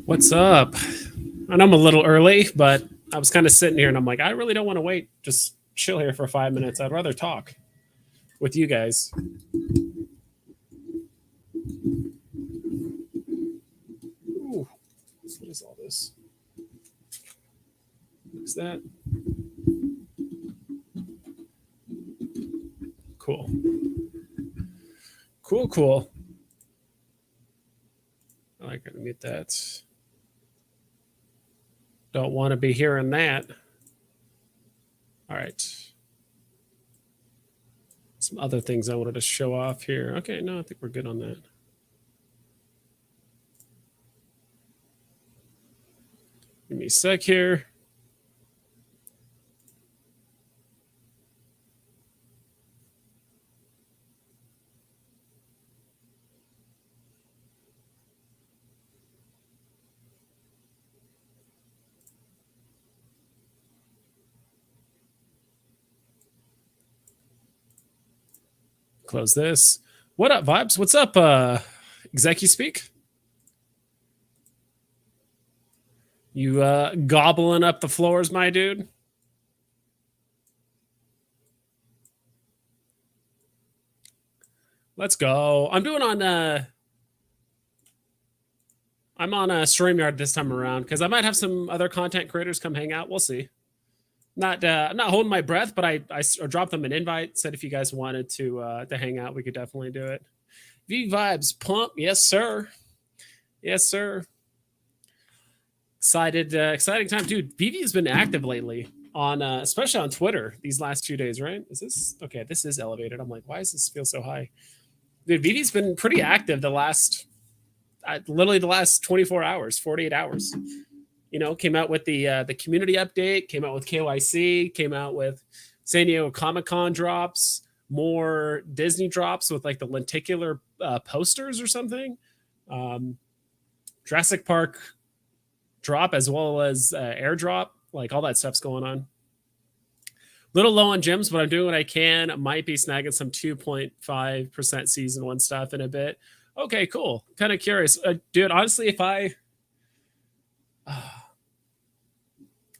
What's up? And I'm a little early, but I was kind of sitting here and I'm like, I really don't want to wait. Just chill here for 5 minutes. I'd rather talk with you guys. Ooh, what is all this? What's that? Cool. Cool. I like to mute that. Don't want to be hearing that. All right. Some other things I wanted to show off here. Okay, no, I think we're good on that. Give me a sec here. Close this. What up, Vibes? What's up, ExecuSpeak? You gobbling up the floors, my dude? Let's go. I'm on StreamYard this time around because I might have some other content creators come hang out. We'll see. I'm not holding my breath, but I dropped them an invite. Said if you guys wanted to hang out, we could definitely do it. V Vibes Pump, yes sir, yes sir. Exciting time, dude. VV has been active lately on especially on Twitter these last 2 days, right? Is this okay? This is elevated. I'm like, why does this feel so high? Dude, VV's been pretty active literally the last 24 hours, 48 hours. You know, came out with the community update, came out with KYC, came out with San Diego Comic-Con drops, more Disney drops with like the lenticular posters or something. Jurassic Park drop as well as airdrop, like all that stuff's going on. Little low on gems, but I'm doing what I can. I might be snagging some 2.5% season one stuff in a bit. Okay, cool. Kind of curious. Dude, honestly, if I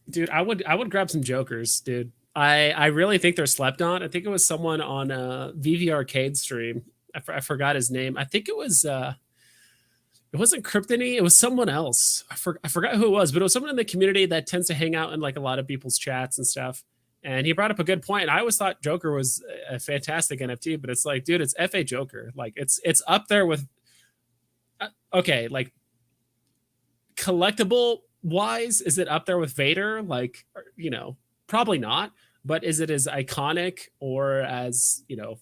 dude, I would grab some jokers, dude. I really think they're slept on. I think it was someone on a VV Arcade stream. I forgot his name. I think it wasn't Kryptony. It was someone else. I forgot who it was, but it was someone in the community that tends to hang out in like a lot of people's chats and stuff. And he brought up a good point. I always thought Joker was a fantastic NFT, but it's like, dude, it's FA Joker. Like it's up there with okay, like collectible wise, is it up there with Vader? Like, you know, probably not. But is it as iconic or as, you know,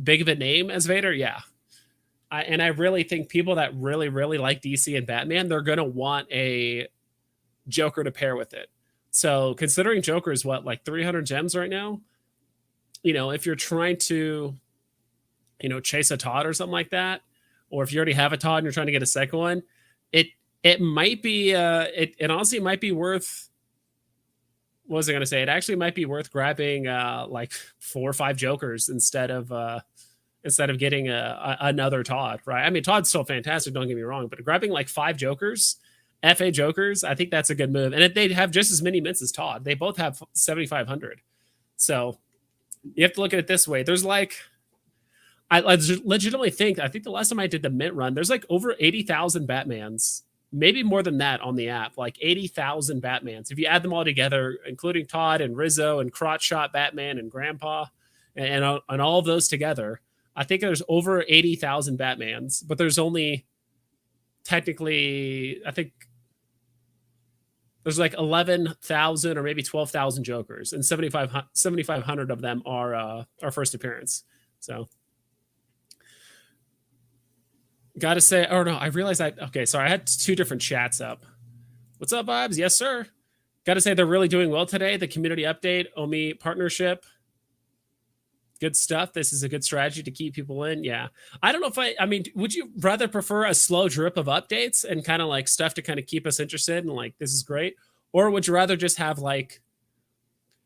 big of a name as Vader? Yeah. I really think people that really, really like DC and Batman, they're going to want a Joker to pair with it. So considering Joker is what, like 300 gems right now, you know, if you're trying to, you know, chase a Todd or something like that, or if you already have a Todd and you're trying to get a second one, it might be, it honestly might be worth, what was I going to say? It actually might be worth grabbing like 4 or 5 Jokers instead of getting another Todd, right? I mean, Todd's still fantastic, don't get me wrong, but grabbing like 5 Jokers, FA Jokers, I think that's a good move. And if they have just as many mints as Todd, they both have 7,500. So you have to look at it this way. There's like, I legitimately think, I think the last time I did the mint run, there's like over 80,000 Batmans, maybe more than that on the app, like 80,000 Batmans. If you add them all together, including Todd and Rizzo and Crotch Shot Batman and Grandpa and all of those together, I think there's over 80,000 Batmans, but there's only technically, I think there's like 11,000 or maybe 12,000 Jokers, and 7,500 of them are first appearance. So gotta say, oh no, I realized okay, sorry, I had 2 different chats up. What's up, Vibes? Yes, sir. Gotta say they're really doing well today. The community update, Omi partnership, good stuff. This is a good strategy to keep people in. Yeah. I don't know if I mean, would you rather prefer a slow drip of updates and kind of like stuff to kind of keep us interested and like, this is great? Or would you rather just have like,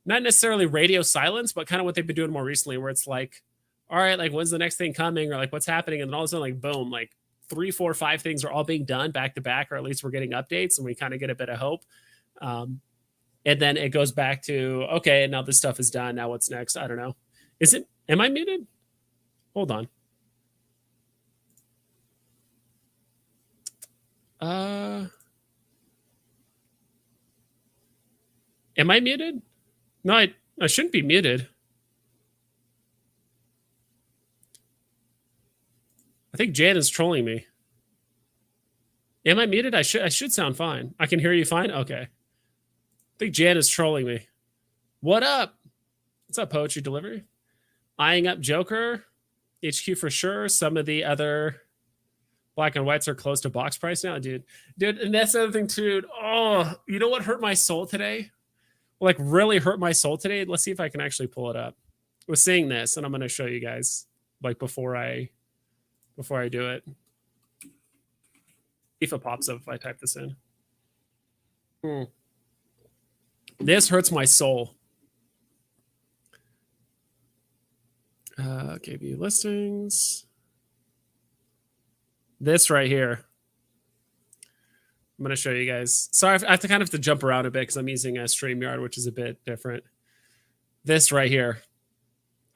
not necessarily radio silence, but kind of what they've been doing more recently, where it's like, all right, like when's the next thing coming? Or like what's happening? And then all of a sudden, like, boom, like 3, 4, 5 things are all being done back to back, or at least we're getting updates and we kind of get a bit of hope. And then it goes back to, okay, now this stuff is done. Now what's next? I don't know. Am I muted? Hold on. Am I muted? No, I shouldn't be muted. I think Jan is trolling me. Am I muted? I should sound fine. I can hear you fine? Okay. I think Jan is trolling me. What up? What's up, Poetry Delivery? Eyeing up Joker. HQ for sure. Some of the other black and whites are close to box price now, dude. Dude, and that's the other thing, too. Oh, you know what hurt my soul today? Like, really hurt my soul today? Let's see if I can actually pull it up. I was seeing this, and I'm going to show you guys, like, before I do it. If it pops up if I type this in. This hurts my soul. KB listings. This right here. I'm going to show you guys. Sorry, I have to kind of jump around a bit because I'm using a StreamYard, which is a bit different. This right here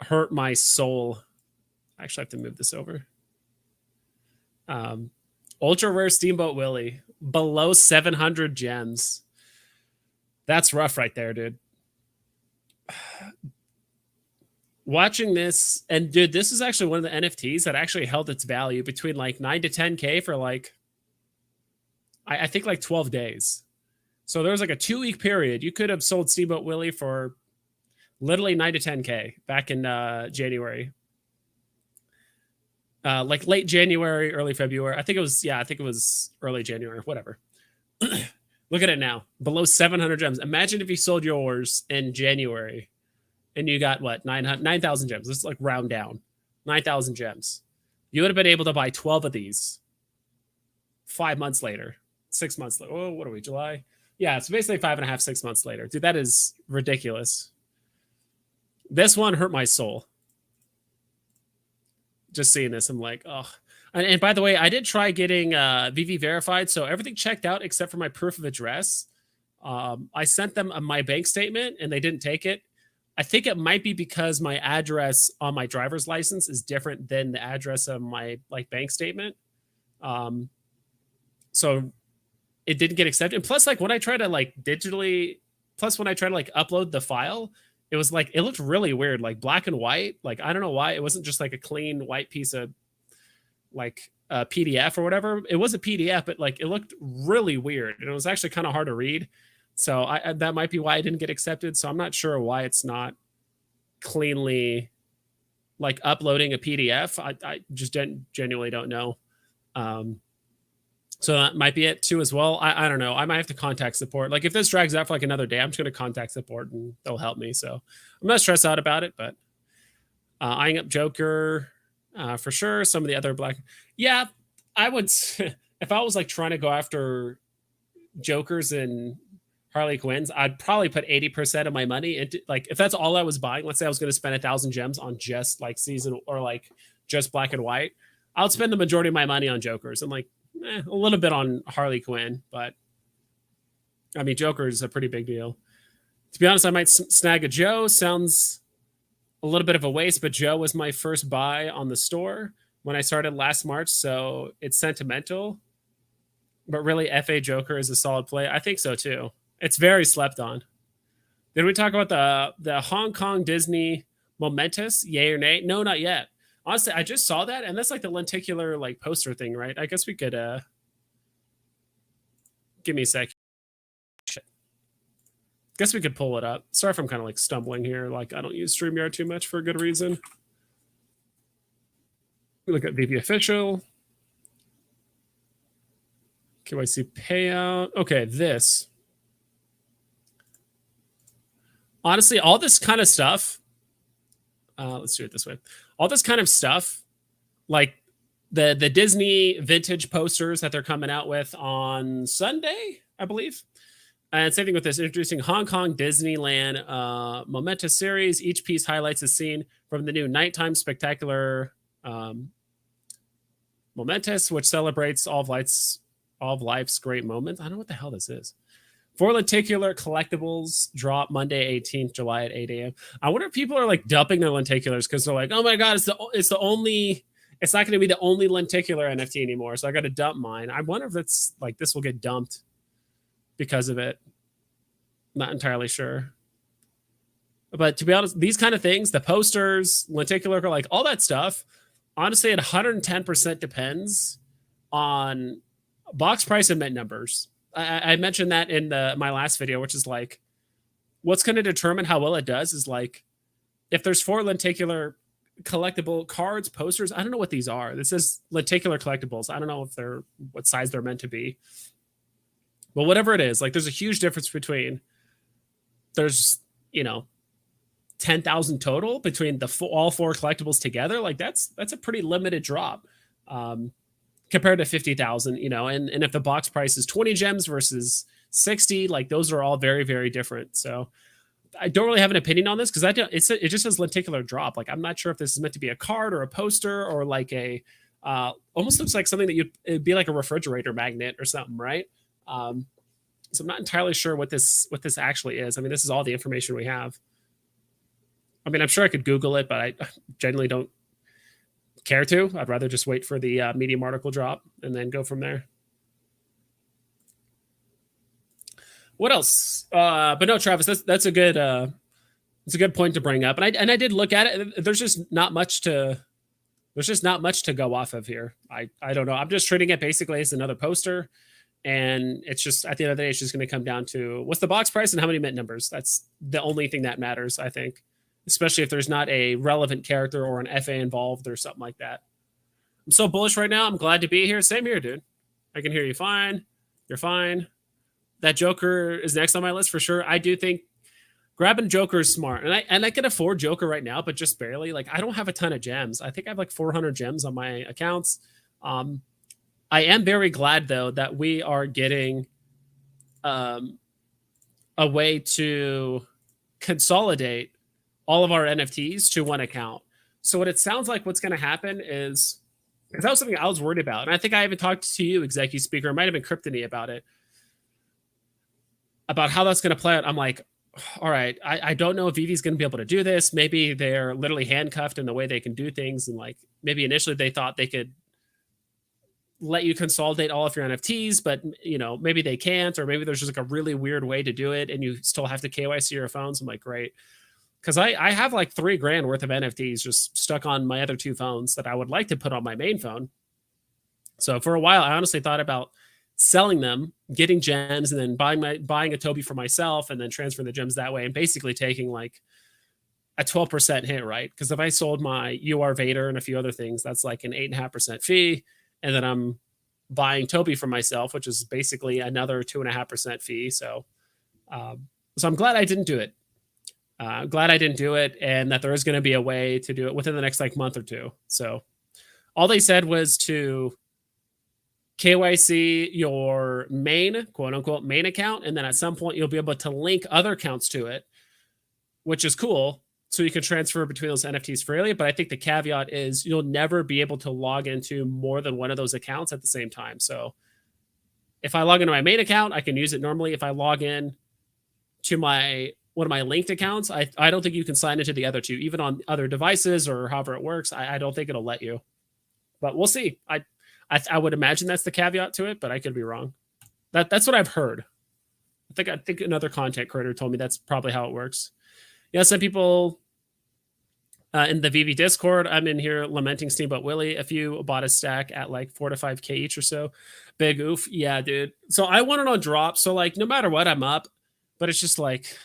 hurt my soul. I actually have to move this over. Ultra rare Steamboat Willie, below 700 gems. That's rough right there, dude. Watching this, and dude, this is actually one of the NFTs that actually held its value between like 9 to 10K for like, I think like 12 days. So there was like a 2-week period. You could have sold Steamboat Willie for literally 9 to 10K back in January. Like late January, early February. I think it was early January, whatever. Look at it now, below 700 gems. Imagine if you sold yours in January and you got what, 9,000 gems. Let's like round down, 9,000 gems. You would have been able to buy 12 of these 5 months later, 6 months later. Oh, what are we, July? Yeah, it's basically 5.5, 6 months later. Dude, that is ridiculous. This one hurt my soul. Just seeing this, I'm like, oh. And by the way, I did try getting Veve verified, so everything checked out except for my proof of address. I sent them my bank statement, and they didn't take it. I think it might be because my address on my driver's license is different than the address of my like bank statement. So it didn't get accepted. And plus, like when I try to like upload the file, it was like, it looked really weird, like black and white. Like, I don't know why. It wasn't just like a clean white piece of like a PDF or whatever. It was a PDF, but like it looked really weird. And it was actually kind of hard to read. So that might be why I didn't get accepted. So I'm not sure why it's not cleanly like uploading a PDF. I just genuinely don't know. So that might be it too as well. I don't know. I might have to contact support. Like if this drags out for like another day, I'm just going to contact support and they'll help me. So I'm not stressed out about it, but eyeing up Joker for sure. Some of the other black. Yeah, I would. If I was like trying to go after Jokers and Harley Quinns, I'd probably put 80% of my money into like, if that's all I was buying, let's say I was going to spend 1,000 gems on just like season or like just black and white. I would spend the majority of my money on Jokers and like, a little bit on Harley Quinn, but I mean, Joker is a pretty big deal. To be honest, I might snag a Joe. Sounds a little bit of a waste, but Joe was my first buy on the store when I started last March, so it's sentimental. But really, FA Joker is a solid play. I think so too. It's very slept on. Did we talk about the Hong Kong Disney Momentous? Yay or nay? No, not yet. Honestly, I just saw that, and that's like the lenticular like poster thing, right? I guess we could give me a sec. Guess we could pull it up. Sorry if I'm kind of like stumbling here. Like I don't use StreamYard too much for a good reason. We look at Veve Official. KYC payout. Okay, this. Honestly, all this kind of stuff. Let's do it this way. All this kind of stuff, like the Disney vintage posters that they're coming out with on Sunday, I believe. And same thing with this, introducing Hong Kong Disneyland Momentous series. Each piece highlights a scene from the new nighttime spectacular momentous, which celebrates all of life's great moments. I don't know what the hell this is. 4 lenticular collectibles drop Monday, 18th July at 8 a.m. I wonder if people are like dumping their lenticulars because they're like, oh my god, it's not going to be the only lenticular NFT anymore, so I got to dump mine. I wonder if it's like this will get dumped because of it. Not entirely sure. But to be honest, these kind of things, the posters, lenticular, like all that stuff, honestly, it 110% depends on box price and mint numbers. I mentioned that in my last video, which is like, what's going to determine how well it does is like, if there's 4 lenticular collectible cards, posters, I don't know what these are. This is lenticular collectibles. I don't know if they're what size they're meant to be. But whatever it is, like there's a huge difference between there's, 10,000 total between all 4 collectibles together. Like that's a pretty limited drop. Compared to 50,000, and if the box price is 20 gems versus 60, like those are all very, very different. So I don't really have an opinion on this because it just says lenticular drop. Like I'm not sure if this is meant to be a card or a poster or like a almost looks like something that it'd be like a refrigerator magnet or something, right? So I'm not entirely sure what this actually is. I mean, this is all the information we have. I mean, I'm sure I could Google it, but I generally don't care to. I'd rather just wait for the Medium article drop and then go from there. What else? But no, Travis, that's a good point to bring up. And I did look at it. There's just not much to go off of here. I don't know. I'm just treating it basically as another poster. And it's just at the end of the day, it's just going to come down to what's the box price and how many mint numbers. That's the only thing that matters, I think. Especially if there's not a relevant character or an FA involved or something like that. I'm so bullish right now. I'm glad to be here. Same here, dude. I can hear you fine. You're fine. That Joker is next on my list for sure. I do think grabbing Joker is smart. And I can afford Joker right now, but just barely. Like I don't have a ton of gems. I think I have like 400 gems on my accounts. I am very glad though that we are getting a way to consolidate all of our NFTs to one account. So what it sounds like what's going to happen is, because that was something I was worried about. And I think I even talked to you, Executive Speaker, it might have been Kryptony about it, about how that's going to play out. I'm like, all right, I don't know if Veve's going to be able to do this. Maybe they're literally handcuffed in the way they can do things. And like, maybe initially they thought they could let you consolidate all of your NFTs, but maybe they can't, or maybe there's just like a really weird way to do it and you still have to KYC your phones. I'm like, great. Because I have like $3,000 worth of NFTs just stuck on my other 2 phones that I would like to put on my main phone. So for a while, I honestly thought about selling them, getting gems, and then buying a Toby for myself, and then transferring the gems that way, and basically taking like a 12% hit, right? Because if I sold my UR Vader and a few other things, that's like an 8.5% fee, and then I'm buying Toby for myself, which is basically another 2.5% fee. So I'm glad I didn't do it. Glad I didn't do it, and that there is going to be a way to do it within the next like month or 2. So all they said was to KYC your main, quote unquote, main account. And then at some point you'll be able to link other accounts to it, which is cool. So you can transfer between those NFTs freely. But I think the caveat is you'll never be able to log into more than one of those accounts at the same time. So if I log into my main account, I can use it normally. If I log in to one of my linked accounts, I don't think you can sign into the other 2, even on other devices or however it works. I don't think it'll let you, but we'll see. I would imagine that's the caveat to it, but I could be wrong. That's what I've heard. I think another content creator told me that's probably how it works. Yeah, some people in the VV Discord, I'm in here lamenting Steamboat Willie. A few bought a stack at like 4 to 5K each or so. Big oof. Yeah, dude. So I want it on drop. So like no matter what, I'm up. But it's just like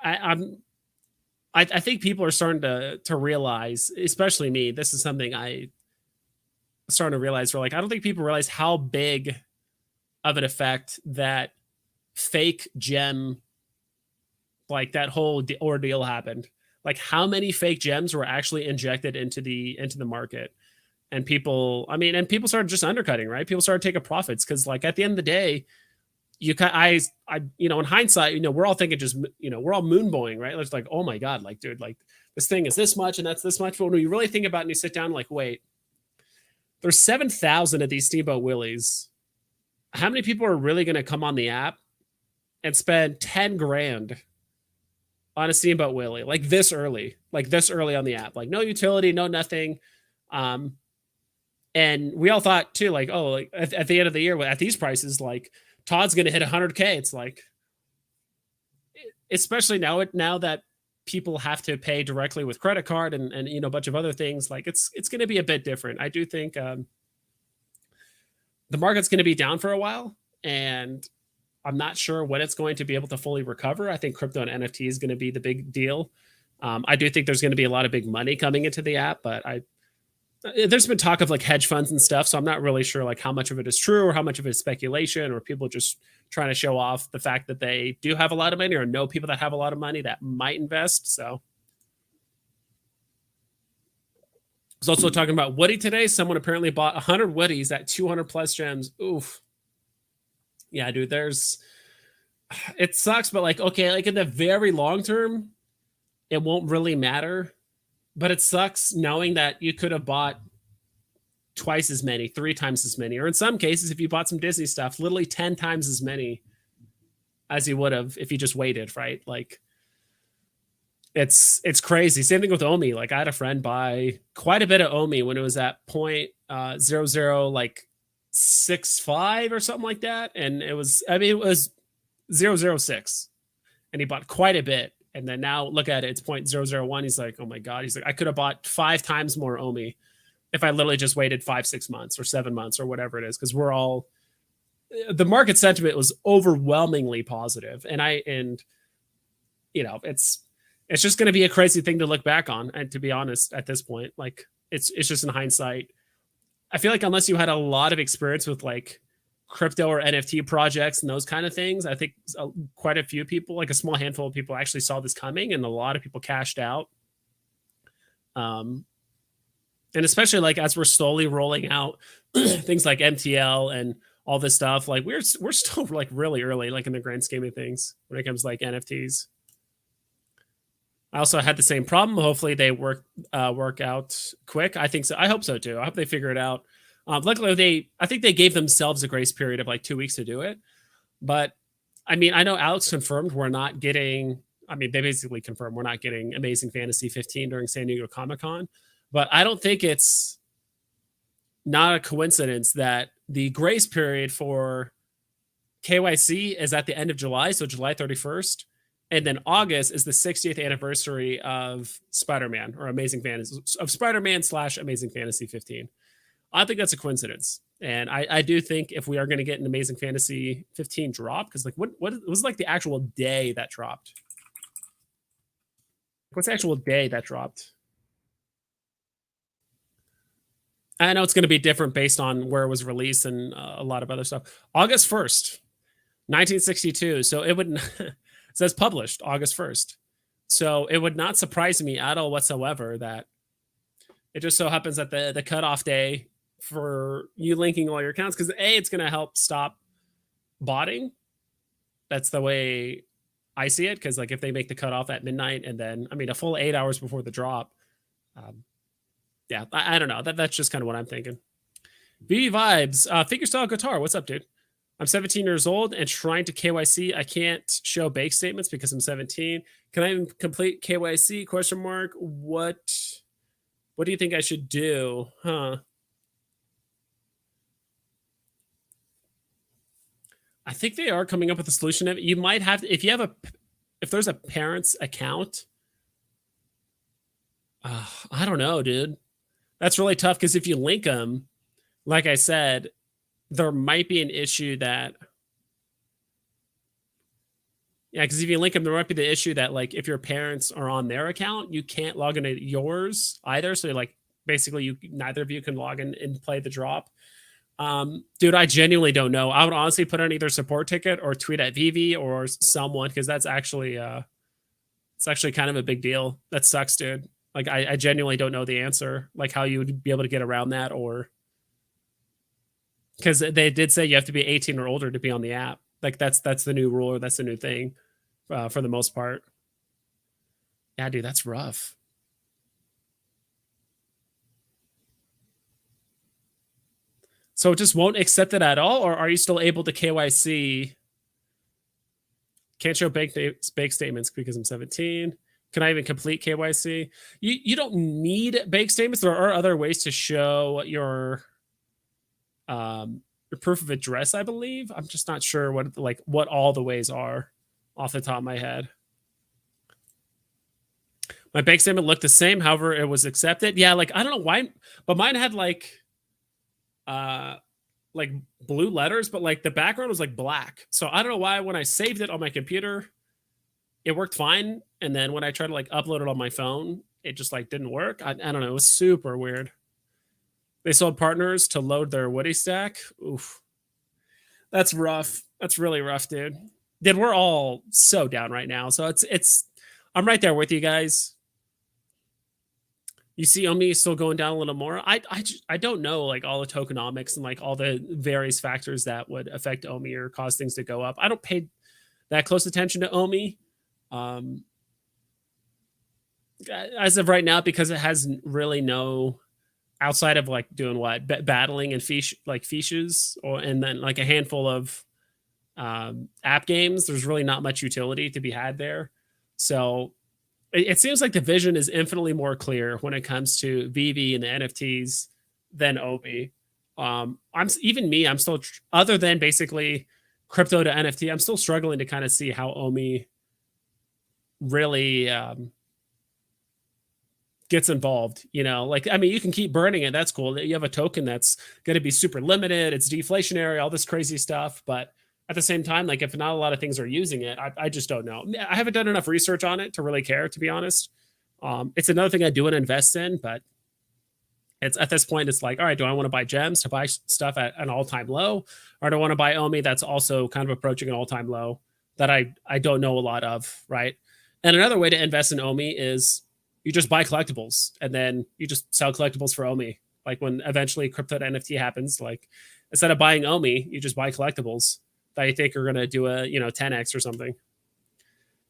I think people are starting to realize, especially me, this is something I starting to realize. For like, I don't think people realize how big of an effect that fake gem, like that whole ordeal happened. Like how many fake gems were actually injected into the market, and people started just undercutting, right? People started taking profits because like at the end of the day, in hindsight, we're all thinking just, we're all moonboying, right? It's like, oh my God, like, dude, like this thing is this much and that's this much. But when you really think about it and you sit down, like, wait, there's 7,000 of these Steamboat Willies. How many people are really going to come on the app and spend 10 grand on a Steamboat Willie like this early on the app? Like no utility, no nothing. And we all thought too, like, oh, like at the end of the year at these prices, like Todd's going to hit 100K. It's like, especially now that people have to pay directly with credit card and a bunch of other things, like it's going to be a bit different. I do think the market's going to be down for a while, and I'm not sure when it's going to be able to fully recover. I think crypto and NFT is going to be the big deal. I do think there's going to be a lot of big money coming into the app, but there's been talk of like hedge funds and stuff, so I'm not really sure like how much of it is true or how much of it is speculation or people just trying to show off the fact that they do have a lot of money or know people that have a lot of money that might invest. So I was also talking about Woody today. Someone apparently bought 100 Woodies at 200 plus gems. Oof. Yeah, dude, it sucks, but like, okay, like in the very long term, it won't really matter. But it sucks knowing that you could have bought twice as many, 3 times as many, or in some cases, if you bought some Disney stuff, literally 10 times as many as you would have if you just waited, right? Like, it's crazy. Same thing with OMI. Like, I had a friend buy quite a bit of OMI when it was at 0.00 like 65 or something like that, and it was 0.006, and he bought quite a bit. And then now look at it, it's 0.001. He's like, oh my God. He's like, I could have bought 5 times more OMI if I literally just waited 5-6 months or 7 months or whatever it is. Because the market sentiment was overwhelmingly positive. And it's just going to be a crazy thing to look back on. And to be honest, at this point, like it's just in hindsight. I feel like unless you had a lot of experience with like crypto or NFT projects and those kind of things, I think quite a few people, like a small handful of people, actually saw this coming, and a lot of people cashed out. And especially like as we're slowly rolling out things like MTL and all this stuff, like we're still like really early, like in the grand scheme of things when it comes to like NFTs. I also had the same problem. Hopefully they work out quick. I think so. I hope so too. I hope they figure it out. Luckily, I think they gave themselves a grace period of like 2 weeks to do it. But I mean, I know Alex confirmed we're not getting. I mean, they basically confirmed we're not getting Amazing Fantasy 15 during San Diego Comic-Con. But I don't think it's not a coincidence that the grace period for KYC is at the end of July, so July 31st. And then August is the 60th anniversary of Spider-Man or Amazing Fantasy of Spider-Man / Amazing Fantasy 15. I think that's a coincidence. And I do think if we are going to get an Amazing Fantasy 15 drop, because like what was like the actual day that dropped? What's the actual day that dropped? I know it's going to be different based on where it was released and a lot of other stuff. August 1st, 1962. So it would it says published August 1st. So it would not surprise me at all whatsoever that it just so happens that the cutoff day for you linking all your accounts, because it's going to help stop botting. That's the way I see it, because like if they make the cutoff at midnight and then a full 8 hours before the drop, yeah, I don't know. That's just kind of what I'm thinking. VV Vibes, figure style guitar. What's up, dude? I'm 17 years old and trying to KYC. I can't show bank statements because I'm 17. Can I complete KYC? Question mark. What do you think I should do? Huh? I think they are coming up with a solution. You might have to, if there's a parent's account. I don't know, dude. That's really tough because if you link them, like I said, there might be an issue that. Yeah, because if you link them, there might be the issue that like if your parents are on their account, you can't log into yours either. So like basically, neither of you can log in and play the drop. Dude, I genuinely don't know. I would honestly put on either support ticket or tweet at Veve or someone, because that's actually it's actually kind of a big deal. That sucks, dude. Like I genuinely don't know the answer, like how you would be able to get around that, or because they did say you have to be 18 or older to be on the app. Like that's the new rule, or that's the new thing for the most part. Yeah, dude, that's rough. So it just won't accept it at all, or are you still able to KYC? Can't show bank statements because I'm 17. Can I even complete KYC? You don't need bank statements. There are other ways to show your proof of address, I believe. I'm just not sure what all the ways are off the top of my head. My bank statement looked the same, however, it was accepted. Yeah, like I don't know why, but mine had like blue letters, but like the background was like black. So I don't know why when I saved it on my computer, it worked fine. And then when I tried to like upload it on my phone, it just like didn't work. I don't know. It was super weird. They sold partners to load their Woody stack. Oof. That's rough. That's really rough, dude. Dude, we're all so down right now. So I'm right there with you guys. You see Omi still going down a little more. I don't know like all the tokenomics and like all the various factors that would affect Omi or cause things to go up. I don't pay that close attention to Omi. As of right now, because it has really no outside of like doing what battling and fiches and then like a handful of app games. There's really not much utility to be had there. So it seems like the vision is infinitely more clear when it comes to VV and the NFTs than Omi. I'm still other than basically crypto to NFT. I'm still struggling to kind of see how Omi really gets involved. Like I mean, you can keep burning it. That's cool. You have a token that's going to be super limited. It's deflationary, all this crazy stuff, but at the same time, like if not a lot of things are using it, I just don't know. I haven't done enough research on it to really care, to be honest. It's another thing I do want to invest in, but it's at this point, it's like, all right, do I want to buy gems to buy stuff at an all-time low? Or do I want to buy Omi that's also kind of approaching an all-time low that I don't know a lot of, right? And another way to invest in Omi is you just buy collectibles and then you just sell collectibles for Omi. Like when eventually crypto to NFT happens, like instead of buying Omi, you just buy collectibles that you think are going to do a 10x or something.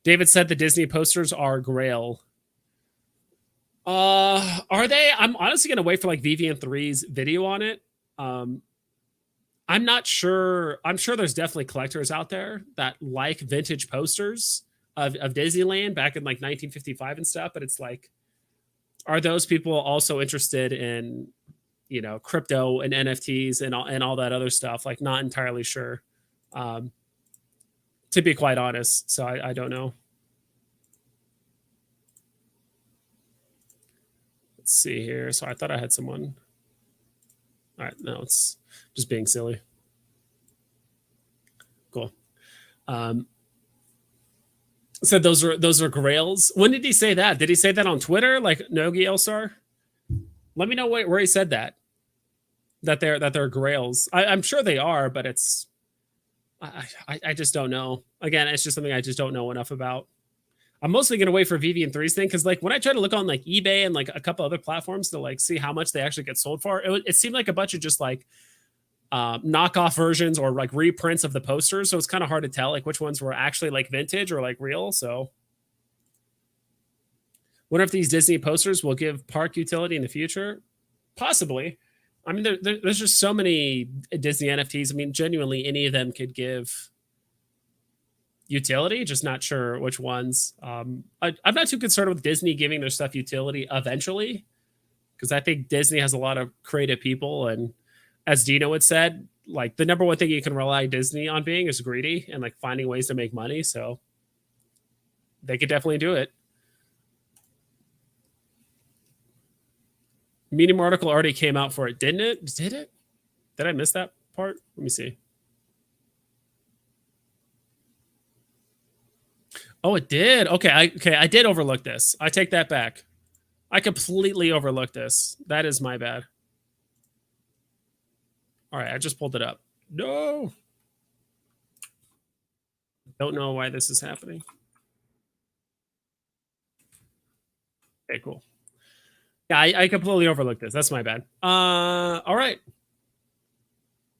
David said the Disney posters are grail. Are they? I'm honestly going to wait for like VVN3's video on it. I'm not sure. I'm sure there's definitely collectors out there that like vintage posters of Disneyland back in like 1955 and stuff. But it's like, are those people also interested in, crypto and NFTs and all that other stuff? Like, not entirely sure. To be quite honest. So I don't know. Let's see here. So I thought I had someone. All right. No, it's just being silly. Cool. So those are grails. When did he say that? Did he say that on Twitter? Like Nogi Elsar? Let me know where he said that. That they're grails. I'm sure they are, but it's I just don't know. Again, it's just something I just don't know enough about. I'm mostly going to wait for VV3's thing because like when I try to look on like eBay and like a couple other platforms to like see how much they actually get sold for, it seemed like a bunch of just like knockoff versions or like reprints of the posters. So it's kind of hard to tell like which ones were actually like vintage or like real. So wonder if these Disney posters will give park utility in the future. Possibly. I mean, there's just so many Disney NFTs. I mean, genuinely, any of them could give utility. Just not sure which ones. I'm not too concerned with Disney giving their stuff utility eventually, because I think Disney has a lot of creative people, and as Dino had said, like the number one thing you can rely Disney on being is greedy and like finding ways to make money. So they could definitely do it. Medium article already came out for it, didn't it? Did it? Did I miss that part? Let me see. Oh, it did. Okay, I did overlook this. I take that back. I completely overlooked this. That is my bad. All right, I just pulled it up. No. Don't know why this is happening. Okay, cool. Yeah, I completely overlooked this. That's my bad. All right.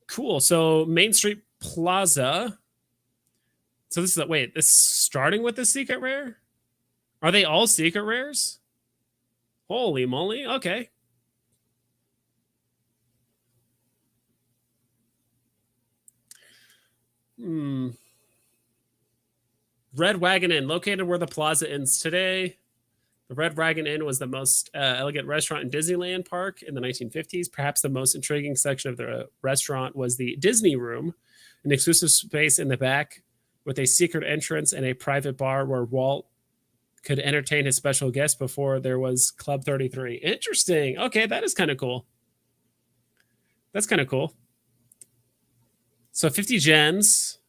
Cool. So Main Street Plaza. So this is wait, this starting with the secret rare? Are they all secret rares? Holy moly. Okay. Red Wagon Inn, located where the Plaza ends today. The Red Wagon Inn was the most elegant restaurant in Disneyland Park in the 1950s. Perhaps the most intriguing section of the restaurant was the Disney Room, an exclusive space in the back with a secret entrance and a private bar where Walt could entertain his special guests before there was Club 33. Interesting. Okay, that is kind of cool. That's kind of cool. So 50 gems.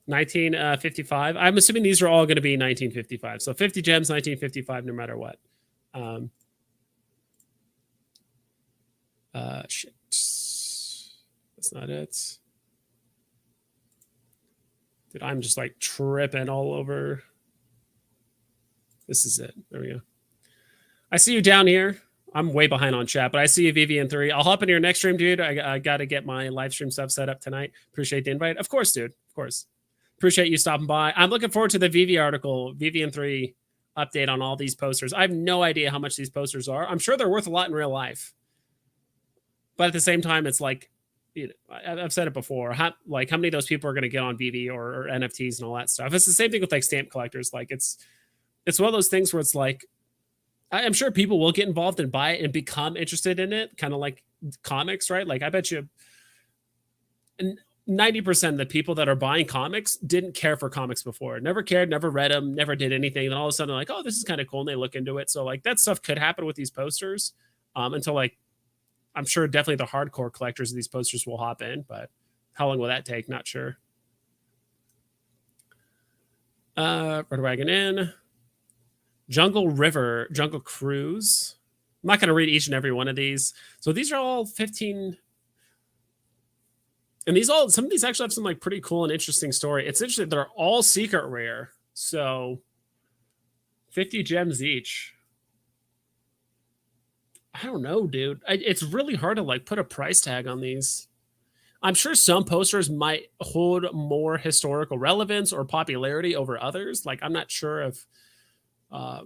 $1955. I'm assuming these are all going to be 1955. So 50 gems, 1955, no matter what. Shit. That's not it. Dude, I'm just like tripping all over. This is it. There we go. I see you down here. I'm way behind on chat, but I see you, VVN3. I'll hop into your next stream, dude. I got to get my live stream stuff set up tonight. Appreciate the invite. Of course, dude. Of course. Appreciate you stopping by. I'm looking forward to the VV article, VVN3 update on all these posters. I have no idea how much these posters are. I'm sure they're worth a lot in real life. But at the same time, it's like, you know, I've said it before. How many of those people are going to get on VV or NFTs and all that stuff? It's the same thing with like stamp collectors. Like it's one of those things where it's like, I'm sure people will get involved and buy it and become interested in it, kind of like comics, right? Like I bet you 90% of the people that are buying comics didn't care for comics before, never cared, never read them, never did anything. And all of a sudden they're like, oh, this is kind of cool. And they look into it. So like that stuff could happen with these posters until like, I'm sure definitely the hardcore collectors of these posters will hop in, but how long will that take? Not sure. Red Wagon Inn, Jungle River, Jungle Cruise. I'm not going to read each and every one of these. So these are all 15. And some of these actually have some like pretty cool and interesting story. It's interesting. They're all secret rare. So 50 gems each. I don't know, dude. It's really hard to like put a price tag on these. I'm sure some posters might hold more historical relevance or popularity over others. Like I'm not sure if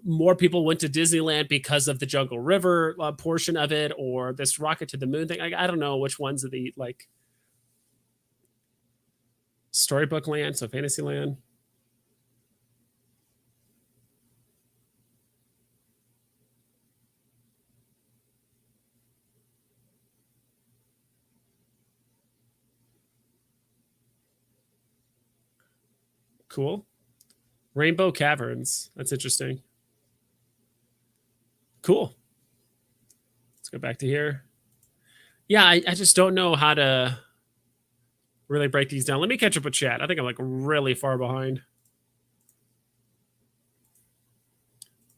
more people went to Disneyland because of the Jungle River portion of it, or this rocket to the moon thing. I don't know which ones of the like Storybook Land, so Fantasyland. Cool. Rainbow Caverns. That's interesting. Cool. Let's go back to here. Yeah, I just don't know how to really break these down. Let me catch up with chat. I think I'm like really far behind.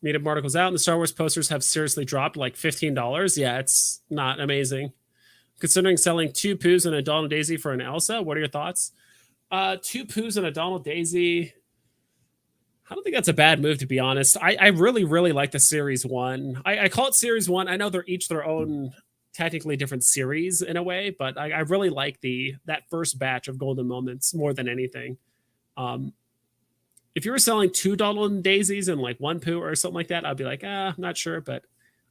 Meetup articles out, and the Star Wars posters have seriously dropped like $15. Yeah, it's not amazing. Considering selling 2 Poos and a Donald Daisy for an Elsa, what are your thoughts? 2 Poos and a Donald Daisy. I don't think that's a bad move, to be honest. I really, really like the Series 1. I call it Series 1. I know they're each their own technically different series in a way, but I really like that first batch of golden moments more than anything. If you were selling 2 Donald Daisies and like 1 Pooh or something like that, I'd be like, I'm not sure, but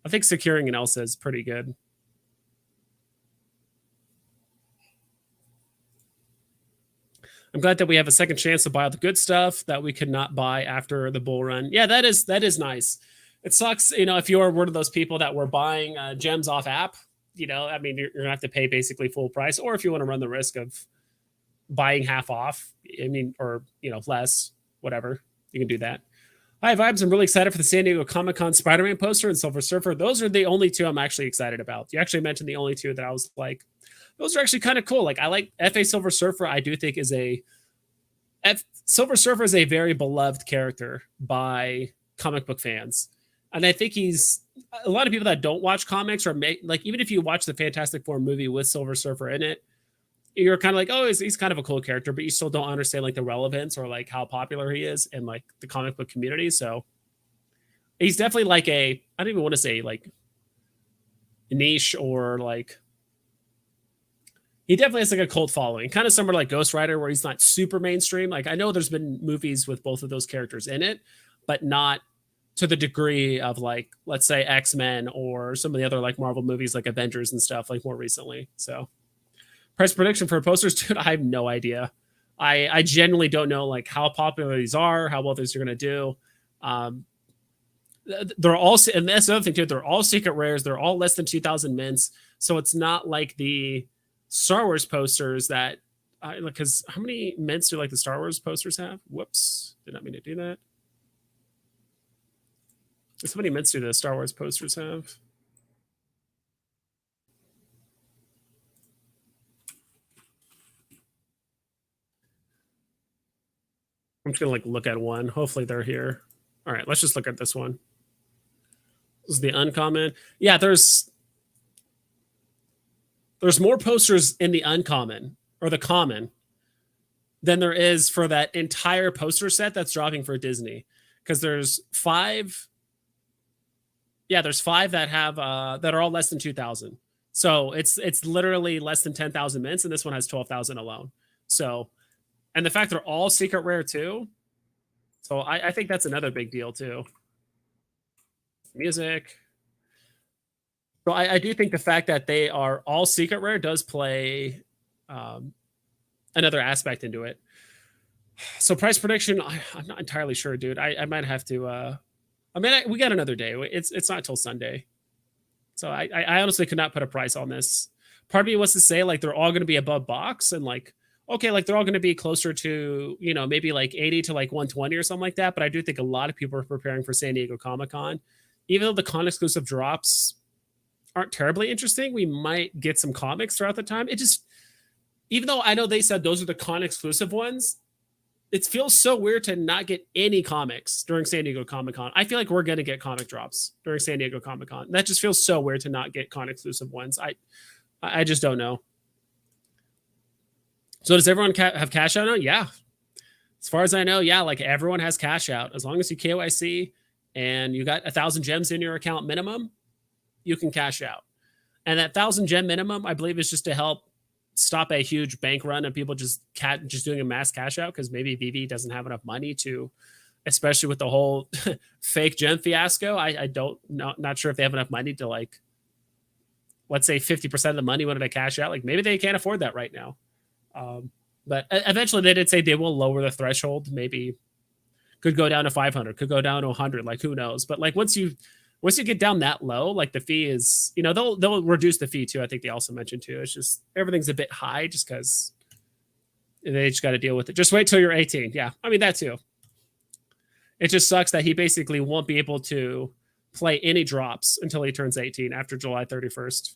I think securing an Elsa is pretty good. I'm glad that we have a second chance to buy all the good stuff that we could not buy after the bull run. Yeah, that is nice. It sucks, if you're one of those people that were buying gems off app, I mean, you're gonna have to pay basically full price, or if you want to run the risk of buying half off, I mean, or less, whatever, you can do that. Hi, Vibes. I'm really excited for the San Diego Comic-Con Spider-Man poster and Silver Surfer. Those are the only 2 I'm actually excited about. You actually mentioned the only 2 that I was like, those are actually kind of cool. Like I like FA Silver Surfer. I do think Silver Surfer is a very beloved character by comic book fans. And I think he's a lot of people that don't watch comics or like, even if you watch the Fantastic Four movie with Silver Surfer in it, you're kind of like, oh, he's kind of a cool character, but you still don't understand like the relevance or like how popular he is in like the comic book community. So he's definitely like I don't even want to say like niche or like, he definitely has like a cult following, kind of similar to like Ghost Rider, where he's not super mainstream. Like I know there's been movies with both of those characters in it, but not to the degree of like, let's say X-Men or some of the other like Marvel movies like Avengers and stuff like more recently. So price prediction for posters, dude, I have no idea. I genuinely don't know like how popular these are, how well these are going to do. They're all, and that's the other thing too, they're all secret rares. They're all less than 2,000 mints. So it's not like the Star Wars posters that, because how many mints do like the Star Wars posters have? Whoops, did not mean to do that. How many mints do the Star Wars posters have? I'm just gonna like look at one. Hopefully they're here. All right, let's just look at this one. This is the uncommon. Yeah, there's more posters in the uncommon or the common than there is for that entire poster set that's dropping for Disney. Because there's 5. Yeah, there's 5 that have that are all less than 2,000. So it's literally less than 10,000 mints, and this one has 12,000 alone. So, and the fact they're all secret rare too. So I think that's another big deal too. Music. So I do think the fact that they are all secret rare does play another aspect into it. So price prediction, I'm not entirely sure, dude. I might have to. I mean, we got another day. It's not till Sunday, so I honestly could not put a price on this. Part of me wants to say like they're all going to be above box and like okay, like they're all going to be closer to maybe like 80 to like 120 or something like that. But I do think a lot of people are preparing for San Diego Comic-Con. Even though the con exclusive drops aren't terribly interesting, we might get some comics throughout the time. It just, even though I know they said those are the con exclusive ones, it feels so weird to not get any comics during San Diego Comic-Con. I feel like we're going to get comic drops during San Diego Comic-Con. That just feels so weird to not get con exclusive ones. I just don't know. So does everyone have cash out now? Yeah. As far as I know, yeah, like everyone has cash out. As long as you KYC and you got 1,000 gems in your account minimum, you can cash out. And that 1,000 gem minimum, I believe, is just to help stop a huge bank run of people just doing a mass cash out, because maybe Veve doesn't have enough money to, especially with the whole fake gem fiasco. I don't not sure if they have enough money to, like, let's say 50% of the money wanted to cash out. Like maybe they can't afford that right now. But eventually they did say they will lower the threshold. Maybe could go down to 500, could go down to 100. Like who knows? But like once you get down that low, like the fee is, they'll reduce the fee too. I think they also mentioned too. It's just everything's a bit high just because they just got to deal with it. Just wait till you're 18. Yeah, I mean that too. It just sucks that he basically won't be able to play any drops until he turns 18 after July 31st.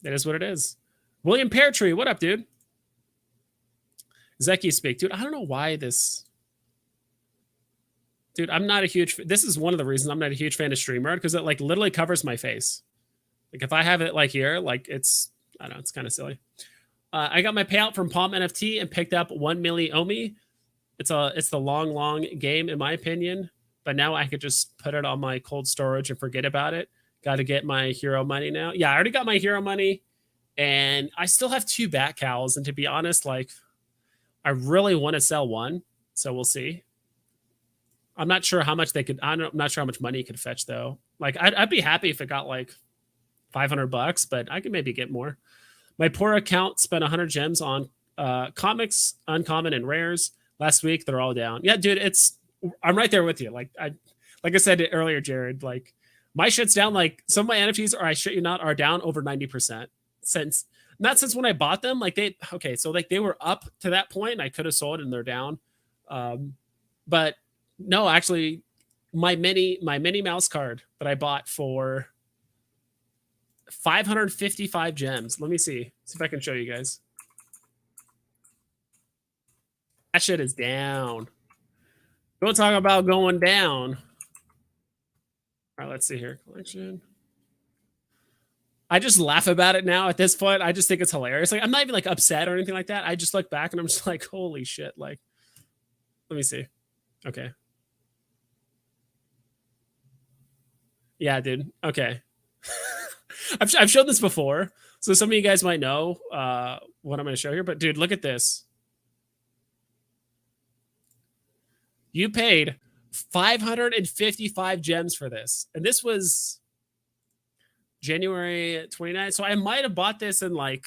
That is what it is. William Peartree, what up, dude? Zeki speak, dude. I don't know why this. Dude, I'm not a huge. This is one of the reasons I'm not a huge fan of StreamYard, because it like literally covers my face. Like if I have it like here, like it's, I don't know, it's kind of silly. I got my payout from Palm NFT and picked up 1 milli Omi. It's the long game in my opinion, but now I could just put it on my cold storage and forget about it. Got to get my hero money now. Yeah, I already got my hero money. And I still have 2 bat cows. And to be honest, like, I really want to sell one. So we'll see. I'm not sure how much they could. I'm not sure how much money it could fetch, though. Like, I'd be happy if it got like $500, but I could maybe get more. My poor account spent 100 gems on comics, uncommon, and rares. Last week, they're all down. Yeah, dude, I'm right there with you. Like I said earlier, Jared, like, my shit's down. Like, some of my NFTs are, I shit you not, are down over 90%. Not since when I bought them. Like they were up to that point and I could have sold and they're down. But no, actually my mini mouse card that I bought for 555 gems. Let me see if I can show you guys. That shit is down. Don't talk about going down. All right, let's see here. Collection. I just laugh about it now at this point. I just think it's hilarious. Like, I'm not even like upset or anything like that. I just look back and I'm just like, holy shit. Like, let me see. Okay. Yeah, dude. Okay. I've showed this before. So some of you guys might know what I'm going to show here. But dude, look at this. You paid 555 gems for this. And this was January 29th. So I might have bought this in like,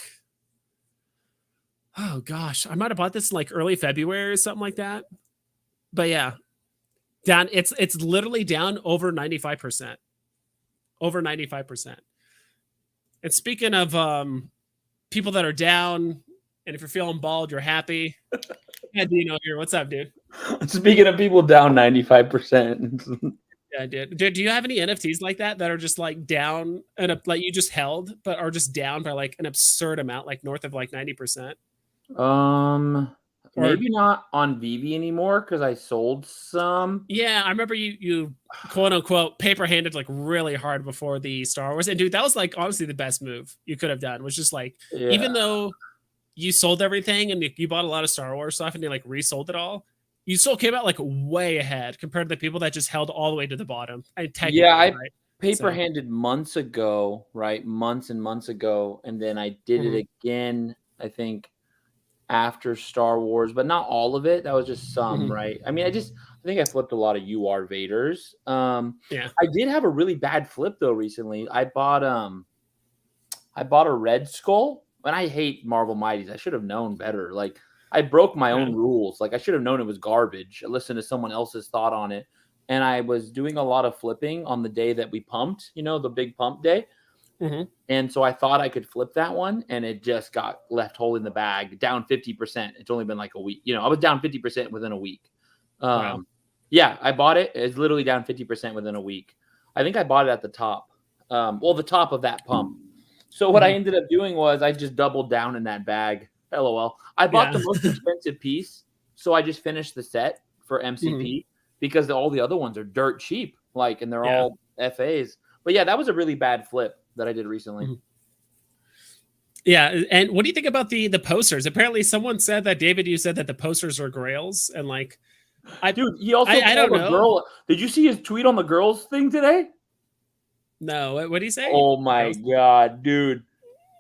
oh gosh, I might have bought this in like early February or something like that. But yeah, down. It's literally down over 95%. Over 95%. And speaking of people that are down, and if you're feeling bald, you're happy. Yeah, Dino here. What's up, dude? Speaking of people down 95%. Yeah, dude. Do you have any NFTs like that are just like down and like you just held, but are just down by like an absurd amount, like north of like 90%? Maybe not on Veve anymore because I sold some. Yeah, I remember you quote unquote paper handed like really hard before the Star Wars, and dude, that was like honestly the best move you could have done. Was just like even though you sold everything and you bought a lot of Star Wars stuff and you like resold it all, you still came out like way ahead compared to the people that just held all the way to the bottom. I paper handed months ago, right? Months and months ago, and then I did it again. I think after Star Wars, but not all of it. That was just some, right? I mean, I think I flipped a lot of UR Vaders. I did have a really bad flip though recently. I bought a Red Skull, and I hate Marvel Mighties. I should have known better. Like I broke my own rules. Like I should have known it was garbage. I listened to someone else's thought on it, and I was doing a lot of flipping on the day that we pumped. You know, the big pump day. And so I thought I could flip that one, and it just got left whole in the bag, down 50%. It's only been like a week. You know, I was down 50% within a week. Yeah, I bought it. It's literally down 50% within a week. I think I bought it at the top. The top of that pump. So what I ended up doing was I just doubled down in that bag. LOL. I bought the most expensive piece, so I just finished the set for MCP because all the other ones are dirt cheap, like, and they're all FAs. But yeah, that was a really bad flip that I did recently. Yeah, and what do you think about the posters? Apparently, someone said that David, you said that the posters are grails, and like, dude, he also I don't know. Girl. Did you see his tweet on the girls thing today? No, what did he say? Oh my god, dude!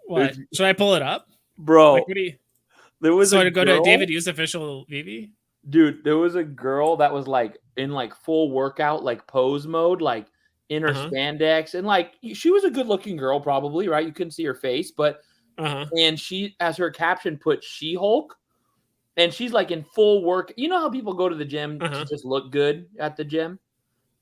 What should I pull it up, bro? Like, what do you? There was so to go to David U's official Veve. Dude, there was a girl that was like in like full workout, like pose mode, like in her spandex, and like she was a good looking girl, probably, right? You couldn't see her face, but and she, as her caption put, She-Hulk, and she's like in full work. You know how people go to the gym to just look good at the gym?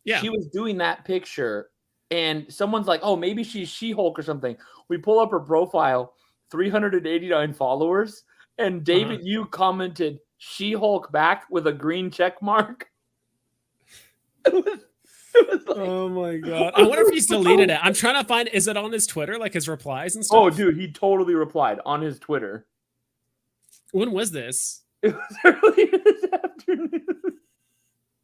Yeah, she was doing that picture, and someone's like, "Oh, maybe she's She-Hulk or something." We pull up her profile, 389 followers, and David Yu commented She-Hulk back with a green check mark. Like, oh my god! I wonder if he's deleted it. I'm trying to find. Is it on his Twitter, like his replies and stuff? Oh, dude, he totally replied on his Twitter. When was this? It was early this afternoon.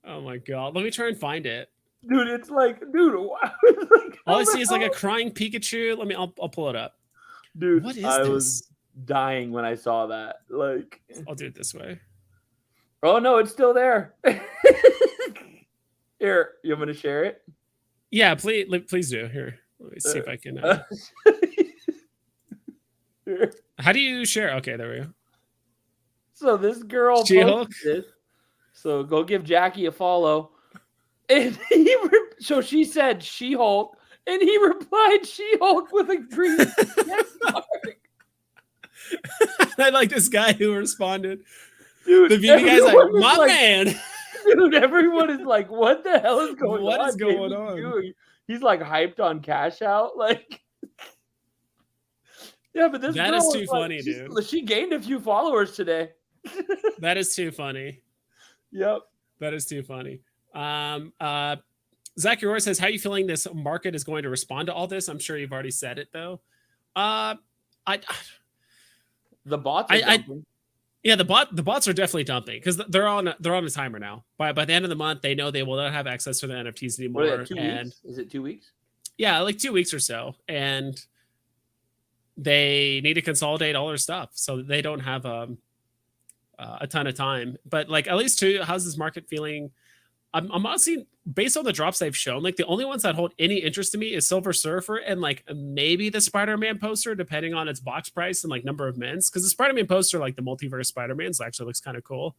Oh my god! Let me try and find it. Dude, it's like, dude, wow. Like, all I see is like a crying Pikachu. I'll pull it up. Dude, what is I this? Was dying when I saw that. Like, I'll do it this way. Oh no, it's still there. Here, you want me to share it? Yeah, please do. Here, let me see if I can. How do you share? Okay, there we go. So this girl posted this. So go give Jackie a follow. And so she said She-Hulk, and he replied She-Hulk with a green check mark. I like this guy who responded. Dude, the Veve guy's like, my man. Dude, everyone is like, what the hell is going on? What is going on? He's like hyped on cash out. Like, yeah, but this that girl is too funny, dude. She gained a few followers today. That is too funny. Yep. That is too funny. Zach Roy says, how are you feeling this market is going to respond to all this? I'm sure you've already said it though. The bots are yeah, the bots are definitely dumping because they're on a timer now. By the end of the month, they know they will not have access to the NFTs anymore. What, 2 weeks? Is it 2 weeks? Yeah, like 2 weeks or so, and they need to consolidate all their stuff, so they don't have a ton of time. But like, at least how's this market feeling? I'm honestly, based on the drops they've shown, like the only ones that hold any interest to me is Silver Surfer and like maybe the Spider-Man poster, depending on its box price and like number of mints. Because the Spider-Man poster, like the multiverse Spider-Man's, actually looks kind of cool.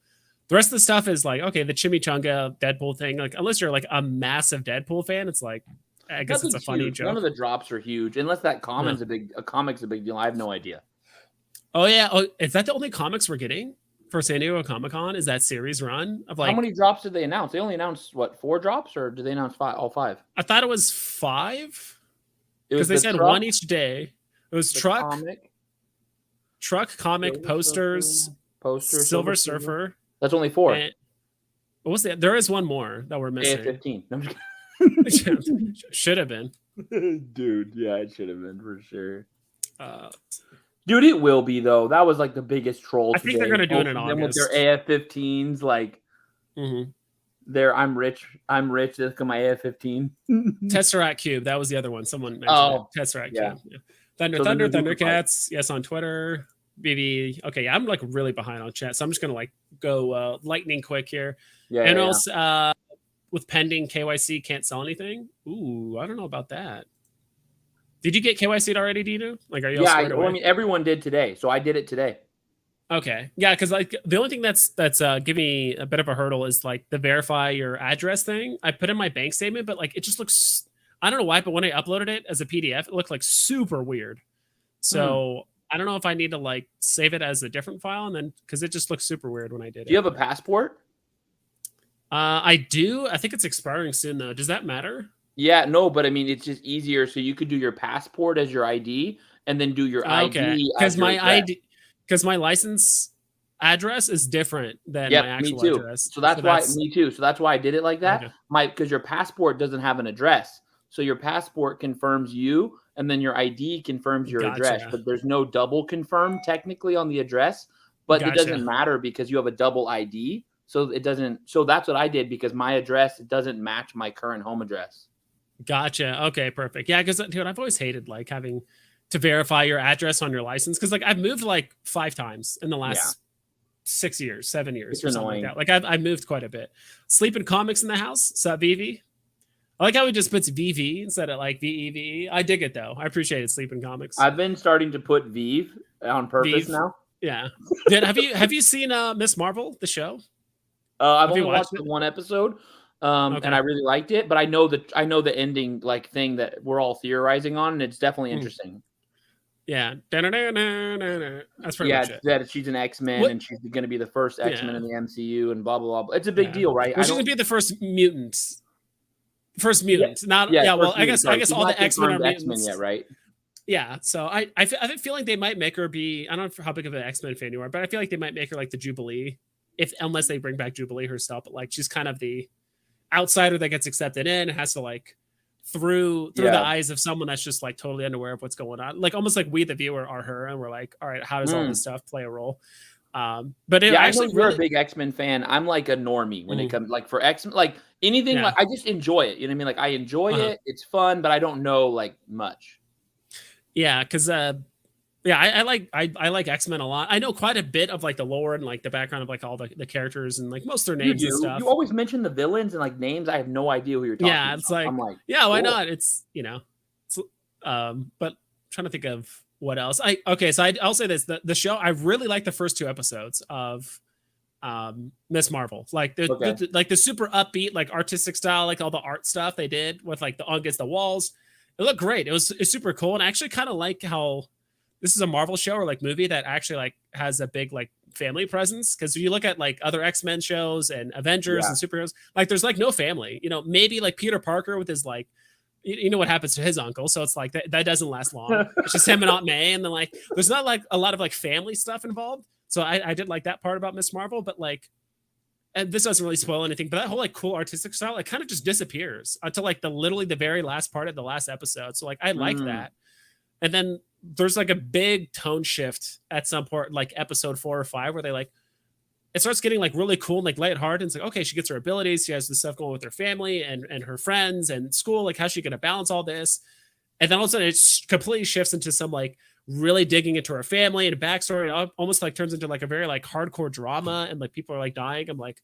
The rest of the stuff is like, okay, the chimichanga Deadpool thing. Like, unless you're like a massive Deadpool fan, it's like, I guess it's a funny huge. joke. None of the drops are huge, unless that comic's a big deal. I have no idea. Oh yeah, oh, is that the only comics we're getting for San Diego Comic-Con? Is that series run of like? How many drops did they announce? They only announced what, 4 drops, or did they announce 5? All 5? I thought it was 5 Because they said one each day. It was truck, comic, posters, Silver Surfer. That's only 4. What was that? There is one more that we're missing. AF-15. No, should have been. Dude, yeah, it should have been for sure. Dude, it will be though. That was like the biggest troll. I think they're gonna do it in August with their AF-15s. Like, I'm rich. Look at my AF-15. Tesseract Cube. That was the other one. Someone mentioned it. Tesseract Cube. Yeah. Thundercats. Yes, on Twitter. BB. Okay, I'm like really behind on chat, so I'm just gonna like go lightning quick here. Yeah. And also with pending KYC, can't sell anything. Ooh, I don't know about that. Did you get KYC'd already, Dino? Like, are you? Yeah, I mean, everyone did today, so I did it today. Okay, yeah, because like the only thing that's giving me a bit of a hurdle is like the verify your address thing. I put in my bank statement, but like it just looks. I don't know why, but when I uploaded it as a PDF, it looked like super weird. So I don't know if I need to like save it as a different file, and then because it just looks super weird when I did it. Do you have a passport? I do. I think it's expiring soon though. Does that matter? Yeah, no, but I mean, it's just easier. So you could do your passport as your ID, and then do your ID. Because my license address is different than my actual address. So that's why me too. So that's why I did it like that. Okay. Because your passport doesn't have an address. So your passport confirms you, and then your ID confirms your address. But there's no double confirm technically on the address. But it doesn't matter because you have a double ID. So it doesn't. So that's what I did because my address doesn't match my current home address. Gotcha. Okay, perfect. Yeah, because dude, I've always hated like having to verify your address on your license because like I've moved like 5 times in the last 6 years, 7 years, it's or something like that. Like I've moved quite a bit. Sleeping comics in the house. Sup, Veve? I like how he just puts VV instead of like VEV. I dig it though. I appreciate it. Sleeping comics. I've been starting to put Veve on purpose now. Yeah. Dude, have you seen Miss Marvel, the show? I've only watched the 1 episode. And I really liked it, but I know the ending like thing that we're all theorizing on, and it's definitely interesting. Yeah, that's pretty much it. That she's an X-Men and she's going to be the first X-Men in the MCU and blah blah blah. It's a big deal, right? Well, she's going to be the first mutant. Not well. I guess all the X-Men are mutants. X-Men yet, right? Yeah, so I feel like they might make her be. I don't know how big of an X-Men fan you are, but I feel like they might make her like the Jubilee, unless they bring back Jubilee herself. But like she's kind of the outsider that gets accepted in and has to like through the eyes of someone that's just like totally unaware of what's going on, like almost like we the viewer are her and we're like, all right, how does all this stuff play a role? But it actually you're a big X-Men fan. I'm like a normie when it comes like for X-Men, like anything. Like I just enjoy it, you know what I mean? Like I enjoy it, it's fun, but I don't know like much. Because I like X-Men a lot. I know quite a bit of like the lore and like the background of like all the characters and like most of their names and stuff. You always mention the villains and like names. I have no idea who you're talking about. It's like, I'm like, yeah, why not? It's but I'm trying to think of what else. I'll say this: the show. I really like the first 2 episodes of Miss Marvel. Like the super upbeat, like artistic style, like all the art stuff they did with like the against the walls. It looked great. It's super cool, and I actually kind of like how this is a Marvel show or like movie that actually like has a big like family presence. Because you look at like other X-Men shows and Avengers and superheroes, like there's like no family. You know, maybe like Peter Parker with his like, you know what happens to his uncle. So it's like that doesn't last long. It's just him and Aunt May, and then like there's not like a lot of like family stuff involved. So I did like that part about Miss Marvel, but like, and this doesn't really spoil anything, but that whole like cool artistic style, like kind of just disappears until like literally the very last part of the last episode. So like I like that, and then there's like a big tone shift at some point, like episode 4 or 5, where they like it starts getting like really cool and like lighthearted. And it's like, okay, she gets her abilities, she has this stuff going with her family and her friends and school. Like, how's she gonna balance all this? And then all of a sudden, it completely shifts into some like really digging into her family and backstory. And almost like turns into like a very like hardcore drama, and like people are like dying. I'm like,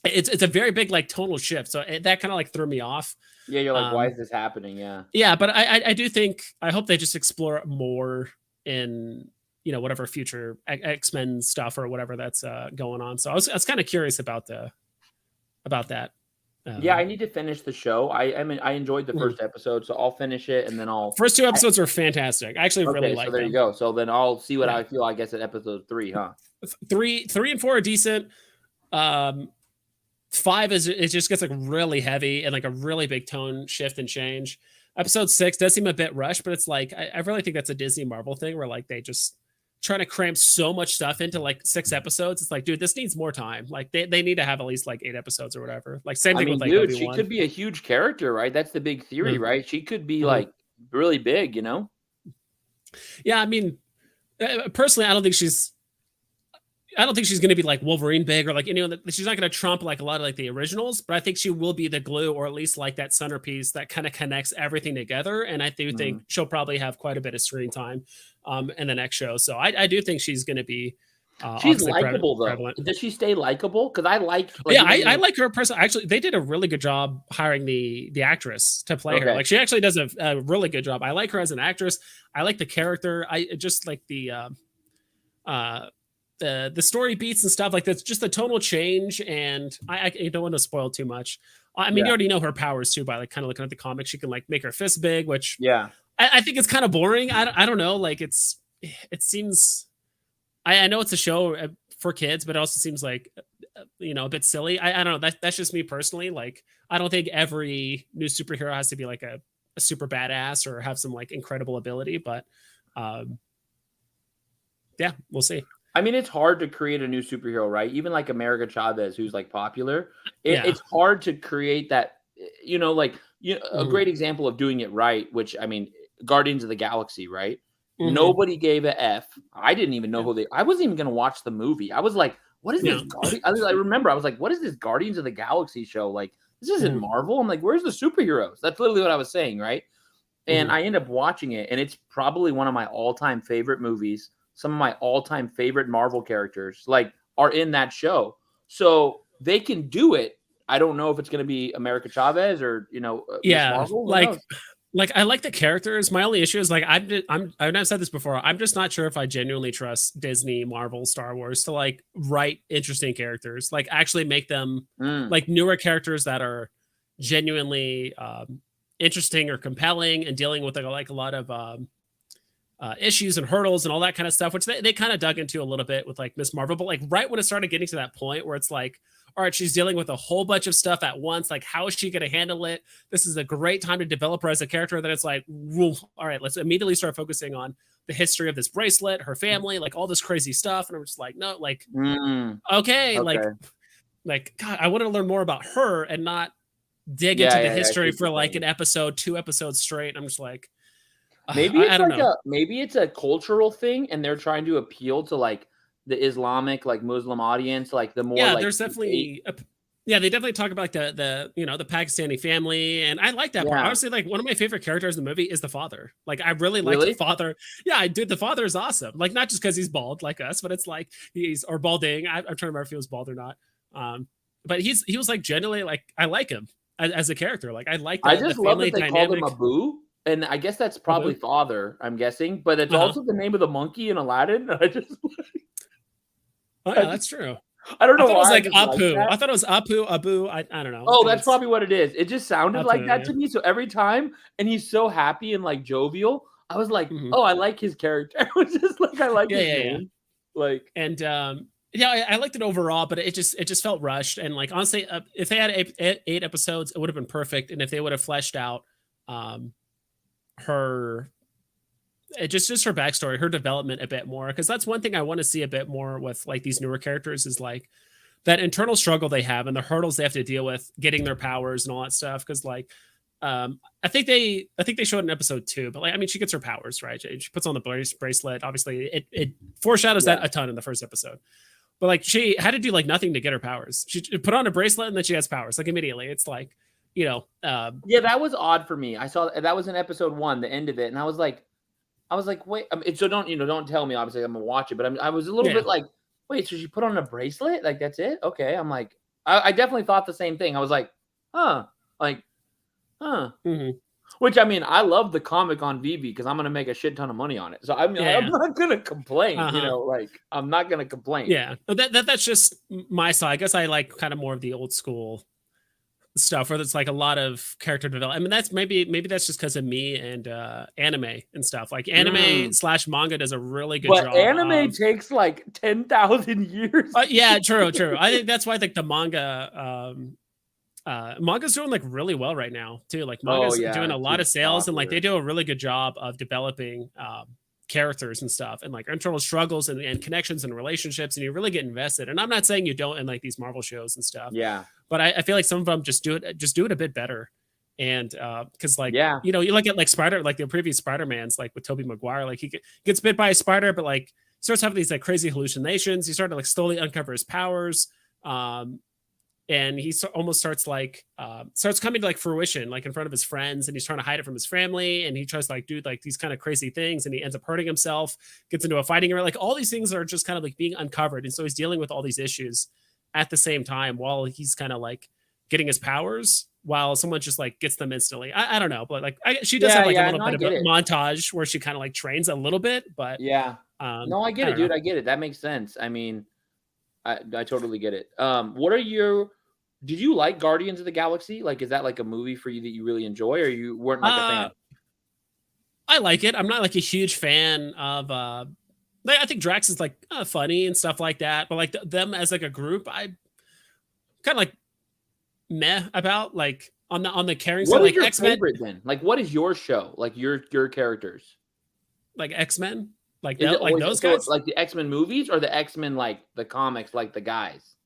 it's a very big like tonal shift. So that kind of like threw me off. Yeah, you're like, why is this happening? Yeah. Yeah, but I do think I hope they just explore it more in whatever future X-Men stuff or whatever that's going on. So I was kind of curious about that. Yeah, I need to finish the show. I mean, I enjoyed the first episode, so I'll finish it and then first 2 episodes were fantastic. I actually really liked them. So there you go. So then I'll see what I feel, I guess, at episode 3, huh? 3 and 4 are decent. 5 it just gets like really heavy and like a really big tone shift and change. Episode 6 does seem a bit rushed, but it's like I really think that's a Disney Marvel thing where like they just trying to cram so much stuff into like 6 episodes. It's like, dude, this needs more time. Like they need to have at least like 8 episodes or whatever. Like same thing with like dude, Obi-Wan. She could be a huge character, right? That's the big theory, right? She could be like really big, Yeah, I mean, personally, I don't think she's going to be like Wolverine big or like she's not going to trump like a lot of like the originals, but I think she will be the glue or at least like that centerpiece that kind of connects everything together. And I do think she'll probably have quite a bit of screen time in the next show. So I do think she's going to be she's likable though. Does she stay likable? Because I liked I like her person. Actually, they did a really good job hiring the actress to play her. Like she actually does a really good job. I like her as an actress. I like the character. I just like the story beats and stuff like that's just the tonal change. And I don't want to spoil too much. I mean, you already know her powers too by like kind of looking at the comics. She can like make her fist big, which I think it's kind of boring. I don't know. Like it seems. I know it's a show for kids, but it also seems like a bit silly. I don't know. That's just me personally. Like I don't think every new superhero has to be like a super badass or have some like incredible ability. But yeah, we'll see. I mean, it's hard to create a new superhero, right? Even like America Chavez, who's like popular. It's hard to create that, a great example of doing it right, which I mean, Guardians of the Galaxy, right? Nobody gave a F. I didn't even know I wasn't even going to watch the movie. I was like, what is this? I remember I was like, what is this Guardians of the Galaxy show? Like, this isn't Marvel. I'm like, where's the superheroes? That's literally what I was saying, right? And I end up watching it, and it's probably one of my all-time favorite movies. Some of my all-time favorite Marvel characters like are in that show. So they can do it. I don't know if it's going to be America Chavez or, Marvel. Like I like the characters. My only issue is like I've said this before. I'm just not sure if I genuinely trust Disney, Marvel, Star Wars to like write interesting characters, like actually make them like newer characters that are genuinely interesting or compelling and dealing with like a lot of issues and hurdles and all that kind of stuff, which they kind of dug into a little bit with like Miss Marvel. But like right when it started getting to that point where it's like, all right, she's dealing with a whole bunch of stuff at once. Like, how is she going to handle it? This is a great time to develop her as a character. Then it's like, all right, let's immediately start focusing on the history of this bracelet, her family, like all this crazy stuff. And I'm just like, no, like, okay. Like, God, I want to learn more about her and not dig into the history for like an episode, 2 episodes straight. I'm just like, maybe it's I don't know. Maybe it's a cultural thing, and they're trying to appeal to like the Islamic, like Muslim audience, like the more. Yeah, like, there's definitely. They definitely talk about the Pakistani family, and I like that part. Honestly, like one of my favorite characters in the movie is the father. Like I really like the father. Yeah, I do. The father is awesome. Like not just because he's bald like us, but it's like he's or balding. I'm trying to remember if he was bald or not. But he was like genuinely like I like him as a character. Like I like. I just love that they called him Abu. And I guess that's probably father, I'm guessing, but it's also the name of the monkey in Aladdin. I just that's true. I don't know why. It was like Apu. I thought it was Abu. I don't know. Oh, that's probably what it is. It just sounded like that to me. So every time, and he's so happy and like jovial, I was like, oh, I like his character. It was just like I like his name. Like and I liked it overall, but it just felt rushed. And like honestly, if they had 8 episodes, it would have been perfect. And if they would have fleshed out her just her backstory, her development a bit more, because that's one thing I want to see a bit more with like these newer characters is like that internal struggle they have and the hurdles they have to deal with getting their powers and all that stuff. Because like I think they showed in episode 2, but like I mean she gets her powers, right? She puts on the bracelet. Obviously it foreshadows that a ton in the first episode, but like she had to do like nothing to get her powers. She put on a bracelet and then she has powers like immediately. It's like that was odd for me. I saw that was in episode 1, the end of it, and I was like, wait. So don't tell me. Obviously, I'm gonna watch it, but I was a little bit like, wait. So she put on a bracelet? Like that's it? Okay. I'm like, I definitely thought the same thing. I was like, huh. Which, I mean, I love the comic on Veve because I'm gonna make a shit ton of money on it. So I mean, Yeah. I'm not gonna complain. You know, like I'm not gonna complain. Yeah, that's just my style. I guess I like kind of more of the old school stuff where it's like a lot of character development. I mean, that's maybe that's just because of me and anime and stuff. Like anime / manga does a really good job. But anime takes like 10,000 years. Yeah, true. I think that's why I think the manga manga's doing like really well right now too. Like manga's doing a lot of sales, and like they do a really good job of developing characters and stuff, and like internal struggles and connections and relationships, and you really get invested. And I'm not saying you don't in like these Marvel shows and stuff. Yeah. But I feel like some of them just do it a bit better. And because like you look at like Spider, like the previous Spider-Man's, like with Tobey Maguire, like he gets bit by a spider, but like starts having these like crazy hallucinations. He started to like slowly uncover his powers. And he almost starts coming to like fruition, like in front of his friends, and he's trying to hide it from his family, and he tries to like do like these kind of crazy things, and he ends up hurting himself, gets into a fighting area. Like all these things are just kind of like being uncovered, and so he's dealing with all these issues at the same time while he's kind of like getting his powers, while someone just like gets them instantly. I don't know, but like she does have like a little bit of a montage where she kind of like trains a little bit, but no, I get it, dude. I get it. That makes sense. I mean, I totally get it. Did you like Guardians of the Galaxy? Like, is that like a movie for you that you really enjoy, or you weren't like a fan? I like it. I'm not like a huge fan of. I think Drax is like funny and stuff like that, but like them as like a group, I kind of like meh about like on the caring side. Like your X-Men favorite then? Like, what is your show? Like your characters? Like X-Men, like those guys, like the X-Men movies, or the X-Men like the comics, like the guys.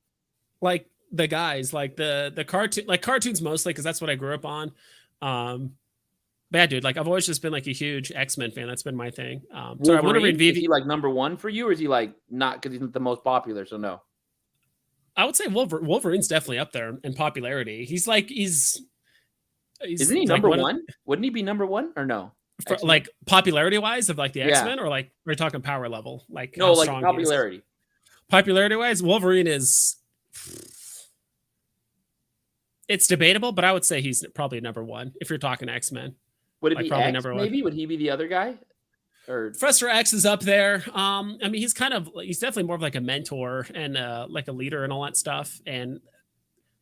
Like the guys, like the cartoon, like cartoons mostly, because that's what I grew up on. But yeah, dude, like I've always just been like a huge X-Men fan. That's been my thing. So I want to read Veve. Is he like number one for you, or is he like not because he's the most popular? So no. I would say Wolverine's definitely up there in popularity. Isn't he like number one? Wouldn't he be number one or no? For, like popularity wise of like the X-Men, or like we're talking power level? Like no, like popularity. Popularity wise, Wolverine is. It's debatable, but I would say he's probably number one if you're talking X-Men. Would it be probably X, number one? Maybe would he be the other guy? Or Professor X is up there. I mean, he's definitely more of like a mentor and like a leader and all that stuff. And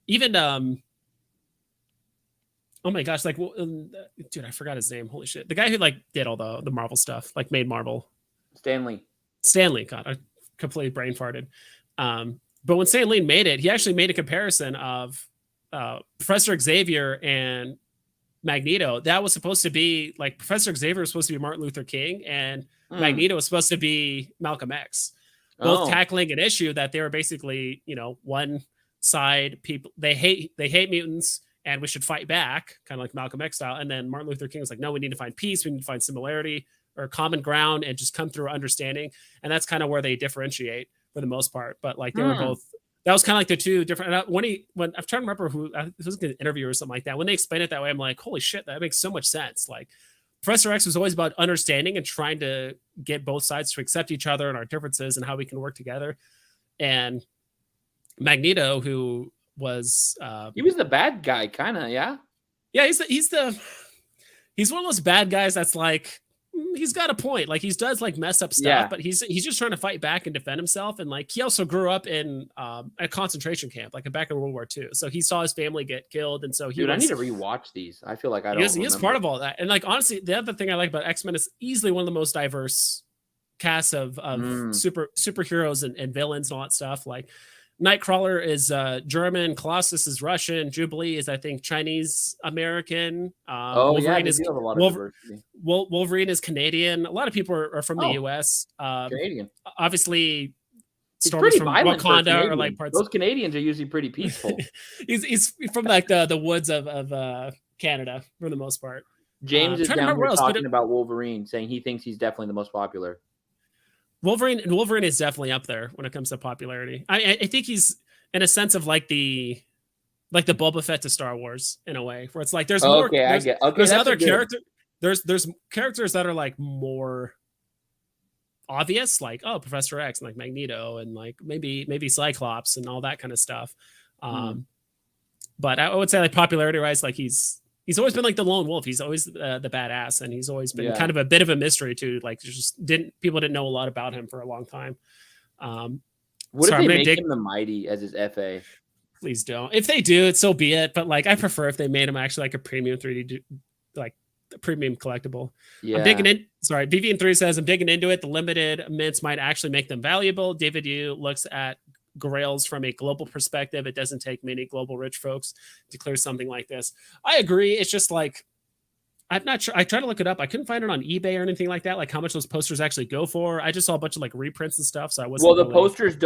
even oh my gosh, like dude, I forgot his name. Holy shit, the guy who like did all the Marvel stuff, like made Marvel. Stanley. God, I completely brain farted. But when Stan Lee made it, he actually made a comparison of Professor Xavier and Magneto. That was supposed to be like Professor Xavier was supposed to be Martin Luther King, and Magneto was supposed to be Malcolm X, both tackling an issue that they were basically, one side people, they hate mutants and we should fight back, kind of like Malcolm X style. And then Martin Luther King was like, no, we need to find peace, we need to find similarity or common ground and just come through understanding. And that's kind of where they differentiate for the most part. But like they were both. That was kind of like the two different. When I'm trying to remember who, this was an interview or something like that. When they explain it that way, I'm like, holy shit, that makes so much sense. Like Professor X was always about understanding and trying to get both sides to accept each other and our differences and how we can work together. And Magneto, who was he was the bad guy, kind of, yeah. Yeah, he's one of those bad guys that's like, he's got a point. Like he does like mess up stuff, but he's just trying to fight back and defend himself. And like he also grew up in a concentration camp, like back in World War II. So he saw his family get killed, and so I need to rewatch these. I feel like I don't. He is part of all that. And like honestly, the other thing I like about X-Men is easily one of the most diverse casts of superheroes and villains and all that stuff. Like Nightcrawler is German, Colossus is Russian, Jubilee is I think Chinese American. Wolverine is a lot of Wolverine is Canadian. A lot of people are from the US. Canadian. Obviously, Storm from Wakanda or like parts. Those Canadians are usually pretty peaceful. he's from like the woods of Canada for the most part. James is down here talking about Wolverine, saying he thinks he's definitely the most popular. Wolverine is definitely up there when it comes to popularity. I think he's in a sense of like the Boba Fett to Star Wars in a way, where it's like there's more. There's other character. There's characters that are like more obvious, like Professor X and like Magneto and like maybe Cyclops and all that kind of stuff. But I would say like popularity wise, like he's he's always been like the lone wolf. He's always the badass, and he's always been kind of a bit of a mystery too. Like people didn't know a lot about him for a long time. What if they make him the Mighty as his FA? Please don't. If they do, so be it. But like, I prefer if they made him actually like a premium 3D, like a premium collectible. Yeah. I'm digging in. Sorry, BVN3 says I'm digging into it. The limited mints might actually make them valuable. David Yu looks at Grails from a global perspective. It doesn't take many global rich folks to clear something like this. I agree. It's just like, I'm not sure. I tried to look it up. I couldn't find it on eBay or anything like that. Like how much those posters actually go for. I just saw a bunch of like reprints and stuff. So I wasn't. Well, the posters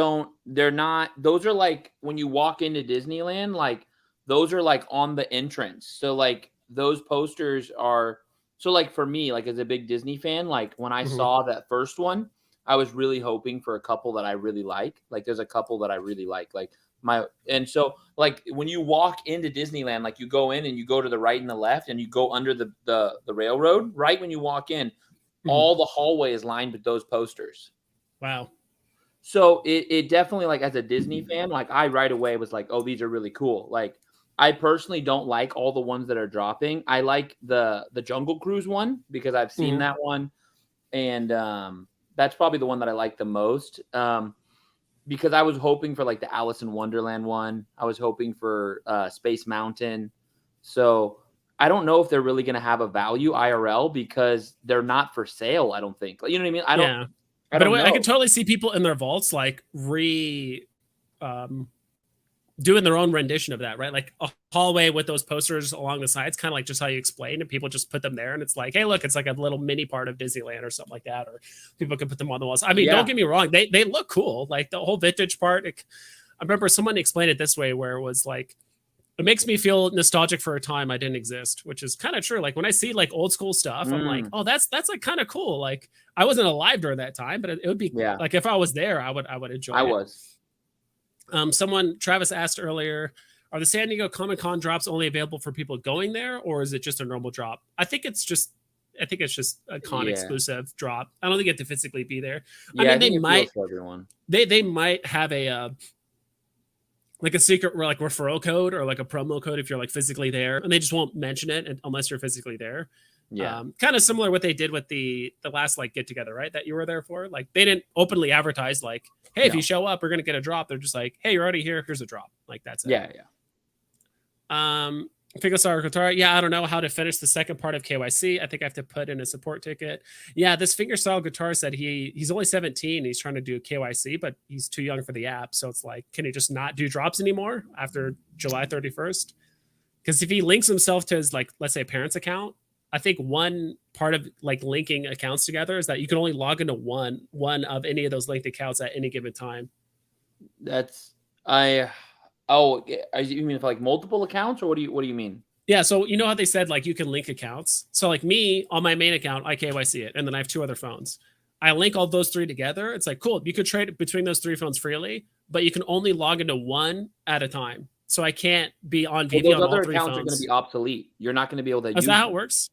they're not, those are like when you walk into Disneyland, like those are like on the entrance. So like those posters are, so like for me, like as a big Disney fan, like when I saw that first one, I was really hoping for a couple that I really like. Like there's a couple that I really like and so like when you walk into Disneyland, like you go in and you go to the right and the left and you go under the railroad, right? When you walk in, all the hallway is lined with those posters. Wow. So it definitely, like as a Disney fan, like I right away was like, oh, these are really cool. Like I personally don't like all the ones that are dropping. I like the Jungle Cruise one because I've seen that one. And that's probably the one that I like the most. Because I was hoping for like the Alice in Wonderland one. I was hoping for Space Mountain. So I don't know if they're really going to have a value IRL because they're not for sale, I don't think. You know what I mean? I don't know. I can totally see people in their vaults like doing their own rendition of that, right? Like a hallway with those posters along the sides, kind of like just how you explained, and people just put them there and it's like, hey, look, it's like a little mini part of Disneyland or something like that, or people can put them on the walls. I mean, don't get me wrong, they look cool. Like the whole vintage part, I remember someone explained it this way where it was like, it makes me feel nostalgic for a time I didn't exist, which is kind of true. Like when I see like old school stuff, I'm like, oh, that's like kind of cool. Like I wasn't alive during that time, but it would be like if I was there, I would enjoy it. Travis asked earlier, are the San Diego Comic-Con drops only available for people going there, or is it just a normal drop? I think it's just a con exclusive drop. I don't think you have to physically be there. Yeah, I mean, they might have a like a secret like referral code or like a promo code if you're like physically there, and they just won't mention it unless you're physically there. Yeah. Kind of similar what they did with the last like get together, right? That you were there for. Like they didn't openly advertise like, hey, if you show up, we're gonna get a drop. They're just like, hey, you're already here. Here's a drop. Like that's it. Yeah. Figosar Kotara. Yeah, I don't know how to finish the second part of KYC. I think I have to put in a support ticket. Yeah, this fingerstyle guitar said he's only 17. He's trying to do KYC, but he's too young for the app. So it's like, can he just not do drops anymore after July 31st? Because if he links himself to his like, let's say parents account, I think one part of like linking accounts together is that you can only log into one of any of those linked accounts at any given time. You mean for like multiple accounts, or what do you mean? Yeah, so you know how they said like you can link accounts. So like me on my main account, I KYC it, and then I have 2 other phones. I link all those 3 together. It's like cool. You could trade between those 3 phones freely, but you can only log into one at a time. So I can't be on VV on all 3 phones. Those other accounts are going to be obsolete. You're not going to be able to use. Is that how it works?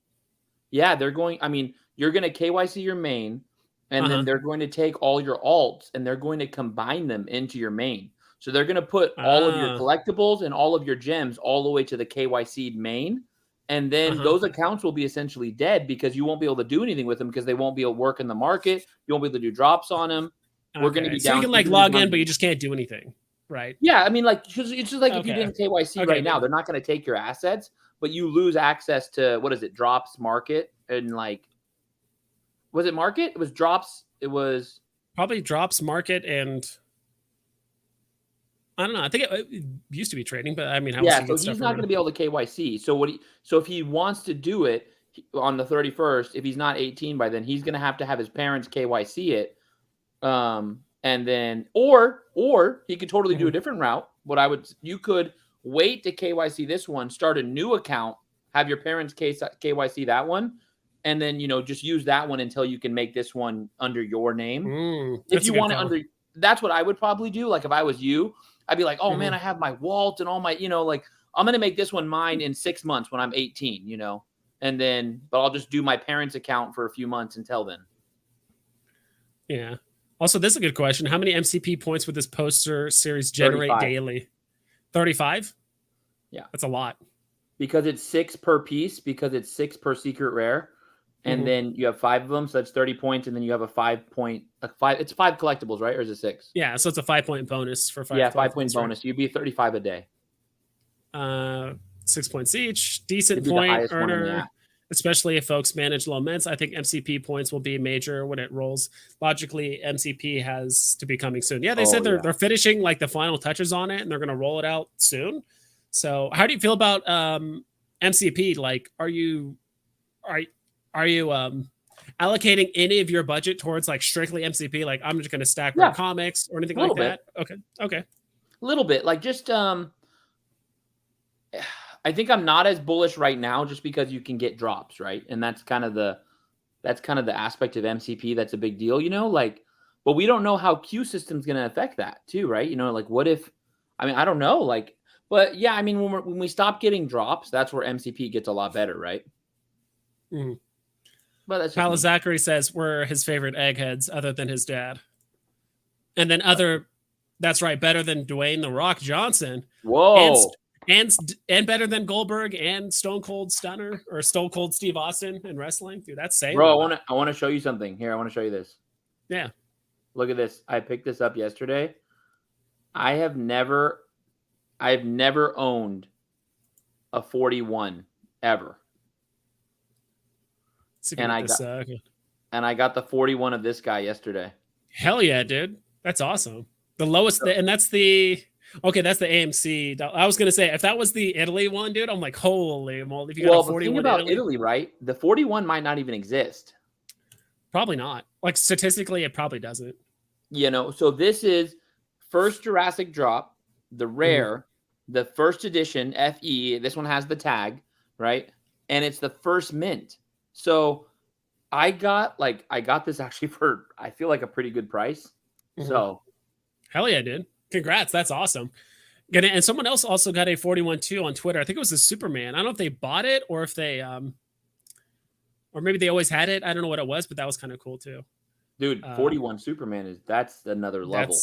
Yeah, you're going to KYC your main, and then they're going to take all your alts and they're going to combine them into your main. So they're going to put all of your collectibles and all of your gems all the way to the KYC'd main. And then those accounts will be essentially dead because you won't be able to do anything with them because they won't be able to work in the market. You won't be able to do drops on them. We're going to be down. So you can like log in, but you just can't do anything, right? Yeah, I mean, like it's just like if you didn't KYC right now, they're not going to take your assets, but you lose access to drops market and like, was it market? It was drops. It was probably drops market and. I don't know. I think it used to be trading, but I mean, so he's not going to be able to KYC. So if he wants to do it on the 31st, if he's not 18 by then, he's going to have his parents KYC it. And then, or he could totally do a different route. You could wait to KYC this one, start a new account, have your parents KYC that one, and then, just use that one until you can make this one under your name. If you want it that's what I would probably do. Like if I was you, I'd be like, oh man, I have my Walt and all my, like I'm going to make this one mine in 6 months when I'm 18, and then, but I'll just do my parents' account for a few months until then. Yeah. Also, this is a good question. How many MCP points would this poster series generate 35. Daily? 35? Yeah. That's a lot. because it's 6 per piece, because it's 6 per secret rare. And then you have 5 of them, so that's 30 points, and then you have a 5 point, it's 5 collectibles, right? Or is it 6? Yeah, so it's a 5-point bonus for 5. Yeah, 5-point bonus. Right? You'd be 35 a day. 6 points each. Decent point earner, especially if folks manage low mints. I think MCP points will be major when it rolls. Logically, MCP has to be coming soon. Yeah, they said they're finishing like the final touches on it, and they're going to roll it out soon. So, how do you feel about MCP? Like, are you allocating any of your budget towards like strictly MCP? Like, I'm just going to stack my comics or anything like that. Okay. A little bit, like just I think I'm not as bullish right now, just because you can get drops, right? And that's kind of the aspect of MCP that's a big deal, you know. Like, but we don't know how Q system's going to affect that too, right? You know, like what if? I mean, I don't know, like, but yeah, I mean, when we stop getting drops, that's where MCP gets a lot better, right? Mm-hmm. But that's Pala Zachary says we're his favorite eggheads other than his dad. And then that's right, better than Dwayne The Rock Johnson. Whoa. And better than Goldberg and Stone Cold Stunner or Stone Cold Steve Austin in wrestling. Dude, that's saying. Bro, I want to show you something. Here, I want to show you this. Yeah. Look at this. I picked this up yesterday. I've never owned a 41 ever. And I got the 41 of this guy yesterday. Hell yeah, dude. That's awesome. The lowest, and that's the AMC. I was gonna say if that was the Italy one, dude, I'm like, holy moly! If you got a 41, the thing about Italy, right? The 41 might not even exist. Probably not. Like statistically, it probably doesn't. You know, so this is first Jurassic drop, the rare, the first edition FE. This one has the tag, right? And it's the first mint. So I got this actually for, I feel like, a pretty good price. So hell yeah, dude. Congrats. That's awesome. And someone else also got a 41 too on Twitter. I think it was the Superman. I don't know if they bought it or if they or maybe they always had it. I don't know what it was, but that was kind of cool too. Dude, 41 Superman that's another level.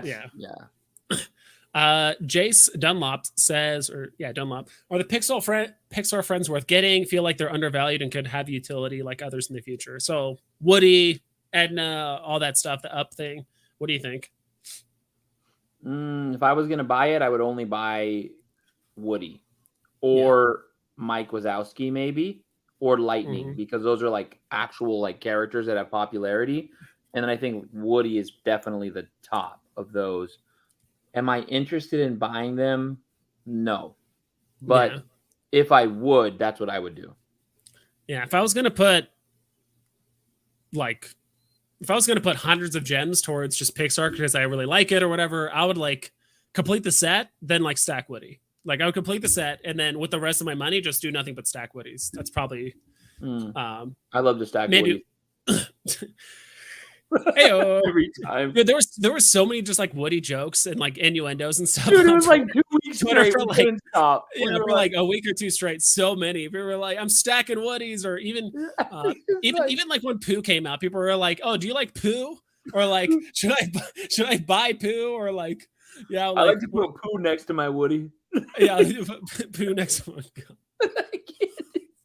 Yeah. Jace Dunlop says, Dunlop, are the Pixar friends worth getting? Feel like they're undervalued and could have utility like others in the future. So Woody, Edna, all that stuff, the Up thing. What do you think? If I was gonna buy it, I would only buy Woody or Mike Wazowski, maybe, or Lightning, because those are like actual like characters that have popularity. And then I think Woody is definitely the top of those. Am I interested in buying them? No. But if I would, that's what I would do. Yeah, if I was going to put hundreds of gems towards just Pixar because I really like it or whatever, I would like complete the set, then like stack Woody. Like I would complete the set and then with the rest of my money, just do nothing but stack Woodies. That's probably I love to stack maybe Woodies. Every time. Dude, there were so many just like Woody jokes and like innuendos and stuff. Dude, it was like 2 weeks Twitter straight. For like, for like a week or two straight. So many. People were like, I'm stacking Woodies, or even like when Pooh came out, people were like, oh, do you like Pooh? Or like, should I buy Pooh? Or like, yeah, I like to put Pooh next to my Woody. Yeah, Pooh next to one.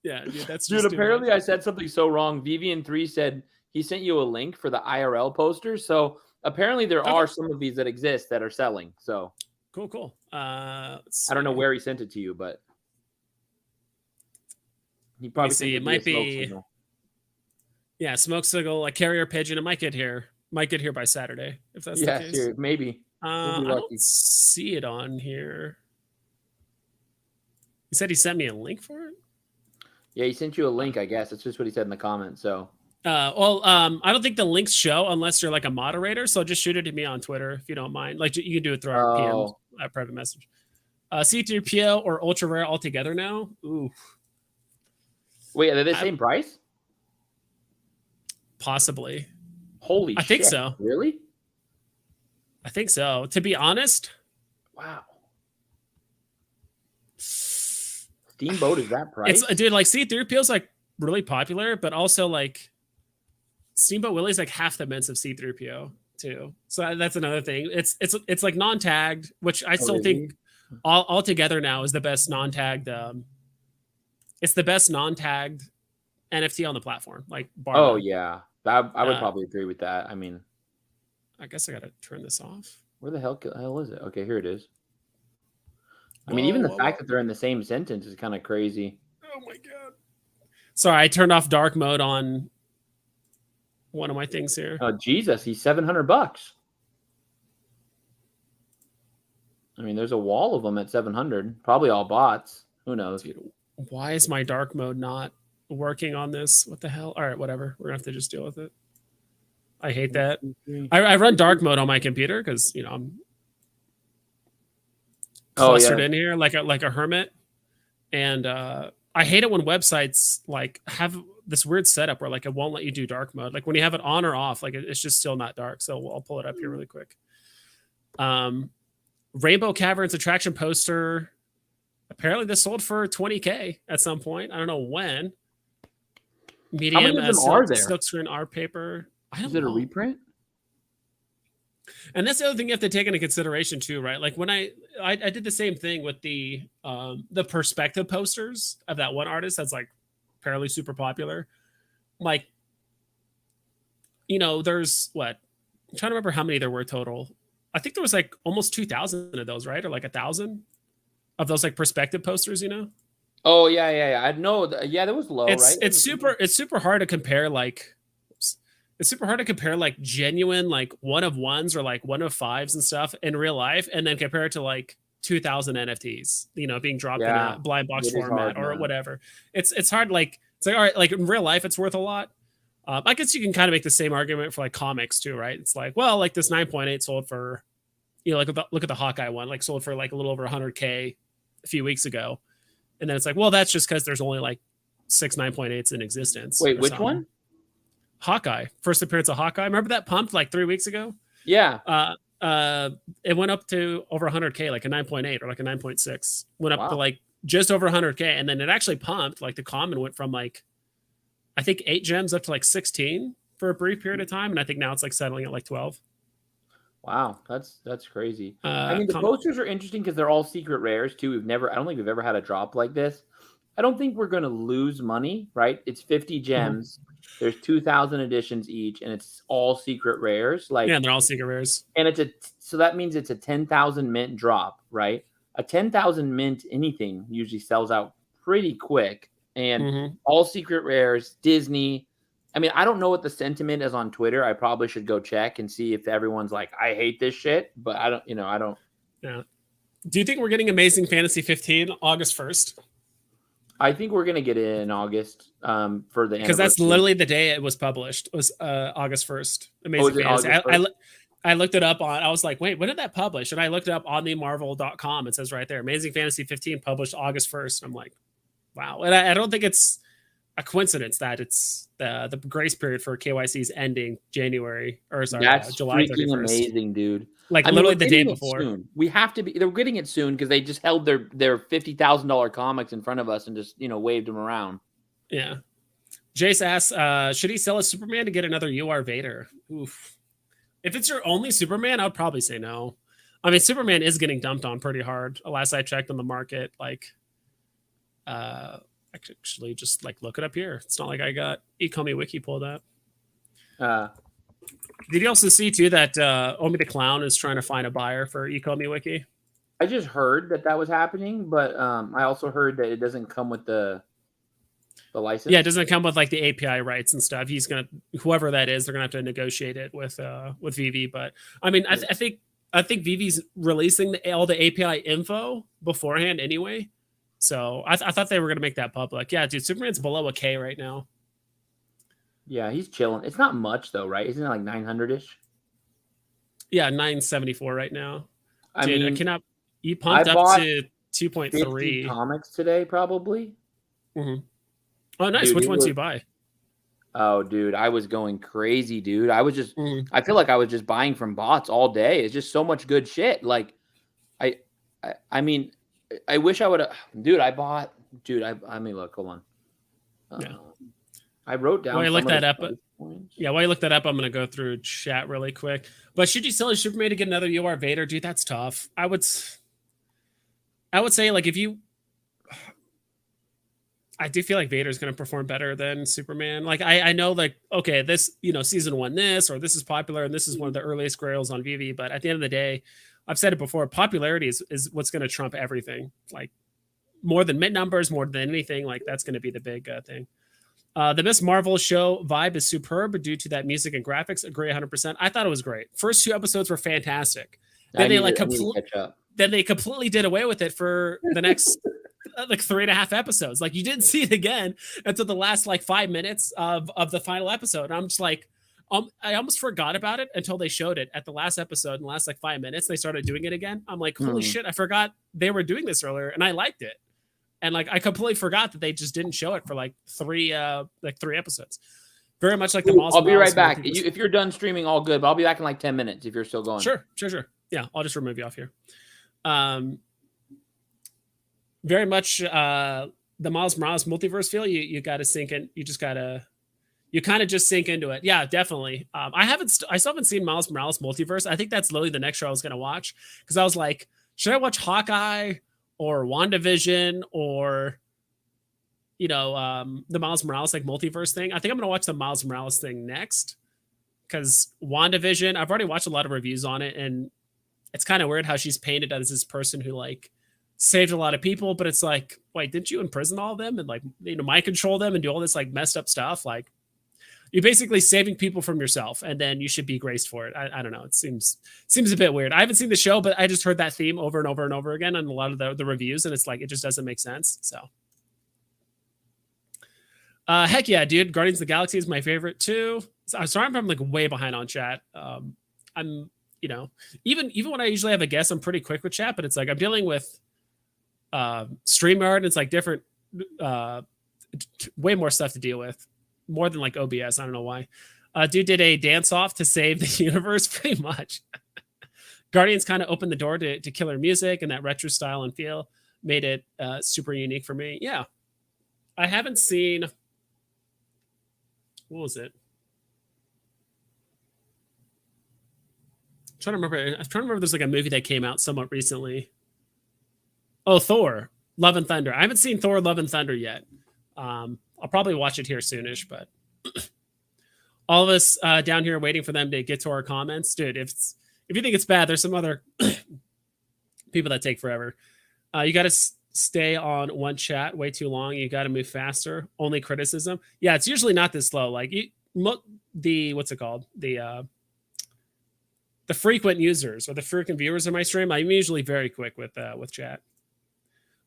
Yeah, dude, that's dude. Apparently, I said something so wrong. Vivian3 said he sent you a link for the IRL posters. So apparently there are some of these that exist that are selling. So cool. I don't know where he sent it to you, but he probably see it might be. Yeah, smoke signal, like carrier pigeon. It might get here by Saturday if that's the case. Sure, maybe. I don't see it on here. He said he sent me a link for it. Yeah, he sent you a link. I guess that's just what he said in the comments. So. I don't think the links show unless you're like a moderator. So just shoot it to me on Twitter if you don't mind. Like you can do it through our PM private message. C3PO or ultra rare altogether now. Ooh. Wait, are they the same price? Possibly. Holy shit. I think so. Really? I think so. To be honest. Wow. Steamboat is that price? It's dude, like C3PO is like really popular, but also like Steamboat Willie's like half the mints of C3PO too. So that's another thing. It's like non-tagged, which I still think all together now is the best non-tagged it's the best non-tagged NFT on the platform. Like, bar Oh none. yeah, I would probably agree with that. I mean, I guess I gotta turn this off. where the hell is it? Okay, here it is. I mean, Whoa, even the whoa, fact whoa. that they're in the same sentence is kind of crazy. Oh my god. Sorry, I turned off dark mode on one of my things here. Oh Jesus, he's $700. I mean, there's a wall of them at 700. Probably all bots. Who knows? Dude, why is my dark mode not working on this? What the hell? All right, whatever. We're gonna have to just deal with it. I hate that. I run dark mode on my computer because I'm clustered in here like a hermit, and I hate it when websites like have this weird setup where like it won't let you do dark mode. Like when you have it on or off, like it's just still not dark. So I'll pull it up here really quick. Rainbow Caverns attraction poster. Apparently this sold for 20K at some point. I don't know when. Medium How many of them are there? silk screen art paper. I don't Is it know. a reprint? And that's the other thing you have to take into consideration too, right? Like when I did the same thing with the perspective posters of that one artist that's like apparently super popular. Like, there's what? I'm trying to remember how many there were total. I think there was like almost 2,000 of those, right? Or like 1,000 of those like perspective posters, Oh yeah. I know. Yeah, that was low, right? It's super hard to compare like it's super hard to compare like genuine like one of ones or like one of fives and stuff in real life, and then compare it to like 2,000 NFTs, being dropped in a blind box format or whatever. It's hard. Like it's like, all right, like in real life, it's worth a lot. I guess you can kind of make the same argument for like comics too, right? It's like, well, like this 9.8 sold for, like look at the Hawkeye one, like sold for like a little over 100K a few weeks ago, and then it's like, well, that's just because there's only like 6 9.8s in existence. Wait, which one? Hawkeye, first appearance of Hawkeye. Remember that pumped like 3 weeks ago? Yeah. It went up to over 100K, like a 9.8 or like a 9.6. Went up to like just over 100K, and then it actually pumped. Like the common went from like, I think 8 gems up to like 16 for a brief period of time, and I think now it's like settling at like 12. Wow, that's crazy. I mean, the posters are interesting because they're all secret rares too. I don't think we've ever had a drop like this. I don't think we're going to lose money, right? It's 50 gems. Mm-hmm. There's 2,000 editions each, and it's all secret rares. Like, yeah, they're all secret rares. And so that means it's a 10,000 mint drop, right? A 10,000 mint anything usually sells out pretty quick, and all secret rares, Disney. I mean, I don't know what the sentiment is on Twitter. I probably should go check and see if everyone's like, I hate this shit, but I don't. Yeah. Do you think we're getting Amazing Fantasy 15 August 1st? I think we're gonna get it in August for the, because that's literally the day it was published. It was August 1st. Amazing Fantasy. I looked it up on. I was like, wait, when did that publish? And I looked it up on themarvel.com. It says right there, Amazing Fantasy 15 published August 1st. I'm like, wow. And I don't think it's a coincidence that it's the grace period for KYC is ending July 31st. Amazing, dude. Like literally the day before. Soon. We have to be. They're getting it soon because they just held their $50,000 comics in front of us and just waved them around. Yeah. Jace asks, should he sell a Superman to get another UR Vader? Oof. If it's your only Superman, I'd probably say no. I mean, Superman is getting dumped on pretty hard. Last I checked on the market, like, I could actually just like look it up here. It's not like I got ecomi wiki pulled up. Did you also see too that Omi the Clown is trying to find a buyer for ecomi wiki? I just heard that was happening, but I also heard that it doesn't come with the license. Yeah, it doesn't come with like the API rights and stuff. He's gonna, whoever that is, they're gonna have to negotiate it with Veve. But I mean, I think Vivi's releasing all the API info beforehand anyway. So I thought they were gonna make that public. Yeah, dude, Superman's below a K right now. Yeah, he's chilling. It's not much though, right? Isn't it like 900-ish? Yeah, 974 right now. I mean, I cannot. He pumped up to 2.3 comics today, probably. Mm-hmm. Oh, nice. Dude, which ones do you buy? Oh, dude, I was going crazy, dude. I was just, I feel like I was just buying from bots all day. It's just so much good shit. Like, I mean, I wish I would have, dude. I mean, look, hold on. Yeah. I wrote down. While you look that up, while you look that up, I'm gonna go through chat really quick. But should you sell a Superman to get another UR Vader, dude? That's tough. I would say like if you. I do feel like Vader's going to perform better than Superman. Like I know like, okay, this, season 1 this, or this is popular and this is one of the earliest grails on VV, but at the end of the day, I've said it before, popularity is what's going to trump everything. Like more than mid numbers, more than anything, like that's going to be the big thing. The Miss Marvel show vibe is superb due to that music and graphics. Agree 100%. I thought it was great. First 2 episodes were fantastic. Then they catch up. Then they completely did away with it for the next like 3.5 episodes. Like you didn't see it again until the last like 5 minutes of the final episode. And I'm just like, I almost forgot about it until they showed it at the last episode. In the last like 5 minutes, they started doing it again. I'm like, holy shit, I forgot they were doing this earlier, and I liked it. And like I completely forgot that they just didn't show it for like 3 episodes. Very much like the Miles. I'll be right back. If you're done streaming, all good. But I'll be back in like 10 minutes if you're still going. Sure. Yeah, I'll just remove you off here. Very much the Miles Morales multiverse feel. You got to sink in. You kind of just sink into it. Yeah, definitely. I still haven't seen Miles Morales multiverse. I think that's literally the next show I was going to watch, because I was like, should I watch Hawkeye or WandaVision or the Miles Morales like multiverse thing? I think I'm going to watch the Miles Morales thing next, because WandaVision, I've already watched a lot of reviews on it, and it's kind of weird how she's painted as this person who like saved a lot of people, but it's like, wait, didn't you imprison all of them and like mind control them and do all this like messed up stuff? Like you're basically saving people from yourself, and then you should be graced for it. I don't know. It seems a bit weird. I haven't seen the show, but I just heard that theme over and over and over again on a lot of the reviews, and it's like it just doesn't make sense. So heck yeah, dude. Guardians of the Galaxy is my favorite too. Sorry, I'm like way behind on chat. I'm even when I usually have a guess, I'm pretty quick with chat, but it's like I'm dealing with StreamYard, and it's like different, way more stuff to deal with, more than like OBS. I don't know why. Dude did a dance off to save the universe, pretty much. Guardians kind of opened the door to killer music, and that retro style and feel made it super unique for me. Yeah, I haven't seen. What was it? I'm trying to remember. There's like a movie that came out somewhat recently. Oh, Thor: Love and Thunder. I haven't seen Thor: Love and Thunder yet. I'll probably watch it here soonish, but all of us down here waiting for them to get to our comments, dude. If you think it's bad, there's some other people that take forever. You got to stay on one chat way too long. You got to move faster. Only criticism. Yeah, it's usually not this slow. Like what's it called? The frequent users or the frequent viewers of my stream, I'm usually very quick with chat.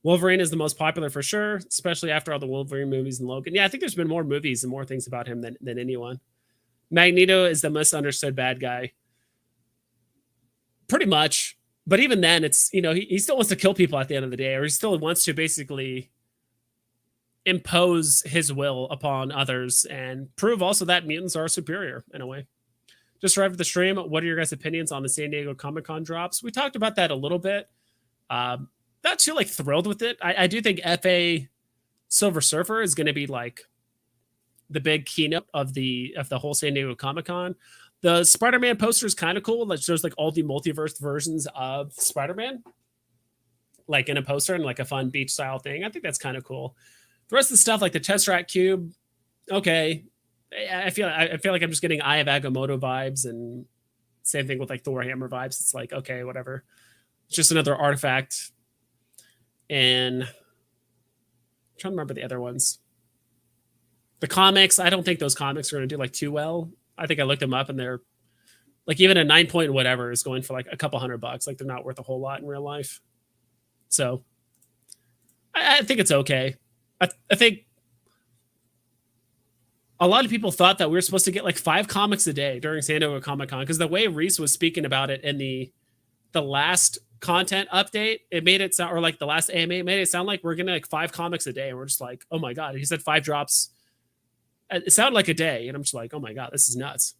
Wolverine is the most popular for sure, especially after all the Wolverine movies and Logan. Yeah, I think there's been more movies and more things about him than anyone. Magneto is the misunderstood bad guy. Pretty much. But even then, it's, he still wants to kill people at the end of the day, or he still wants to basically impose his will upon others and prove also that mutants are superior in a way. Just arrived at the stream. What are your guys' opinions on the San Diego Comic-Con drops? We talked about that a little bit. Not too like thrilled with it. I do think FA Silver Surfer is going to be like the big keynote of the whole San Diego Comic-Con. The Spider-Man poster is kind of cool. Like there's like all the multiverse versions of Spider-Man, like in a poster and like a fun beach style thing. I think that's kind of cool. The rest of the stuff, like the Tesseract Cube, okay. I feel like I'm just getting Eye of Agamotto vibes, and same thing with like Thor Hammer vibes. It's like, okay, whatever. It's just another artifact. And I'm trying to remember the other ones. The comics, I don't think those comics are going to do like too well. I think I looked them up, and they're like, even a 9 point whatever is going for like a couple $100. Like they're not worth a whole lot in real life. So I think it's okay. I think a lot of people thought that we were supposed to get like 5 comics a day during San Diego Comic-Con, because the way Reese was speaking about it in the last content update, it made it sound, or like the last AMA, it made it sound like we're getting like 5 comics a day. And we're just like, oh my God. He said 5 drops. It sounded like a day. And I'm just like, oh my God, this is nuts.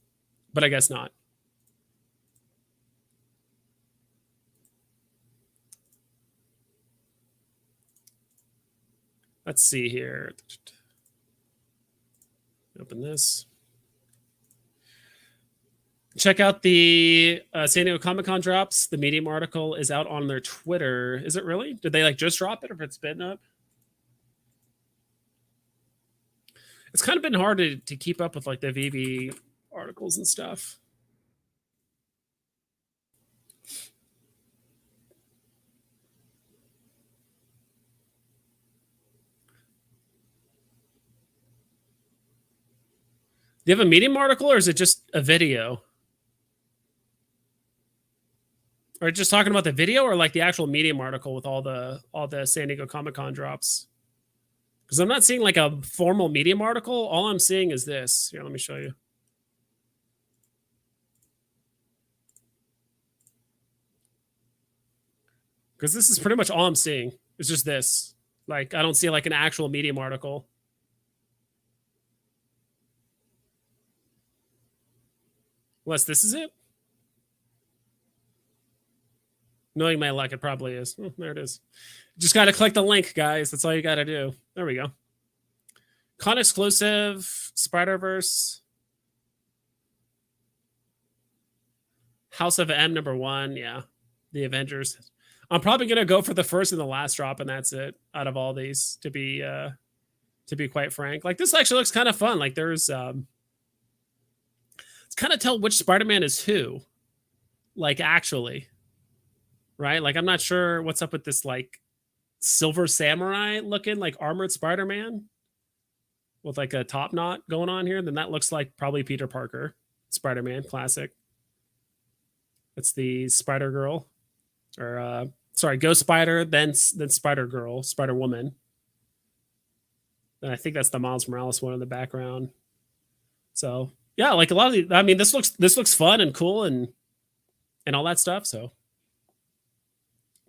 But I guess not. Let's see here. Open this. Check out the San Diego Comic-Con drops. The Medium article is out on their Twitter. Is it really? Did they like just drop it, or if it's been up? It's kind of been hard to keep up with like the Veve articles and stuff. Do you have a Medium article or is it just a video? Or just talking about the video or like the actual Medium article with all the San Diego Comic-Con drops? Because I'm not seeing like a formal Medium article. All I'm seeing is this. Here, let me show you. Because this is pretty much all I'm seeing. It's just this. Like, I don't see like an actual Medium article. Unless this is it. Knowing my luck, it probably is. Oh, there it is. Just got to click the link, guys. That's all you got to do. There we go. Con exclusive, Spider-Verse. House of M #1. Yeah. The Avengers. I'm probably going to go for the first and the last drop, and that's it out of all these, to be quite frank. Like, this actually looks kind of fun. Like, there's it's kind of tell which Spider-Man is who. Like, actually. Right? Like, I'm not sure what's up with this, like, Silver Samurai looking, like, armored Spider-Man with, like, a top knot going on here. Then that looks like probably Peter Parker. Spider-Man, classic. It's the Spider-Girl. Or, sorry, Ghost Spider, then Spider-Girl, Spider-Woman. And I think that's the Miles Morales one in the background. So, yeah, like a lot of the, I mean, this looks fun and cool and all that stuff, so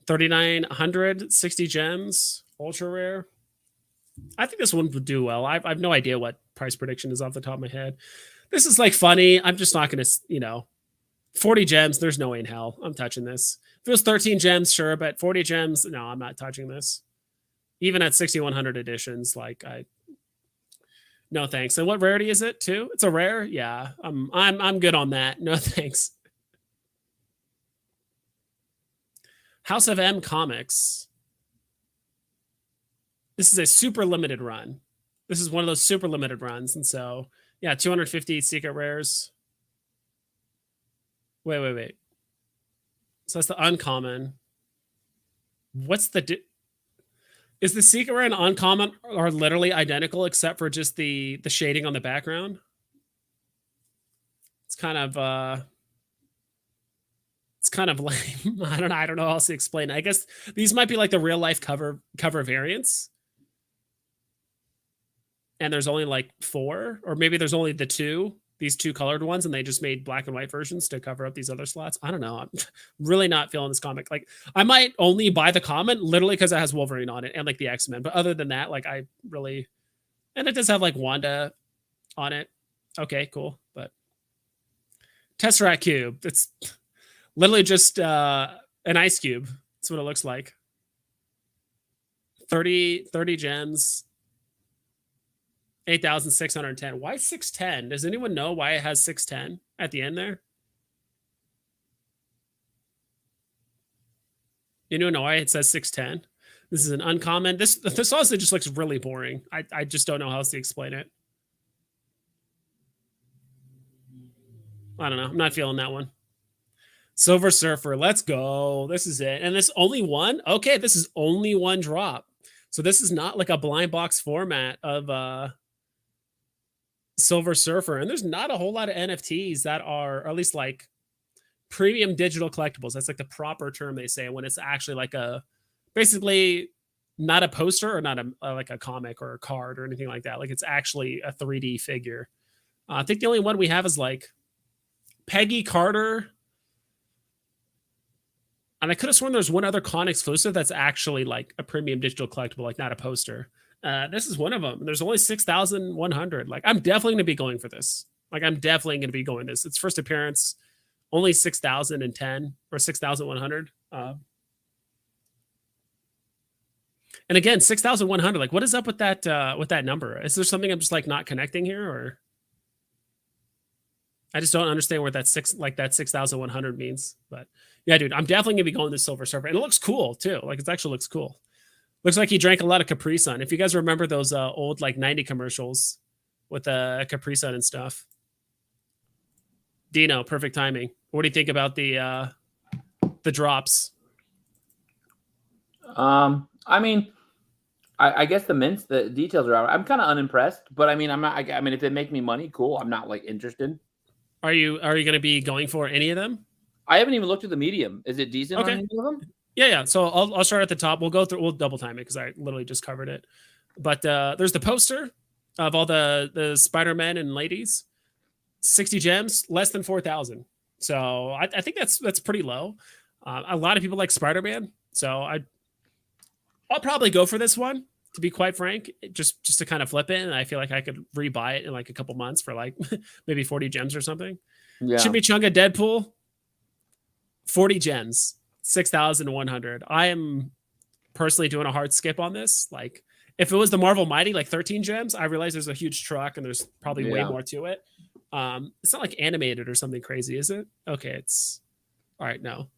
3,900, 60 gems, ultra rare. I think this one would do well. I have no idea what price prediction is off the top of my head. This is like funny. I'm just not going to, 40 gems. There's no way in hell I'm touching this. If it was 13 gems, sure, but 40 gems, no, I'm not touching this. Even at 6,100 editions, like no thanks. And what rarity is it too? It's a rare. Yeah, I'm good on that. No thanks. House of M Comics. This is a super limited run. This is one of those super limited runs. And so, yeah, 250 secret rares. Wait. So that's the uncommon. What's the... Is the secret rare and uncommon are literally identical except for just the shading on the background? It's kind of lame. I don't know how else to explain it. I guess these might be like the real life cover variants. And there's only like 4, or maybe there's only these two colored ones, and they just made black and white versions to cover up these other slots. I don't know. I'm really not feeling this comic. Like, I might only buy the common literally because it has Wolverine on it and like the X-Men. But other than that, like, I really, and it does have like Wanda on it. Okay, cool. But Tesseract Cube, it's literally just an ice cube. That's what it looks like. 30 gems. 8,610. Why 610? Does anyone know why it has 610 at the end there? Anyone know why it says 610? This is an uncommon. This honestly just looks really boring. I just don't know how else to explain it. I don't know. I'm not feeling that one. Silver Surfer. Let's go. This is it. And this only one? Okay, this is only one drop. So this is not like a blind box format of Silver Surfer, and there's not a whole lot of NFTs that are, or at least like premium digital collectibles. That's like the proper term they say when it's actually like basically not a poster or not like a comic or a card or anything like that. Like, it's actually a 3D figure. I think the only one we have is like Peggy Carter, and I could have sworn there's one other con exclusive that's actually like a premium digital collectible, like not a poster. This is one of them. There's only 6,100. Like, I'm definitely going to be going for this. Like, I'm definitely going to be going this. Its first appearance, only 6,010 or 6,100. And again, 6,100. Like, what is up with that number? Is there something I'm just like not connecting here, or I just don't understand what that 6,100 means? But yeah, dude, I'm definitely gonna be going this Silver Surfer, and it looks cool too. Like, it actually looks cool. Looks like he drank a lot of Capri Sun. If you guys remember those old like 90 commercials with a Capri Sun and stuff. Dino, perfect timing. What do you think about the drops? I mean, I guess the details are out. I'm kind of unimpressed, but I mean, I'm not. I mean, if they make me money, cool. I'm not like interested. Are you going to be going for any of them? I haven't even looked at the medium. Is it decent on any of them? Yeah. So I'll start at the top. We'll double time it because I literally just covered it. But there's the poster of all the Spider-Men and ladies. 60 gems, less than 4,000. So I think that's pretty low. A lot of people like Spider-Man, so I'll probably go for this one, to be quite frank, just to kind of flip it, and I feel like I could rebuy it in like a couple months for like maybe 40 gems or something. Yeah. Chimichanga Deadpool, 40 gems, 6,100. I am personally doing a hard skip on this. Like, if it was the Marvel Mighty, like 13 gems, I realize there's a huge truck and there's probably way more to it. It's not like animated or something crazy, is it? Okay, it's all right. No,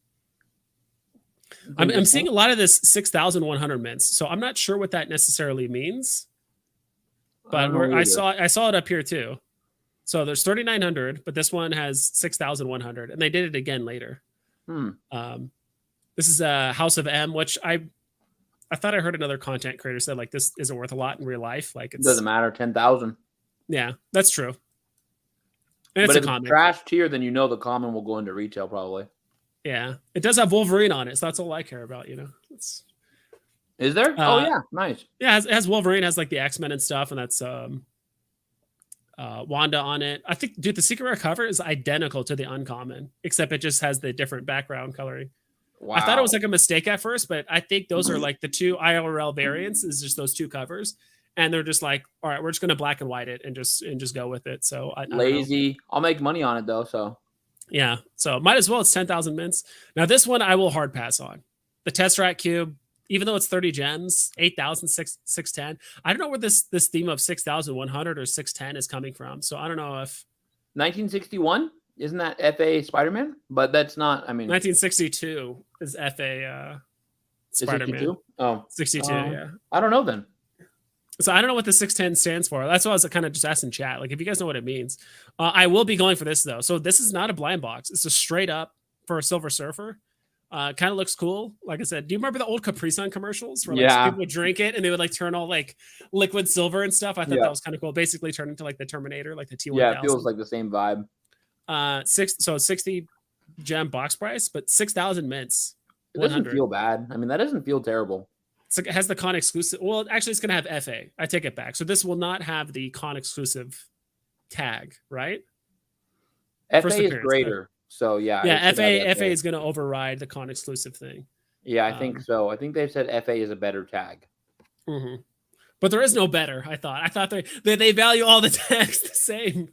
I'm seeing a lot of this 6,100 mints, so I'm not sure what that necessarily means. But I saw it up here too. So there's 3,900, but this one has 6,100, and they did it again later. This is a House of M, which I thought I heard another content creator said like this isn't worth a lot in real life. Like, it doesn't matter. 10,000. Yeah, that's true. And but if it's trash tier, then the common will go into retail probably. Yeah, it does have Wolverine on it, so that's all I care about. Is there? Oh yeah, nice. Yeah, it has Wolverine, has like the X-Men and stuff, and that's Wanda on it. I think, dude, the secret rare cover is identical to the uncommon, except it just has the different background coloring. Wow. I thought it was like a mistake at first, but I think those are like the two IRL variants. Is just those two covers, and they're just like, all right, we're just gonna black and white it and just go with it. So lazy. I'll make money on it though. So yeah, so might as well. It's 10,000 mints. Now this one I will hard pass on. The Tesseract Cube, even though it's 30 gems, 8,000, 610. I don't know where this theme of 6,100 or 610 is coming from. So I don't know if 1961 isn't that FA Spider-Man, but that's not. I mean, 1962 is FA Spider-Man. 62. Yeah. I don't know then. So I don't know what the 610 stands for. That's why I was kind of just asking chat. Like, if you guys know what it means. I will be going for this, though. So this is not a blind box. It's a straight up for a Silver Surfer. Kind of looks cool. Like I said, do you remember the old Capri Sun commercials where like, people would drink it and they would like turn all like liquid silver and stuff? I thought that was kind of cool. Basically turn into like the Terminator, like the T-1000. Yeah, it feels like the same vibe. 60 gem box price, but 6,000 mints. It doesn't feel bad. I mean, that doesn't feel terrible. It has the con exclusive. Well, actually, it's going to have FA. I take it back. So this will not have the con exclusive tag, right? FA is greater. So yeah, FA is going to override the con exclusive thing. Yeah, I think so. I think they've said FA is a better tag. But there is no better. I thought they value all the tags the same.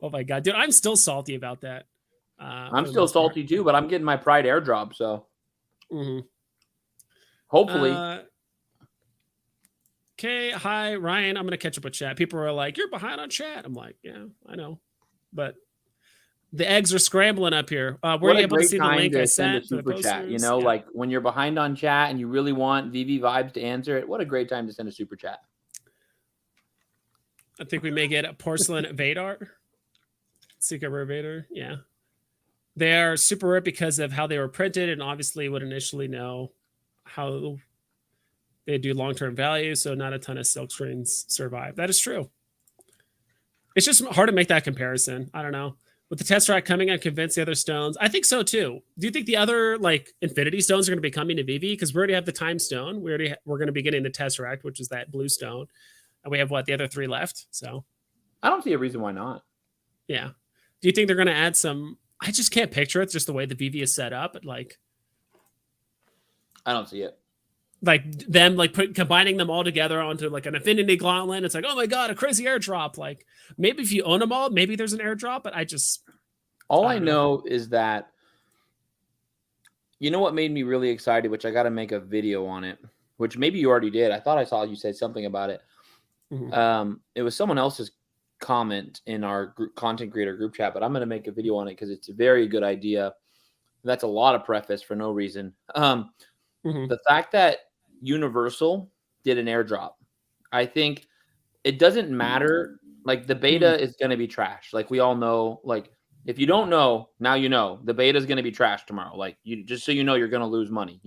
Oh my god, dude, I'm still salty about that. I'm still salty too, but I'm getting my Pride airdrop, so. Hopefully. Okay, hi Ryan. I'm gonna catch up with chat. People are like, "You're behind on chat." I'm like, "Yeah, I know," but the eggs are scrambling up here. Were you able to see the link I sent for the posters? Chat, like when you're behind on chat and you really want VV Vibes to answer it, what a great time to send a super chat. I think we may get a porcelain Vadar. Secret Rare Vader, yeah. They are super rare because of how they were printed, and obviously would initially know how they do long-term value, so not a ton of silk screens survive. That is true. It's just hard to make that comparison. I don't know. With the Tesseract coming, I'm convinced the other stones. I think so too. Do you think the other like Infinity Stones are going to be coming to VV? Because we already have the Time Stone. We're going to be getting the Tesseract, which is that blue stone, and we have the other three left. So I don't see a reason why not. Yeah. Do you think they're going to add some? I just can't picture it. Just the way the VV is set up. Like, I don't see it. Like them, like combining them all together onto like an Infinity Gauntlet. It's like, oh my god, a crazy airdrop. Like maybe if you own them all, maybe there's an airdrop. But I know is that, you know what made me really excited, which I got to make a video on it, which maybe you already did. I thought I saw you say something about it. It was someone else's comment in our content creator group chat, but I'm going to make a video on it because it's a very good idea. That's a lot of preface for no reason. The fact that Universal did an airdrop, I think it doesn't matter Like the beta is going to be trash. Like we all know, like if you don't know, now you know the beta is going to be trash tomorrow. Like you just so you know, you're going to lose money,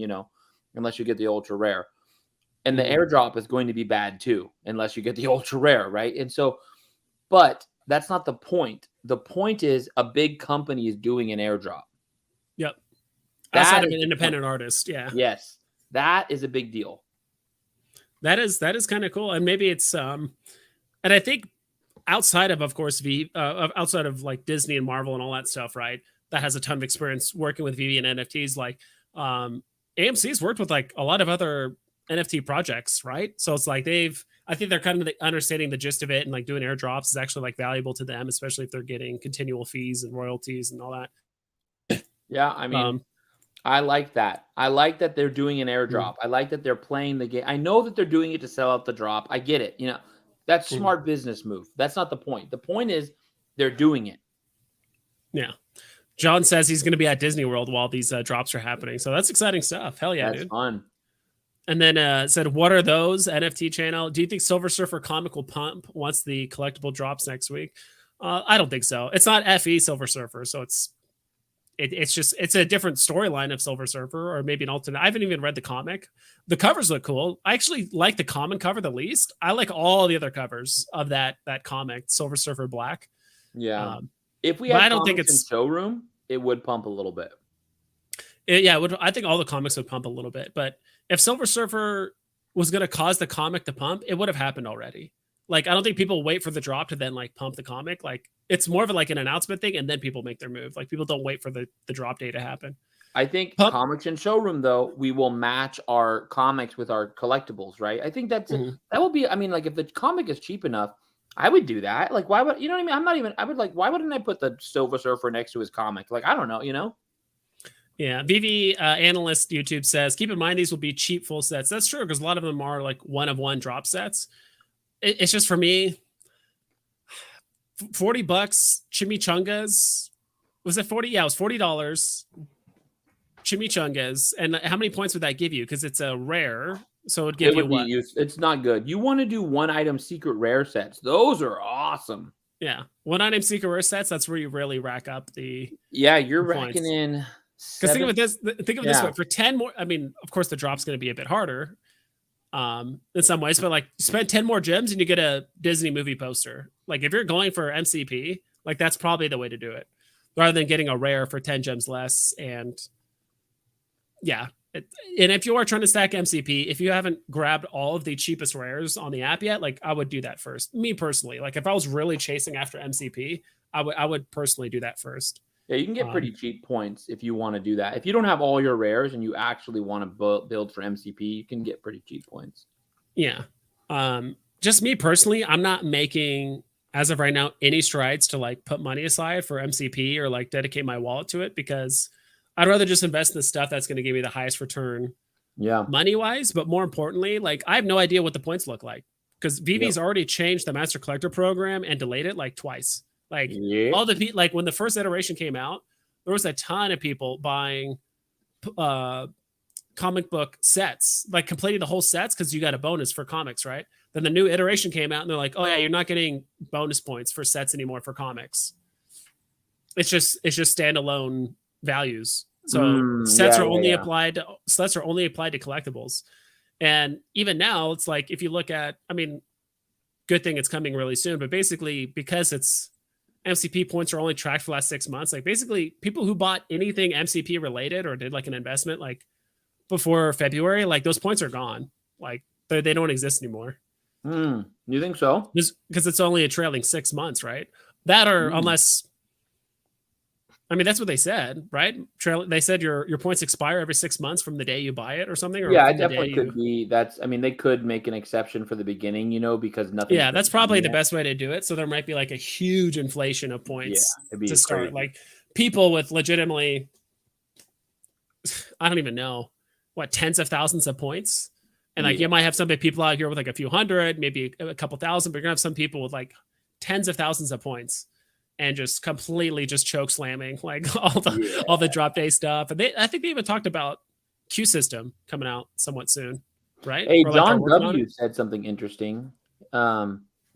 unless you get the ultra rare. And the airdrop is going to be bad too, unless you get the ultra rare, right? And so, but that's not the point. The point is a big company is doing an airdrop. Yep. Outside of an independent artist. Yeah. Yes. That is a big deal. That is kind of cool. And maybe it's and I think outside of course outside of like Disney and Marvel and all that stuff, right? That has a ton of experience working with VV and NFTs. Like AMC's worked with like a lot of other NFT projects, right? So it's like I think they're kind of understanding the gist of it, and like doing airdrops is actually like valuable to them, especially if they're getting continual fees and royalties and all that. Yeah, I mean, I like that. I like that they're doing an airdrop. I like that they're playing the game. I know that they're doing it to sell out the drop. I get it. That's smart business move. That's not the point. The point is they're doing it. Yeah. John says he's going to be at Disney World while these drops are happening. So that's exciting stuff. Hell yeah, that's fun. And then said, what are those? NFT channel. Do you think Silver Surfer comic will pump once the collectible drops next week? I don't think so. It's not FE Silver Surfer. So it's a different storyline of Silver Surfer, or maybe an alternate. I haven't even read the comic. The covers look cool. I actually like the common cover the least. I like all the other covers of that comic, Silver Surfer Black. Yeah. If we had, I don't think it's in showroom, it would pump a little bit. I think all the comics would pump a little bit, but if Silver Surfer was going to cause the comic to pump, it would have happened already. Like, I don't think people wait for the drop to then like pump the comic. Like, it's more of like an announcement thing, and then people make their move. Like, people don't wait for the drop day to happen. I think comics in showroom, though, we will match our comics with our collectibles, right? I think that will be. I mean, like, if the comic is cheap enough, I would do that. Like, why would what I mean? I would like. Why wouldn't I put the Silver Surfer next to his comic? Like, I don't know. Yeah, VV analyst YouTube says, keep in mind these will be cheap full sets. That's true, because a lot of them are like one of one drop sets. It's just, for me, $40 chimichangas. Was it 40? Yeah, it was $40 chimichangas. And how many points would that give you? Because it's a rare, so it'd give you what? It's not good. You want to do one item secret rare sets. Those are awesome. Yeah, one item secret rare sets. That's where you really rack up the. Yeah, you're racking in. Because think of it this way: for 10 more, I mean, of course, the drop's going to be a bit harder, in some ways, but like, spend 10 more gems and you get a Disney movie poster. Like, if you're going for MCP, like, that's probably the way to do it, rather than getting a rare for 10 gems less. And yeah, and if you are trying to stack MCP, if you haven't grabbed all of the cheapest rares on the app yet, like, I would do that first. Me personally, like, if I was really chasing after MCP, I would personally do that first. Yeah, you can get pretty cheap points if you want to do that. If you don't have all your rares and you actually want to build for MCP, you can get pretty cheap points. Yeah. Just me personally, I'm not making, as of right now, any strides to like put money aside for MCP or like dedicate my wallet to it, because I'd rather just invest in the stuff that's going to give me the highest return money wise. But more importantly, like, I have no idea what the points look like, because VV's already changed the Master Collector program and delayed it like twice. Like, all the people, like, when the first iteration came out, there was a ton of people buying comic book sets, like completing the whole sets because you got a bonus for comics, right? Then the new iteration came out and they're like, oh yeah, you're not getting bonus points for sets anymore for comics. It's just standalone values. So sets are only applied to collectibles. And even now, it's like, if you look at, I mean, good thing it's coming really soon, but basically, because it's MCP points are only tracked for the last 6 months. Like, basically, people who bought anything MCP related or did like an investment like before February, like, those points are gone. Like, they don't exist anymore. You think so? Because it's only a trailing 6 months, right? That, or unless, I mean, that's what they said, right? They said your points expire every 6 months from the day you buy it or something. Or yeah, it definitely could be. I mean, they could make an exception for the beginning, because nothing. Yeah, that's probably the best way to do it. So there might be like a huge inflation of points to start. Crazy. Like, people with legitimately, I don't even know, what, tens of thousands of points. And like, you might have some people out here with like a few hundred, maybe a couple thousand, but you're gonna have some people with like tens of thousands of points and just completely just choke slamming like all the drop day stuff. And I think they even talked about Q system coming out somewhat soon, right? Hey, John W said something interesting.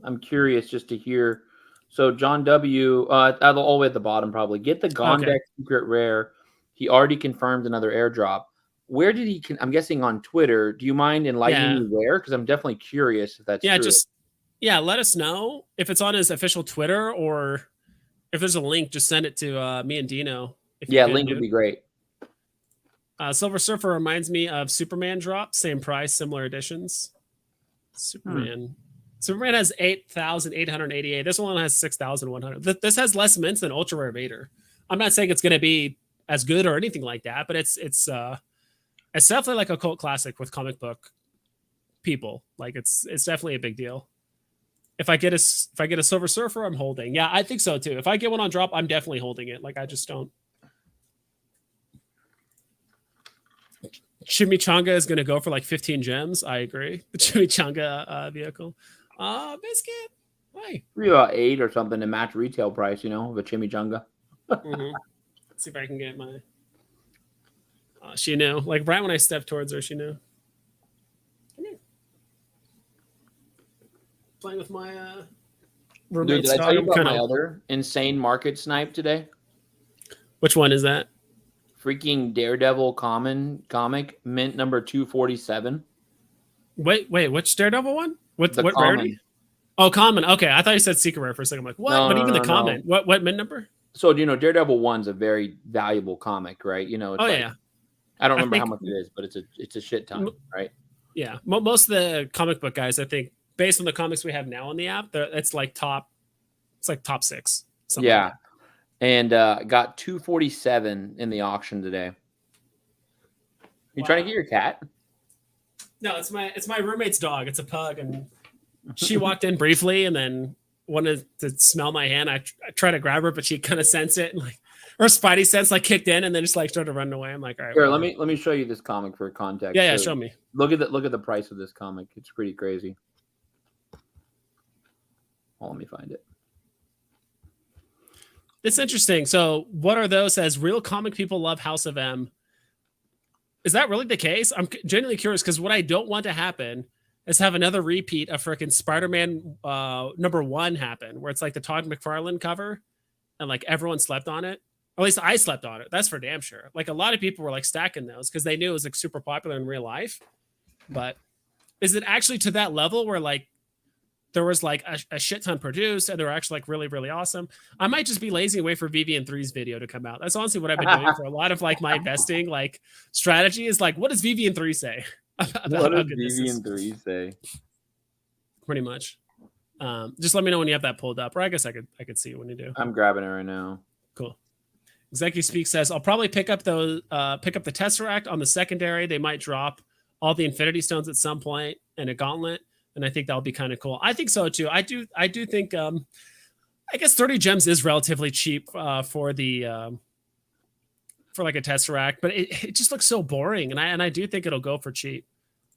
I'm curious just to hear. So John W. All the way at the bottom, probably get the Gondek secret rare. He already confirmed another airdrop. Where did he? I'm guessing on Twitter. Do you mind enlightening me where? Because I'm definitely curious if that's true. Let us know if it's on his official Twitter, or if there's a link, just send it to me and Dino. Link would be great. Silver Surfer reminds me of Superman drop, same price, similar editions. Superman has 8,888. This one has 6,100. This has less mints than Ultra Rare Vader. I'm not saying it's going to be as good or anything like that, but it's definitely like a cult classic with comic book people. Like it's definitely a big deal. If I get a Silver Surfer, I'm holding. Yeah, I think so too. If I get one on drop, I'm definitely holding it. Like I just don't. Chimichanga is going to go for like 15 gems. I agree. The Chimichanga vehicle. Biscuit. Why? Maybe about 8 or something to match retail price, of a chimichanga. Let's see if I can get my. She knew. Like right when I stepped towards her, she knew. Come here. Playing with my roommate's dog. Did I tell you about my other insane market snipe today? Which one is that? Freaking Daredevil comic mint number 247. Wait, which Daredevil one? What rarity? Oh, common. Okay, I thought you said secret rare for a second. I'm like, what? No, but even the common. No. What mint number? So Daredevil 1's a very valuable comic, right? It's I don't remember how much it is, but it's a shit ton, right? Yeah, most of the comic book guys, I think, based on the comics we have now on the app, it's like top 6. Yeah. Like and got 247 in the auction today. You trying to get your cat? No, it's my roommate's dog. It's a pug, and she walked in briefly and then wanted to smell my hand. I tried to grab her, but she kind of sensed it, and like her spidey sense like kicked in, and then just like started running away. I'm like, all right. Here, let me show you this comic for context. Yeah, show me. Look at the price of this comic. It's pretty crazy. Oh, let me find it. It's interesting. So what are those? As real comic people love House of M. Is that really the case? I'm genuinely curious, because what I don't want to happen is have another repeat of freaking Spider-Man #1 happen, where it's like the Todd McFarlane cover and like everyone slept on it. Or at least I slept on it. That's for damn sure. Like a lot of people were like stacking those because they knew it was like super popular in real life. But is it actually to that level where like there was like a shit ton produced and they were actually like really, really awesome? I might just be lazy and wait for VV3's video to come out. That's honestly what I've been doing for a lot of like my investing like strategy is like, what does VV3 say? What does VV3 say? Pretty much. Just let me know when you have that pulled up, or I guess I could see it when you do. I'm grabbing it right now. Cool. Executive Speak says, I'll probably pick up the Tesseract on the secondary. They might drop all the Infinity Stones at some point and a Gauntlet. And I think that'll be kind of cool. I think so too. I do think I guess 30 gems is relatively cheap for the for like a Tesseract, but it just looks so boring. And I do think it'll go for cheap.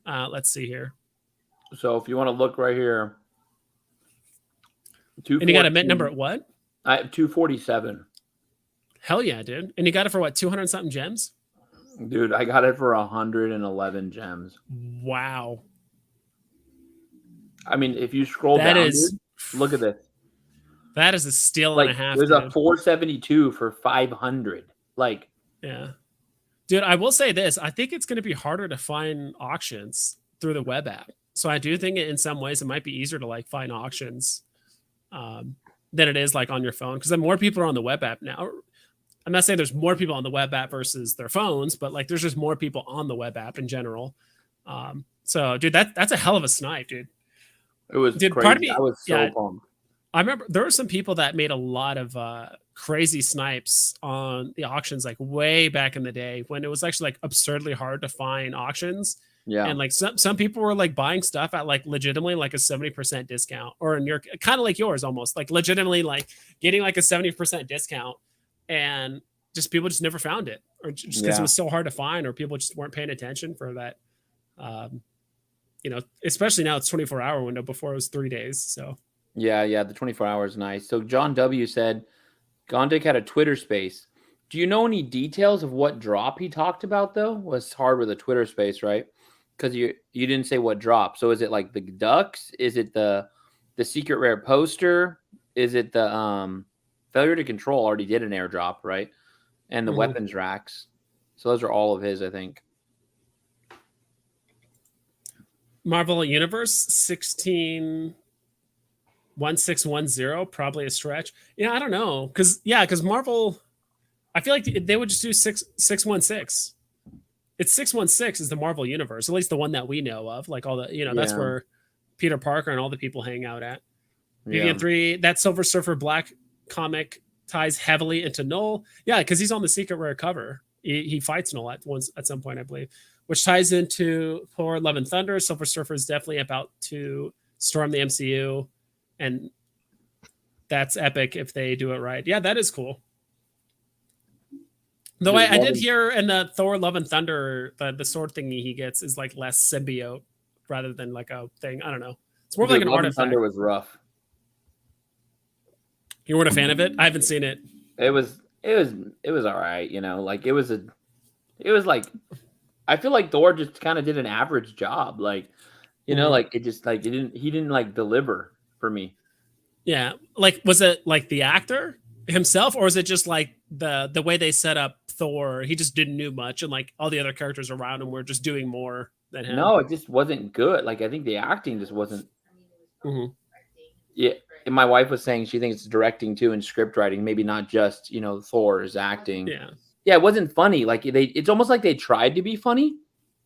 Let's see here. So if you want to look right here. And you got a mint number at what? 247. Hell yeah, dude. And you got it for what, 200 something gems? Dude, I got it for 111 gems. Wow. I mean, if you scroll down, dude, look at this. That is a steal and a half. There's a 472 for 500. Like, yeah. Dude, I will say this. I think it's going to be harder to find auctions through the web app. So I do think in some ways it might be easier to like find auctions than it is like on your phone, because then more people are on the web app now. I'm not saying there's more people on the web app versus their phones, but like there's just more people on the web app in general. So, dude, that's a hell of a snipe, dude. It was crazy. Part of me, I was so pumped. I remember there were some people that made a lot of crazy snipes on the auctions like way back in the day when it was actually like absurdly hard to find auctions. Yeah. And like some people were like buying stuff at like legitimately like a 70% discount, or in your kind of like yours almost like legitimately like getting like a 70% discount, and just people just never found it, or just because it was so hard to find, or people just weren't paying attention for that. You know, especially now it's 24-hour window. Before it was 3 days. So yeah, the 24 hours is nice. So John W said Gondik had a Twitter space. Do you know any details of what drop he talked about though? Was hard with a Twitter space, right? Because you didn't say what drop. So is it like the ducks? Is it the the secret rare poster? Is it the failure to control already did an airdrop, right? And the weapons racks. So those are all of his, I think. Marvel Universe 161610, probably a stretch. Yeah, I don't know. Because Marvel, I feel like they would just do 616. It's 616 is the Marvel Universe, at least the one that we know of. Like all the, that's where Peter Parker and all the people hang out at. BVN 3, that Silver Surfer Black comic ties heavily into Null. Yeah, because he's on the secret rare cover. He fights Null at some point, I believe, which ties into Thor: Love and Thunder. Silver Surfer is definitely about to storm the MCU, and that's epic if they do it right. Yeah, that is cool. Though I did hear in the Thor: Love and Thunder, the sword thingy he gets is like less symbiote rather than like a thing. I don't know. It's more like an artifact. Thunder was rough. You weren't a fan of it? I haven't seen it. It was all right, like it was like, I feel like Thor just kind of did an average job. Like, like it just like he didn't like deliver for me. Yeah. Like, was it like the actor himself, or is it just like the way they set up Thor? He just didn't do much, and like all the other characters around him were just doing more than him. No, it just wasn't good. Like, I think the acting just wasn't. Yeah. And my wife was saying she thinks it's directing too and script writing, maybe not just, Thor's acting. Yeah. Yeah, it wasn't funny. Like it's almost like they tried to be funny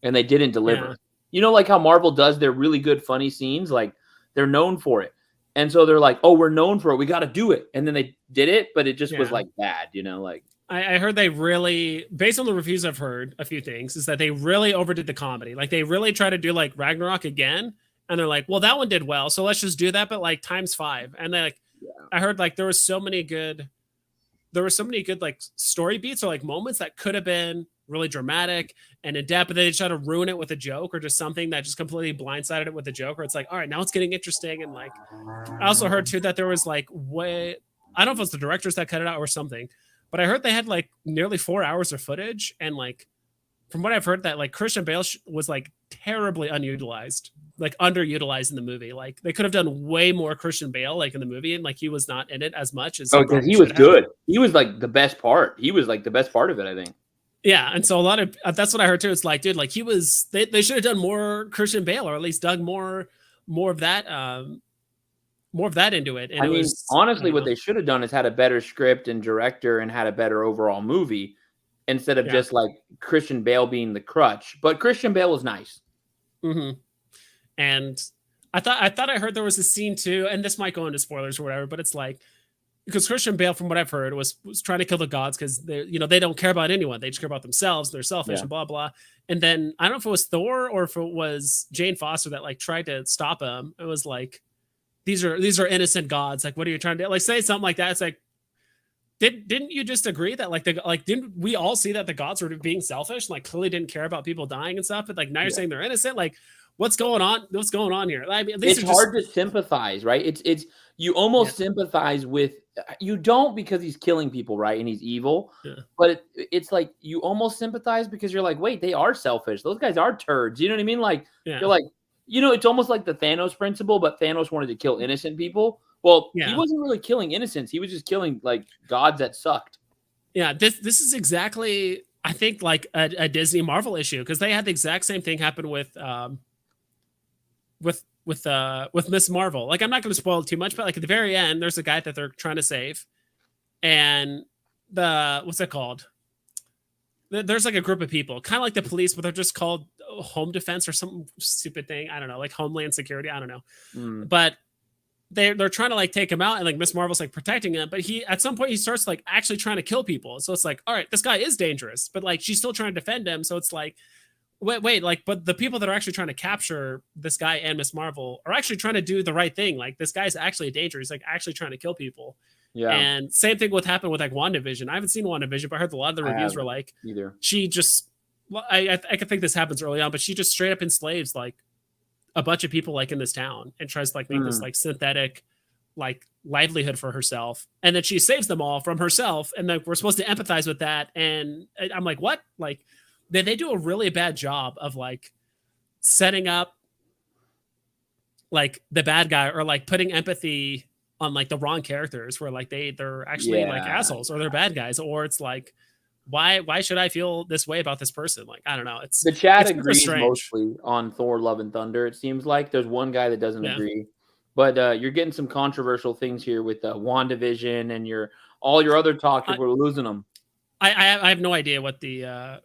and they didn't deliver. Yeah. Like how Marvel does their really good funny scenes, like they're known for it. And so they're like, "Oh, we're known for it. We got to do it." And then they did it, but it just was like bad, like I heard they really, based on the reviews I've heard, a few things is that they really overdid the comedy. Like they really tried to do like Ragnarok again. And they're like, well, that one did well, so let's just do that, but like times 5. And they like, I heard like there were so many good like story beats or like moments that could have been really dramatic and in depth, but they try to ruin it with a joke or just something that just completely blindsided it with a joke. Or it's like, all right, now it's getting interesting. And like, I also heard too that there was like I don't know if it was the directors that cut it out or something, but I heard they had like nearly 4 hours of footage, and like from what I've heard that like Christian Bale was like terribly underutilized in the movie. Like they could have done way more Christian Bale like in the movie, and like he was not in it as much as because he was good. He was like the best part. He was like the best part of it, I think. Yeah, and so a lot of that's what I heard too. It's like, dude, like he was. They should have done more Christian Bale, or at least dug more of that into it. And I mean, honestly, what they should have done is had a better script and director and had a better overall movie, instead of just like Christian Bale being the crutch. But Christian Bale was nice. And I thought I heard there was a scene too, and this might go into spoilers or whatever, but it's like, because Christian Bale, from what I've heard, was trying to kill the gods because they don't care about anyone. They just care about themselves. They're selfish and blah, blah. And then I don't know if it was Thor or if it was Jane Foster that like tried to stop him. It was like, these are innocent gods. Like, what are you trying to do? Like, say something like that. It's like, didn't you just agree that like didn't we all see that the gods were being selfish? Like clearly didn't care about people dying and stuff. But like now you're saying they're innocent. Like what's going on? What's going on here? I mean, it's hard to sympathize, right? It's you almost sympathize with, you don't because he's killing people, right? And he's evil. Yeah. But it's like you almost sympathize because you're like, wait, they are selfish. Those guys are turds. You know what I mean? Like you're like, it's almost like the Thanos principle, but Thanos wanted to kill innocent people. Well, he wasn't really killing innocents. He was just killing like gods that sucked. Yeah, this is exactly, I think, like a Disney Marvel issue, because they had the exact same thing happen with Miss Marvel. Like, I'm not going to spoil it too much, but like at the very end, there's a guy that they're trying to save, and what's it called? There's like a group of people, kind of like the police, but they're just called home defense or some stupid thing. I don't know, like Homeland Security. I don't know, but they're trying to like take him out, and like Miss Marvel's like protecting him, but he at some point he starts like actually trying to kill people. So it's like, all right, this guy is dangerous, but like she's still trying to defend him. So it's like, wait, like, but the people that are actually trying to capture this guy and Miss Marvel are actually trying to do the right thing. Like this guy's actually a danger. He's like actually trying to kill people. Yeah. And same thing would happen with like WandaVision. I haven't seen WandaVision, but I heard a lot of the reviews were like, she just, I could think this happens early on, but she just straight up enslaves like a bunch of people like in this town and tries to like make this like synthetic like livelihood for herself, and then she saves them all from herself, and like we're supposed to empathize with that. And I'm like, what? Like they do a really bad job of like setting up like the bad guy, or like putting empathy on like the wrong characters, where like they're actually like assholes, or they're bad guys, or it's like why should I feel this way about this person? Like, I don't know. The chat It's super agrees strange. mostly on Thor: Love and Thunder. It seems like there's one guy that doesn't Yeah. agree, but you're getting some controversial things here with WandaVision and all your other talk. We're losing them. I have no idea what the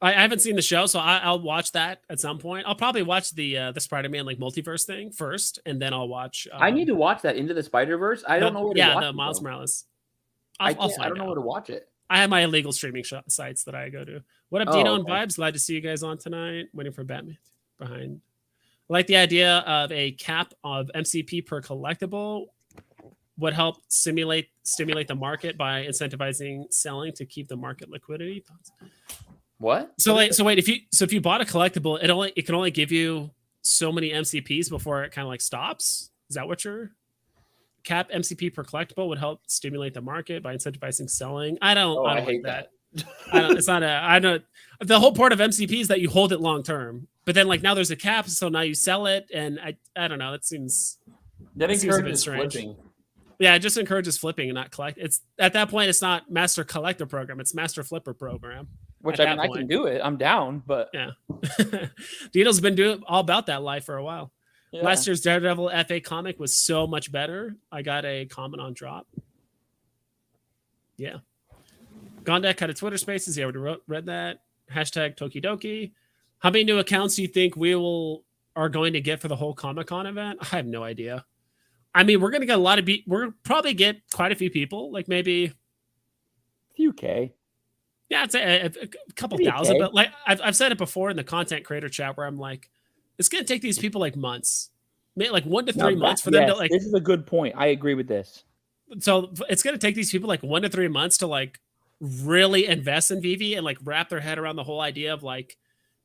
I haven't seen the show, so I'll watch that at some point. I'll probably watch the Spider-Man like multiverse thing first, and then I'll watch. I need to watch that Into the Spider-Verse. I don't know where to watch the Miles it, Morales. I don't know where to watch it. I have my illegal streaming sites that I go to. What up, Dino and Vibes? Glad to see you guys on tonight. Waiting for Batman behind. I like the idea of a cap of MCP per collectible would help stimulate the market by incentivizing selling to keep the market liquidity. What? So wait, if you bought a collectible, it can only give you so many MCPs before it kind of like stops. Is that what you're cap MCP per collectible would help stimulate the market by incentivizing selling? I don't hate that. It's not I don't. The whole part of MCP is that you hold it long term, but then like now there's a cap, so now you sell it, and I don't know. That seems a bit strange. Flipping. Yeah, it just encourages flipping and not collect. It's at that point, it's not master collector program; it's master flipper program. Which I can do it. I'm down, but yeah, Dino's been doing all about that life for a while. Yeah. Last year's Daredevil FA comic was so much better. I got a comment on drop. Yeah. Gondek had a Twitter Spaces. He already read that. Hashtag Tokidoki. How many new accounts do you think are going to get for the whole Comic-Con event? I have no idea. I mean, we're going to get we're going to probably get quite a few people, like maybe a few K. Yeah, it's a couple thousand, but like I've said it before in the content creator chat where I'm like, it's going to take these people like months, maybe like 1 to 3 months for them to like. This is a good point. I agree with this. So it's going to take these people like 1 to 3 months to like really invest in VV and like wrap their head around the whole idea of like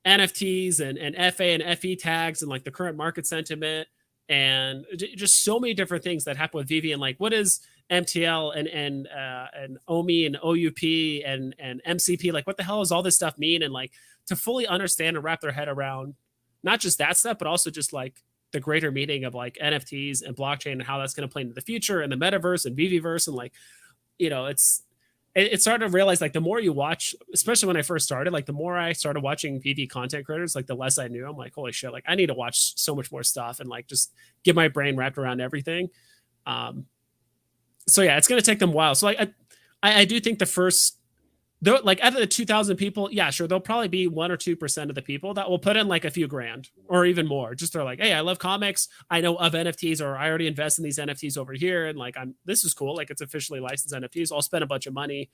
NFTs and FA and FE tags and like the current market sentiment and just so many different things that happen with VV and like what is MTL and OMI and OUP and MCP, like what the hell does all this stuff mean? And like to fully understand and wrap their head around not just that stuff, but also just like the greater meaning of like NFTs and blockchain and how that's going to play into the future and the metaverse and VVverse. And like, you know, it's started to realize like the more you watch, especially when I first started, like the more I started watching VV content creators, like the less I knew. I'm like, holy shit, like I need to watch so much more stuff and like just get my brain wrapped around everything. So yeah, it's going to take them a while. So like, I do think the first, though, like out of the 2,000 people, yeah, sure, there'll probably be 1 or 2% of the people that will put in like a few grand or even more. Just they're like, hey, I love comics. I know of NFTs, or I already invest in these NFTs over here, and like this is cool. Like it's officially licensed NFTs. I'll spend a bunch of money.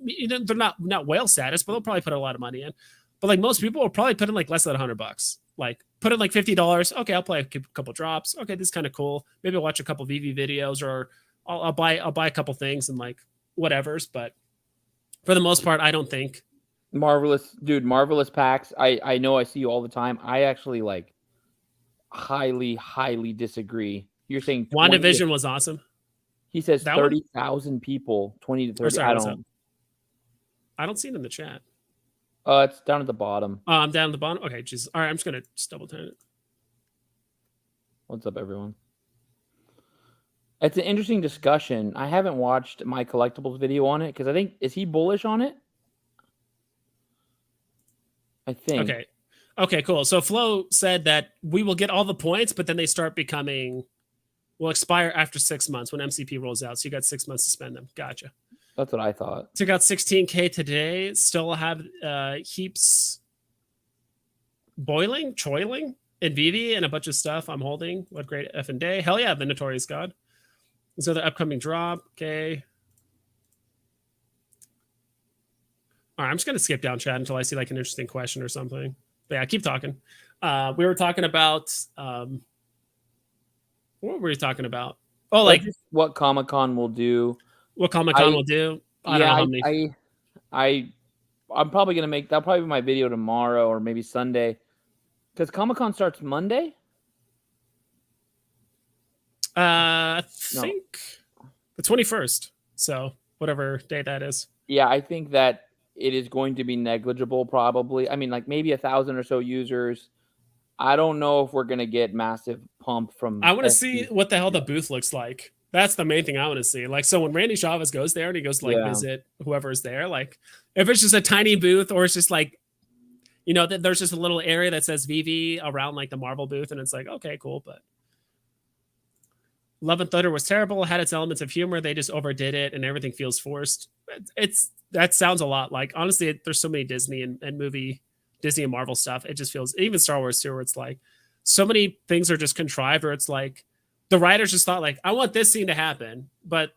You know, they're not whale status, but they'll probably put a lot of money in. But like most people will probably put in like less than $100. Like put in like $50. Okay, I'll play a couple drops. Okay, this is kind of cool. Maybe I'll watch a couple VV videos, or I'll buy a couple things and like whatever's. But for the most part, I don't think. Marvelous packs. I know I see you all the time. I actually like highly disagree. You're saying WandaVision was awesome. He says 30,000 people, 20 to 30. Sorry, I don't see it in the chat. It's down at the bottom. I'm down at the bottom. Okay, jeez. All right, I'm just gonna double tap it. What's up, everyone? It's an interesting discussion. I haven't watched my collectibles video on it because I think, is he bullish on it? I think. Okay, cool. So Flo said that we will get all the points, but then they start will expire after 6 months when MCP rolls out. So you got 6 months to spend them. Gotcha. That's what I thought. Took out 16K today. Still have heaps choiling in VV and a bunch of stuff I'm holding. What great effing day. Hell yeah, the Notorious God. So the upcoming drop. Okay. All right, I'm just going to skip down chat until I see like an interesting question or something. But yeah, keep talking. We were talking about what were we talking about? Oh, like what Comic-Con will do. What Comic-Con will do. I don't know how many. I'm probably going to make that'll probably be my video tomorrow or maybe Sunday. Because Comic-Con starts Monday? I think the 21st. So whatever day that is. Yeah, I think that it is going to be negligible probably. I mean, like maybe 1,000 or so users. I don't know if we're gonna get massive pump from. I want to see what the hell the booth looks like. That's the main thing I want to see. Like, so when Randy Chavez goes there and he goes to like visit whoever's there, like if it's just a tiny booth or it's just like, you know, there's just a little area that says VV around like the Marvel booth, and it's like, okay, cool. But Love and Thunder was terrible, had its elements of humor. They just overdid it and everything feels forced. That sounds a lot like, honestly, there's so many Disney and Disney and Marvel stuff. It just feels, even Star Wars too, where it's like so many things are just contrived, or it's like the writers just thought like, I want this scene to happen, but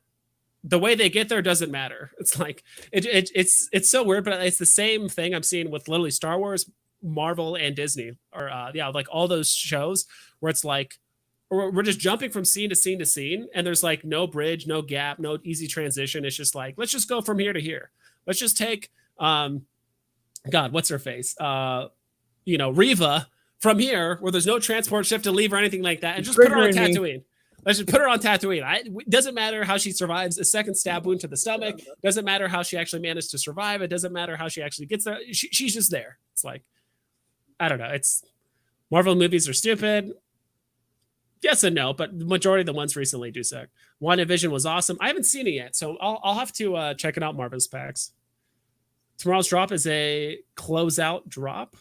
the way they get there doesn't matter. It's like it's so weird, but it's the same thing I'm seeing with literally Star Wars, Marvel, and Disney, or like all those shows where it's like we're just jumping from scene to scene to scene, and there's like no bridge, no gap, no easy transition. It's just like, let's just go from here to here. Let's just take God, what's her face? Riva from here, where there's no transport ship to leave or anything like that, and just put her on Tatooine. Let's just put her on Tatooine. It doesn't matter how she survives a second stab wound to the stomach. Doesn't matter how she actually managed to survive. It doesn't matter how she actually gets there. She's just there. It's like, I don't know. It's Marvel movies are stupid. Yes and no, but the majority of the ones recently do suck. WandaVision was awesome. I haven't seen it yet, so I'll have to check it out. Marvel's packs. Tomorrow's drop is a closeout drop.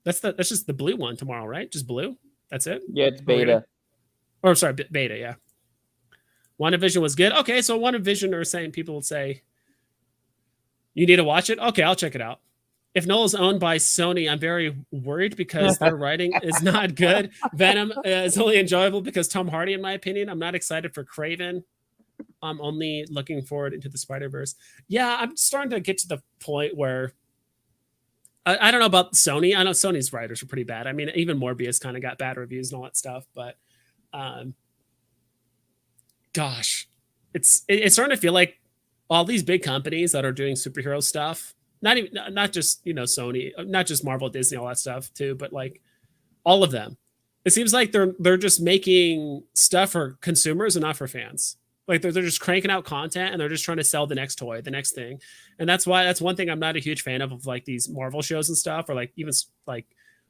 That's just the blue one tomorrow, right? Just blue. That's it. Yeah, it's beta. Or sorry, beta. Yeah. WandaVision was good. Okay, so WandaVision are saying, people will say you need to watch it. Okay, I'll check it out. If Noel is owned by Sony, I'm very worried because their writing is not good. Venom is only enjoyable because Tom Hardy, in my opinion. I'm not excited for Kraven. I'm only looking forward into the Spider-Verse. Yeah, I'm starting to get to the point where I don't know about Sony. I know Sony's writers are pretty bad. I mean, even Morbius kind of got bad reviews and all that stuff. But gosh, it's starting to feel like all these big companies that are doing superhero stuff, not just Sony, not just Marvel, Disney, all that stuff too, but like all of them. It seems like they're just making stuff for consumers and not for fans. Like they're just cranking out content and they're just trying to sell the next toy, the next thing. And that's one thing I'm not a huge fan of like these Marvel shows and stuff, or like even like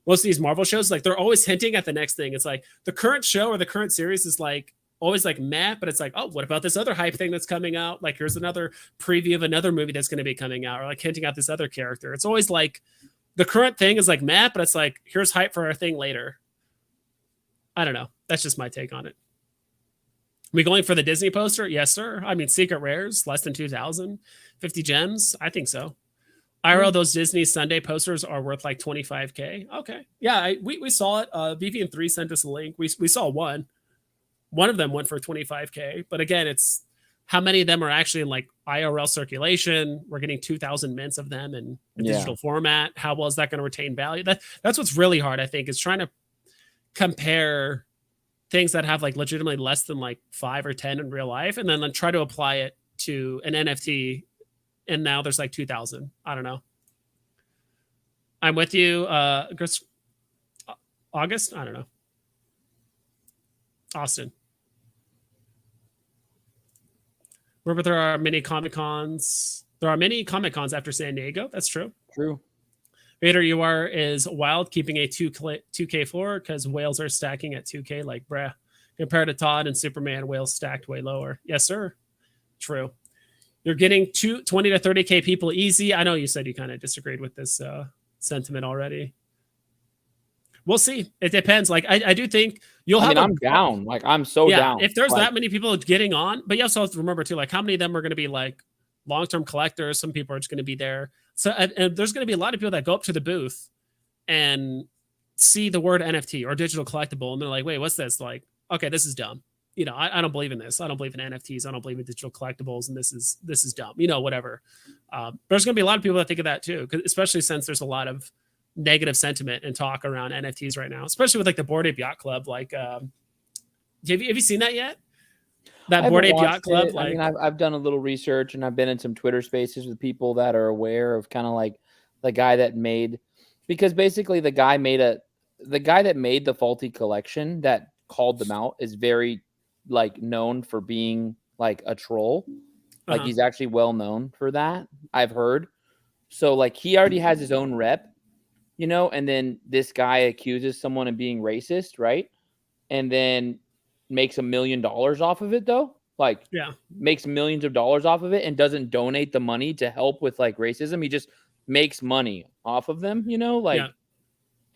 most of these Marvel shows, like they're always hinting at the next thing. It's like the current show or the current series is like always like meh, but it's like, oh, what about this other hype thing that's coming out? Like here's another preview of another movie that's going to be coming out, or like hinting at this other character. It's always like the current thing is like meh, but it's like, here's hype for our thing later. I don't know. That's just my take on it. We going for the Disney poster? Yes, sir. I mean, secret rares, less than 2,000, 50 gems. I think so. IRL, those Disney Sunday posters are worth like 25K. Okay. Yeah, we saw it. BV3 sent us a link. We saw one. One of them went for 25K. But again, it's how many of them are actually in like IRL circulation. We're getting 2,000 mints of them in digital format. How well is that going to retain value? That's what's really hard, I think, is trying to compare things that have like legitimately less than like 5 or 10 in real life, and then try to apply it to an NFT. And now there's like 2,000. I don't know. I'm with you. August? I don't know. Austin. Remember, there are many Comic-Cons. There are many Comic-Cons after San Diego. That's true. True. Vader UR is wild, keeping a 2K floor because whales are stacking at 2K like bruh. Compared to Todd and Superman, whales stacked way lower. Yes, sir. True. You're getting 20 to 30K people easy. I know you said you kind of disagreed with this sentiment already. We'll see. It depends. Like I do think you'll have. I'm down. Like I'm so down. If there's that many people getting on, but you also have to remember too, like how many of them are going to be like long-term collectors. Some people are just going to be there. So and there's going to be a lot of people that go up to the booth and see the word NFT or digital collectible, and they're like, "Wait, what's this?" Like, okay, this is dumb. I don't believe in this. I don't believe in NFTs. I don't believe in digital collectibles, and this is dumb. Whatever. There's going to be a lot of people that think of that too, especially since there's a lot of negative sentiment and talk around NFTs right now, especially with like the Bored Ape Yacht Club. Like, have you seen that yet? That Bored Ape Yacht Club. Like, I mean, I've done a little research and I've been in some Twitter spaces with people that are aware of kind of like the guy that made, because basically the guy that made the faulty collection that called them out is very like known for being like a troll. Like he's actually well known for that, I've heard. So like he already has his own rep. you know, and then this guy accuses someone of being racist, right? And then makes $1 million off of it, though. Like, Yeah. makes millions of dollars off of it and doesn't donate the money to help with like racism. He just makes money off of them, you know, like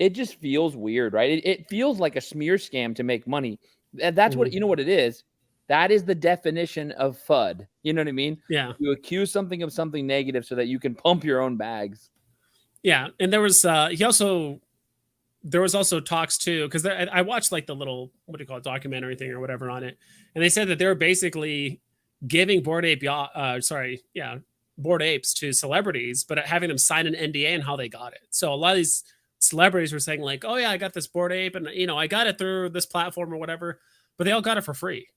it just feels weird, right? It feels like a smear scam to make money. And that's what, you know what it is? That is the definition of FUD. You know what I mean? Yeah. You accuse something of something negative so that you can pump your own bags. Yeah. And there was, there was also talks too, because I watched like the little, what do you call it, documentary thing or whatever on it. And they said that they were basically giving Bored Apes to celebrities, but having them sign an NDA and how they got it. So a lot of these celebrities were saying like, oh yeah, I got this Bored Ape and, you know, I got it through this platform or whatever, but they all got it for free.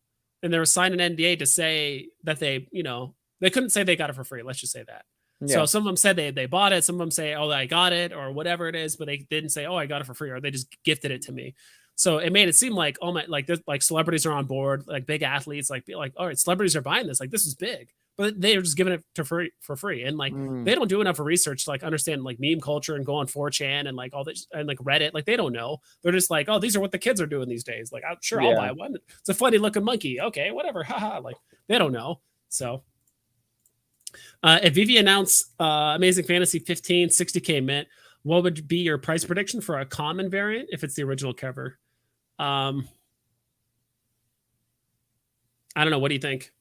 And they were signing an NDA to say that they, you know, they couldn't say they got it for free. Let's just say that. Yeah. So some of them said they bought it. Some of them say, oh, I got it or whatever it is, but they didn't say, oh, I got it for free, or they just gifted it to me. So it made it seem like, oh my, like this, like celebrities are on board, like big athletes, like all right, celebrities are buying this, like this is big, but they are just giving it for free. And like they don't do enough research to like understand like meme culture and go on 4chan and like all this and like Reddit. Like they don't know. They're just like, oh, these are what the kids are doing these days. Like, I'll buy one. It's a funny looking monkey. Okay, whatever. Haha. Like they don't know. So if Veve announced Amazing Fantasy 15 60K mint, what would be your price prediction for a common variant if it's the original cover? I don't know. What do you think?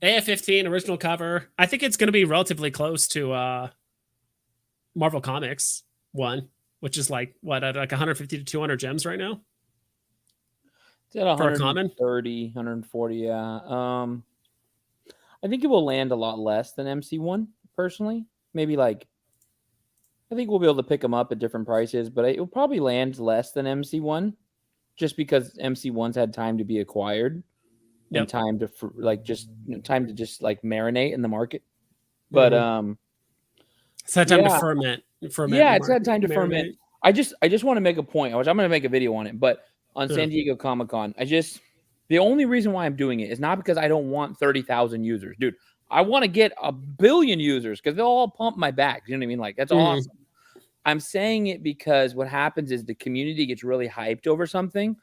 AF15 original cover. I think it's going to be relatively close to Marvel Comics one, which is like what, at like 150 to 200 gems right now. It's at 130, 140. Yeah. I think it will land a lot less than MC1 personally. Maybe like, I think we'll be able to pick them up at different prices, but it will probably land less than MC1 just because MC1's had time to be acquired and time to just marinate in the market. But it's had time to ferment. Yeah, it's had time to ferment. I just want to make a point. I'm going to make a video on it, but on San Diego Comic-Con, the only reason why I'm doing it is not because I don't want 30,000 users. Dude, I want to get 1 billion users because they'll all pump my back. You know what I mean? Like, that's awesome. I'm saying it because what happens is the community gets really hyped over something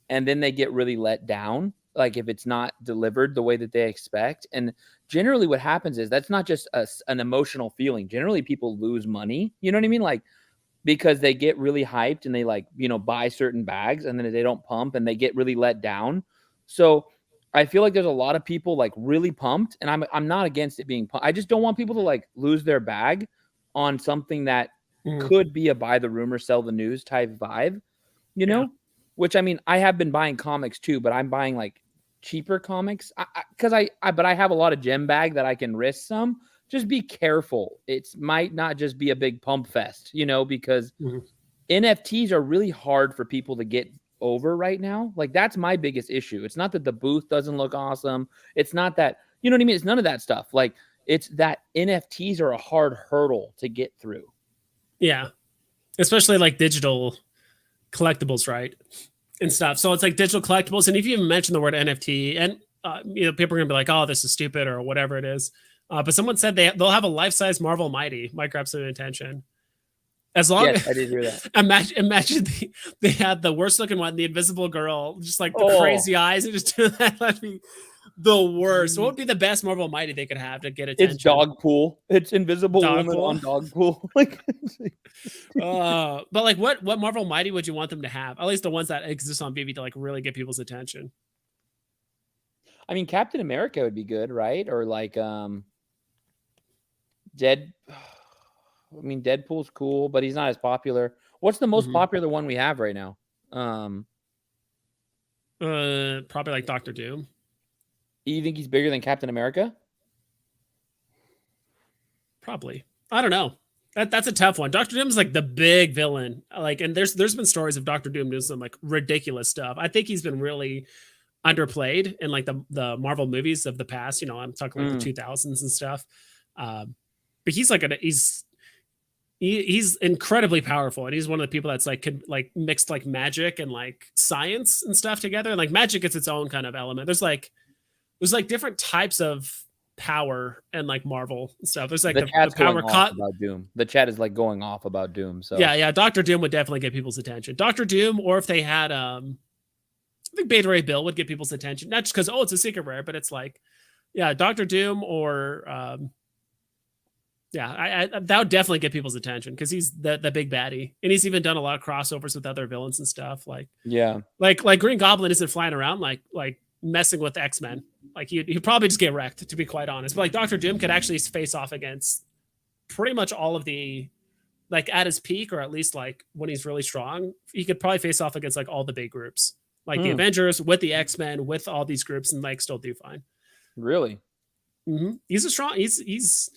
and then they get really let down. Like if it's not delivered the way that they expect. And generally what happens is that's not just an emotional feeling. Generally people lose money. You know what I mean? Like, because they get really hyped and they like, you know, buy certain bags and then they don't pump and they get really let down. So I feel like there's a lot of people like really pumped, and I'm not against it being pumped. I just don't want people to like lose their bag on something that could be a buy the rumor, sell the news type vibe, you know, which I mean, I have been buying comics too, but I'm buying like cheaper comics but I have a lot of gem bag that I can risk some. Just be careful. It might not just be a big pump fest, you know, because NFTs are really hard for people to get over right now. Like that's my biggest issue. It's not that the booth doesn't look awesome. It's not that, you know what I mean? It's none of that stuff. Like it's that NFTs are a hard hurdle to get through. Yeah. Especially like digital collectibles, right? And stuff. So it's like digital collectibles. And if you even mention the word NFT and, you know, people are going to be like, oh, this is stupid or whatever it is. But someone said they'll have a life-size Marvel Mighty. Might grab some attention. As long as I did hear that. Imagine they had the worst looking one, the Invisible Girl, just like the crazy eyes, and just do that. That'd be the worst. What would be the best Marvel Mighty they could have to get attention? It's Dog Pool. It's Invisible Woman on Dog Pool. Like, but like, what Marvel Mighty would you want them to have? At least the ones that exist on Veve to like really get people's attention. I mean, Captain America would be good, right? Or like, Deadpool's cool, but he's not as popular. What's the most popular one we have right now? Probably like Dr. Doom. You think he's bigger than Captain America? Probably. I don't know. That's a tough one. Dr. Doom's like the big villain. Like, and there's been stories of Dr. Doom doing some like ridiculous stuff. I think he's been really underplayed in like the Marvel movies of the past. You know, I'm talking like the 2000s and stuff. But he's like he's incredibly powerful, and he's one of the people that's like mixed like magic and like science and stuff together. And like magic is its own kind of element. There's like different types of power and like Marvel stuff. There's like the chat's power going off about Doom. The chat is like going off about Doom. So yeah, Doctor Doom would definitely get people's attention. Doctor Doom, or if they had I think Beta Ray Bill would get people's attention, not just because it's a secret rare, but it's like, yeah, Doctor Doom or I that would definitely get people's attention because he's the big baddie, and he's even done a lot of crossovers with other villains and stuff. Like like Green Goblin isn't flying around like messing with X-Men. Like he'd probably just get wrecked, to be quite honest. But like Doctor Doom could actually face off against pretty much all of the, like at his peak, or at least like when he's really strong, he could probably face off against like all the big groups, like the Avengers with the X-Men with all these groups, and like still do fine. Really? He's a strong. He's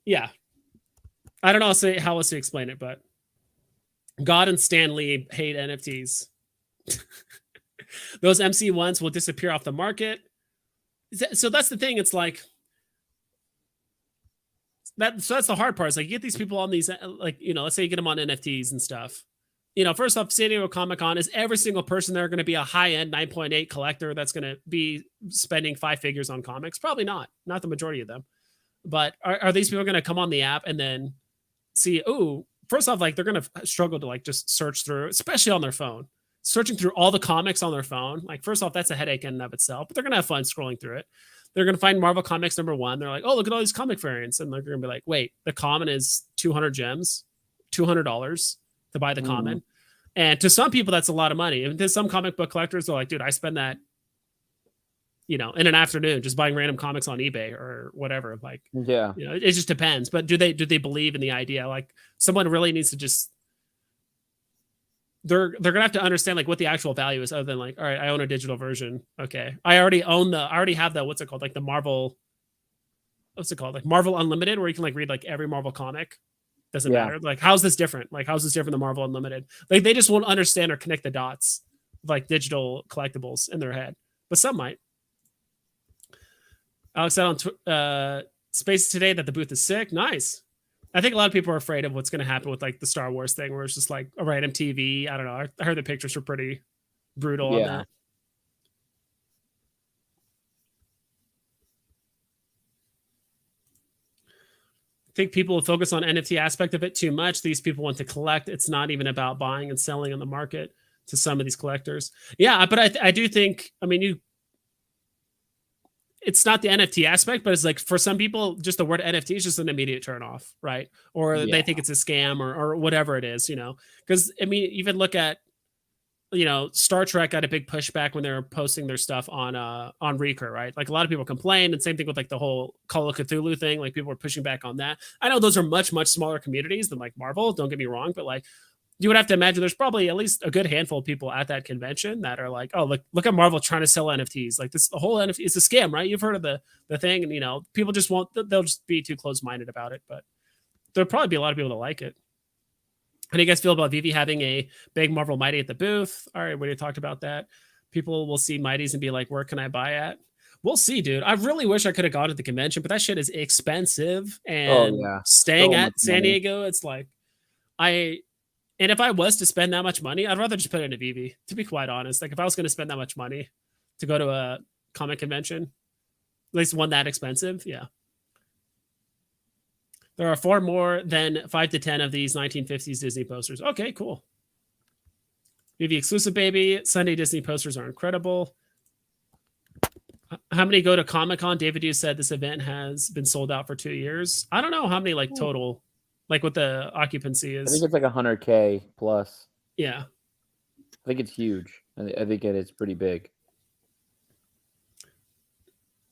yeah. I don't know how else to explain it, but God and Stan Lee hate NFTs. Those MC1s will disappear off the market. So that's the thing. It's like that. So that's the hard part. Is like you get these people on these, like, you know, let's say you get them on NFTs and stuff. You know, first off, San Diego Comic-Con, is every single person there going to be a high-end 9.8 collector that's going to be spending 5 figures on comics? Probably not. Not the majority of them. But are these people going to come on the app and then see, oh, first off, like they're going to struggle to like just search through, especially on their phone, searching through all the comics on their phone. Like, first off, that's a headache in and of itself, but they're going to have fun scrolling through it. They're going to find Marvel Comics #1. They're like, oh, look at all these comic variants. And they're going to be like, wait, the common is 200 gems, $200 to buy the common. And to some people, that's a lot of money. And to some comic book collectors, they're like, dude, I spend that, you know, in an afternoon just buying random comics on eBay or whatever. Like, yeah, you know, it just depends. But do they believe in the idea? Like, someone really needs to just, they're gonna have to understand like what the actual value is, other than like, all right, I own a digital version. Okay, I already have the, what's it called, like the Marvel, what's it called, like Marvel Unlimited, where you can like read like every Marvel comic. Doesn't matter. Like, how's this different? Like, how's this different than Marvel Unlimited? Like, they just won't understand or connect the dots of, like, digital collectibles in their head. But some might. Alex said on Space today that the booth is sick. Nice. I think a lot of people are afraid of what's going to happen with like the Star Wars thing, where it's just like a random TV. I don't know. I heard the pictures were pretty brutal on that. I think people will focus on NFT aspect of it too much. These people want to collect. It's not even about buying and selling on the market to some of these collectors. Yeah, but I do think, I mean, it's not the NFT aspect, but it's like for some people, just the word NFT is just an immediate turn off, right? Or they think it's a scam or whatever it is, you know? Because, I mean, even look at, you know, Star Trek got a big pushback when they were posting their stuff on Recur, right? Like a lot of people complained, and same thing with like the whole Call of Cthulhu thing. Like people were pushing back on that. I know those are much smaller communities than like Marvel. Don't get me wrong, but like you would have to imagine there's probably at least a good handful of people at that convention that are like, oh, look at Marvel trying to sell NFTs. Like this, the whole NFT is a scam, right? You've heard of the thing, and you know people just won't. They'll just be too close-minded about it. But there'll probably be a lot of people that like it. How do you guys feel about Veve having a big Marvel Mighty at the booth? All right, we already talked about that. People will see Mighties and be like, where can I buy at? We'll see, dude. I really wish I could have gone to the convention, but that shit is expensive. And staying at San Diego, it's like, and if I was to spend that much money, I'd rather just put it into Veve, to be quite honest. Like if I was going to spend that much money to go to a comic convention, at least one that expensive, yeah. There are 4 more than 5 to 10 of these 1950s Disney posters. Okay, cool. Veve exclusive, baby. Sunday Disney posters are incredible. How many go to Comic-Con? David, you said this event has been sold out for 2 years. I don't know how many like total, like what the occupancy is. I think it's like 100K plus. Yeah. I think it's huge. I think it's pretty big.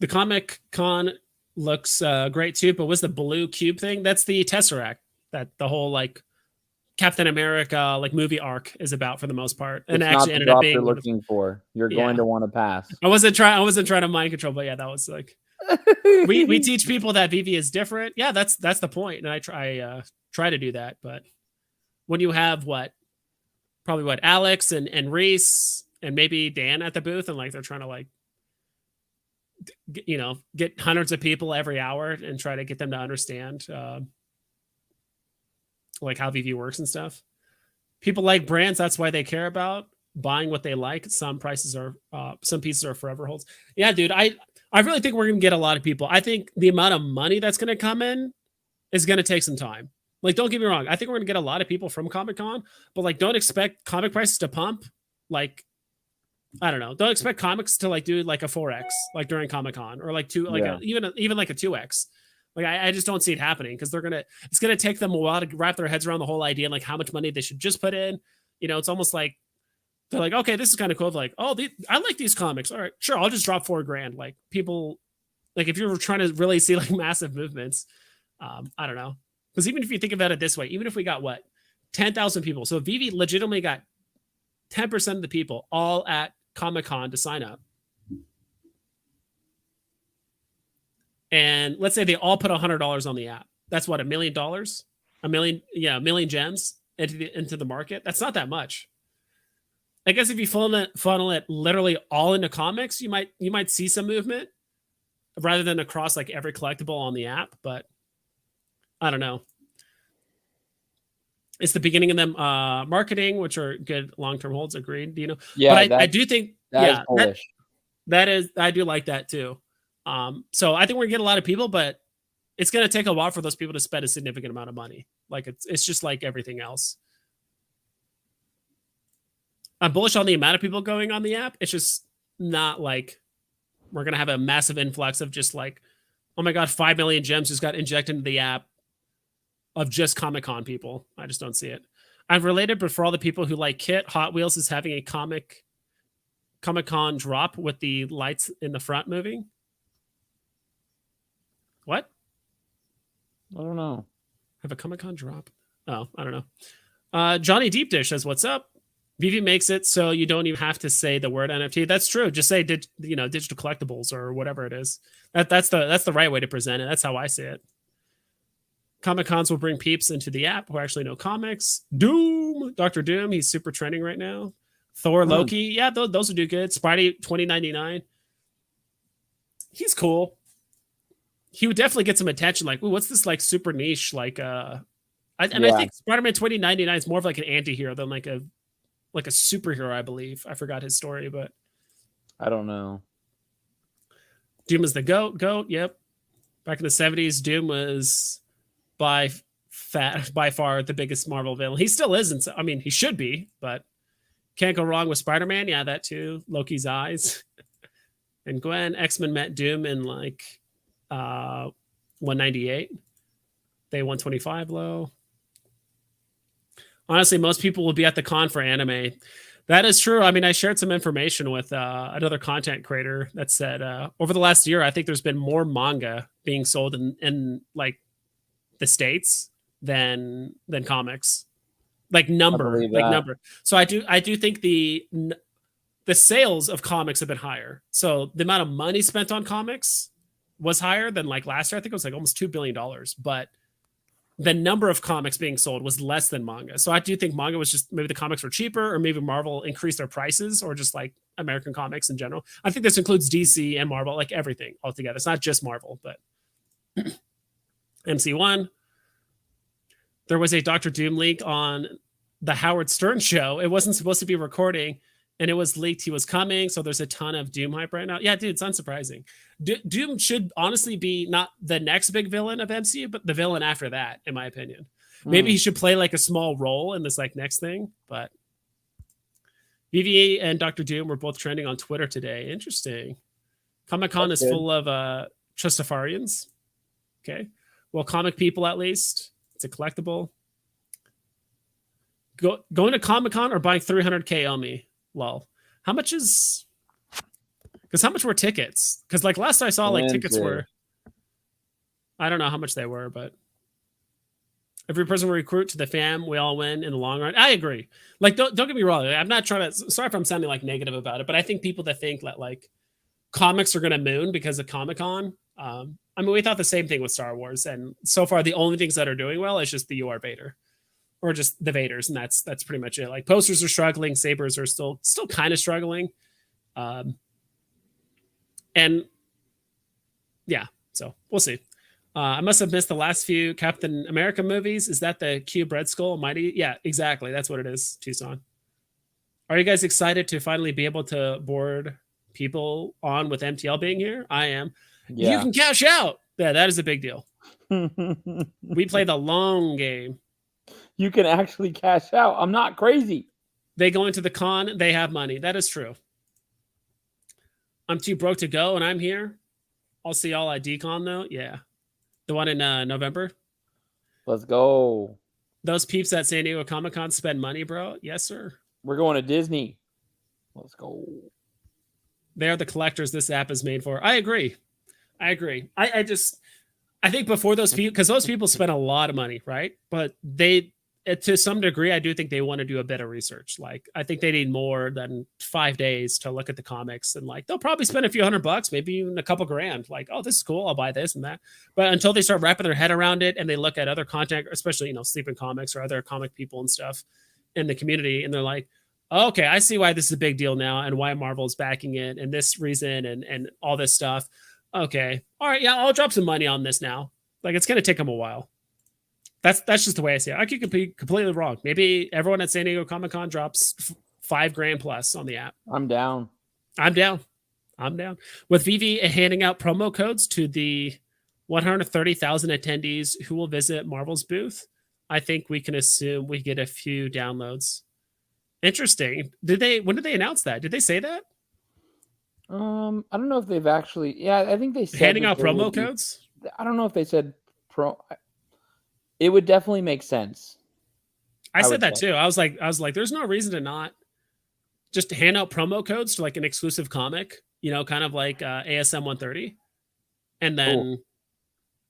The Comic-Con looks great too, but was the blue cube thing? That's the Tesseract that the whole like Captain America like movie arc is about for the most part, and it's actually ended up being you're looking for. You're going to want to pass. I wasn't trying to mind control, but yeah, that was like we teach people that Veve is different. Yeah, that's the point, and I try to do that. But when you have probably Alex and Reese and maybe Dan at the booth, and like they're trying to like, you know, get hundreds of people every hour and try to get them to understand like how Veve works and stuff. People like brands. That's why they care about buying what they like. Some pieces are forever holds. Yeah, dude. I really think we're going to get a lot of people. I think the amount of money that's going to come in is going to take some time. Like, don't get me wrong. I think we're going to get a lot of people from Comic-Con, but like, don't expect comic prices to pump. Like, I don't know. Don't expect comics to like do like a 4x like during Comic-Con or like even like a 2x. Like, I just don't see it happening because it's gonna take them a while to wrap their heads around the whole idea and like how much money they should just put in. You know, it's almost like they're like, okay, this is kind of cool. Like, oh, I like these comics. All right, sure, I'll just drop $4,000. Like, people, like if you're trying to really see like massive movements, I don't know. Because even if you think about it this way, even if we got 10,000 people, so Veve legitimately got 10% of the people all at Comic-Con to sign up. And let's say they all put $100 on the app. That's what, $1 million? A million gems into the market. That's not that much. I guess if you funnel it literally all into comics, you might see some movement rather than across like every collectible on the app. But I don't know. It's the beginning of them marketing, which are good long-term holds. Agreed. You know, yeah. But I do think that is I do like that too. So I think we're gonna get a lot of people, but it's gonna take a while for those people to spend a significant amount of money. Like it's just like everything else. I'm bullish on the amount of people going on the app. It's just not like we're gonna have a massive influx of just like, oh my god, 5 million gems just got injected into the app of just Comic-Con people. I just don't see it. I'm related, but for all the people who like Kit, Hot Wheels is having a Comic-Con drop with the lights in the front moving. What? I don't know. Have a Comic-Con drop? Oh, I don't know. Johnny Deep Dish says, "What's up?" Veve makes it so you don't even have to say the word NFT. That's true. Just say digital collectibles or whatever it is. That's the right way to present it. That's how I see it. Comic-Cons will bring peeps into the app who actually know comics. Doom, Dr. Doom, he's super trending right now. Thor, Loki, yeah, those would do good. Spidey 2099, he's cool. He would definitely get some attention. Like, ooh, what's this like super niche? Like, I think Spider-Man 2099 is more of like an anti-hero than like a superhero. I believe I forgot his story, but I don't know. Doom is the goat. Yep. Back in the 70s, Doom was by far the biggest Marvel villain. He still isn't. I mean, he should be, but can't go wrong with Spider-Man. Yeah, that too. Loki's eyes. And Gwen, X-Men met Doom in like 198. They 125 low. Honestly, most people will be at the con for anime. That is true. I mean, I shared some information with another content creator that said over the last year, I think there's been more manga being sold in like the States than comics. Like number. So I do think the sales of comics have been higher. So the amount of money spent on comics was higher than like last year. I think it was like almost $2 billion, but the number of comics being sold was less than manga. So I do think manga was just maybe the comics were cheaper, or maybe Marvel increased their prices, or just like American comics in general. I think this includes DC and Marvel, like everything altogether. It's not just Marvel, but MC1. There was a Dr. Doom leak on the Howard Stern show. It wasn't supposed to be recording, and it was leaked he was coming. So there's a ton of Doom hype right now. Yeah, dude, it's unsurprising. Doom should honestly be not the next big villain of MCU, but the villain after that, in my opinion. Maybe he should play like a small role in this like next thing. But VVA and Dr. Doom were both trending on Twitter today. Interesting. Comic-Con is full of Trustafarians. Okay. Well, comic people at least. It's a collectible. Going to Comic-Con or buying 300K Omi? Lol. How much is... Because how much were tickets? Because like last I saw, like tickets were... I don't know how much they were, but... Every person we recruit to the fam, we all win in the long run. I agree. Like, don't get me wrong. I'm not trying to... Sorry if I'm sounding like negative about it, but I think people that think that like comics are going to moon because of Comic-Con... I mean, we thought the same thing with Star Wars, and so far the only things that are doing well is just the UR Vader. Or just the Vaders, and that's pretty much it. Like posters are struggling, sabers are still kind of struggling, and yeah. So we'll see. I must have missed the last few Captain America movies. Is that the Cube Red Skull Mighty? Yeah, exactly. That's what it is. Tucson. Are you guys excited to finally be able to board people on with MTL being here. I am. Yeah. You can cash out. Yeah, that is a big deal. We play the long game. You can actually cash out. I'm not crazy. They go into the con, they have money. That is true. I'm too broke to go, and I'm here. I'll see y'all at DCon, though. Yeah. The one in November. Let's go. Those peeps at San Diego Comic-Con spend money, bro. Yes, sir. We're going to Disney. Let's go. They are the collectors this app is made for. I agree. I think before those people, because those people spend a lot of money, right? But they, to some degree, I do think they want to do a bit of research. Like, I think they need more than 5 days to look at the comics, and like they'll probably spend a few $100, maybe even a couple grand. Like, oh, this is cool, I'll buy this and that. But until they start wrapping their head around it and they look at other content, especially Sleeping Comics or other comic people and stuff in the community, and they're like, oh, okay, I see why this is a big deal now and why Marvel's backing it and this reason and all this stuff. Okay, all right, yeah, I'll drop some money on this now. Like, it's gonna take them a while. That's just the way I see it. I could be completely wrong. Maybe everyone at San Diego Comic-Con drops $5 grand plus on the app. I'm down. With Veve handing out promo codes to the 130,000 attendees who will visit Marvel's booth, I think we can assume we get a few downloads. Interesting. When did they announce that? Did they say that? I don't know if they've actually. Yeah, I think they said handing out promo codes. I don't know if they said pro. It would definitely make sense. I said that too. I was like, there's no reason to not just hand out promo codes to like an exclusive comic, kind of like ASM 130, and then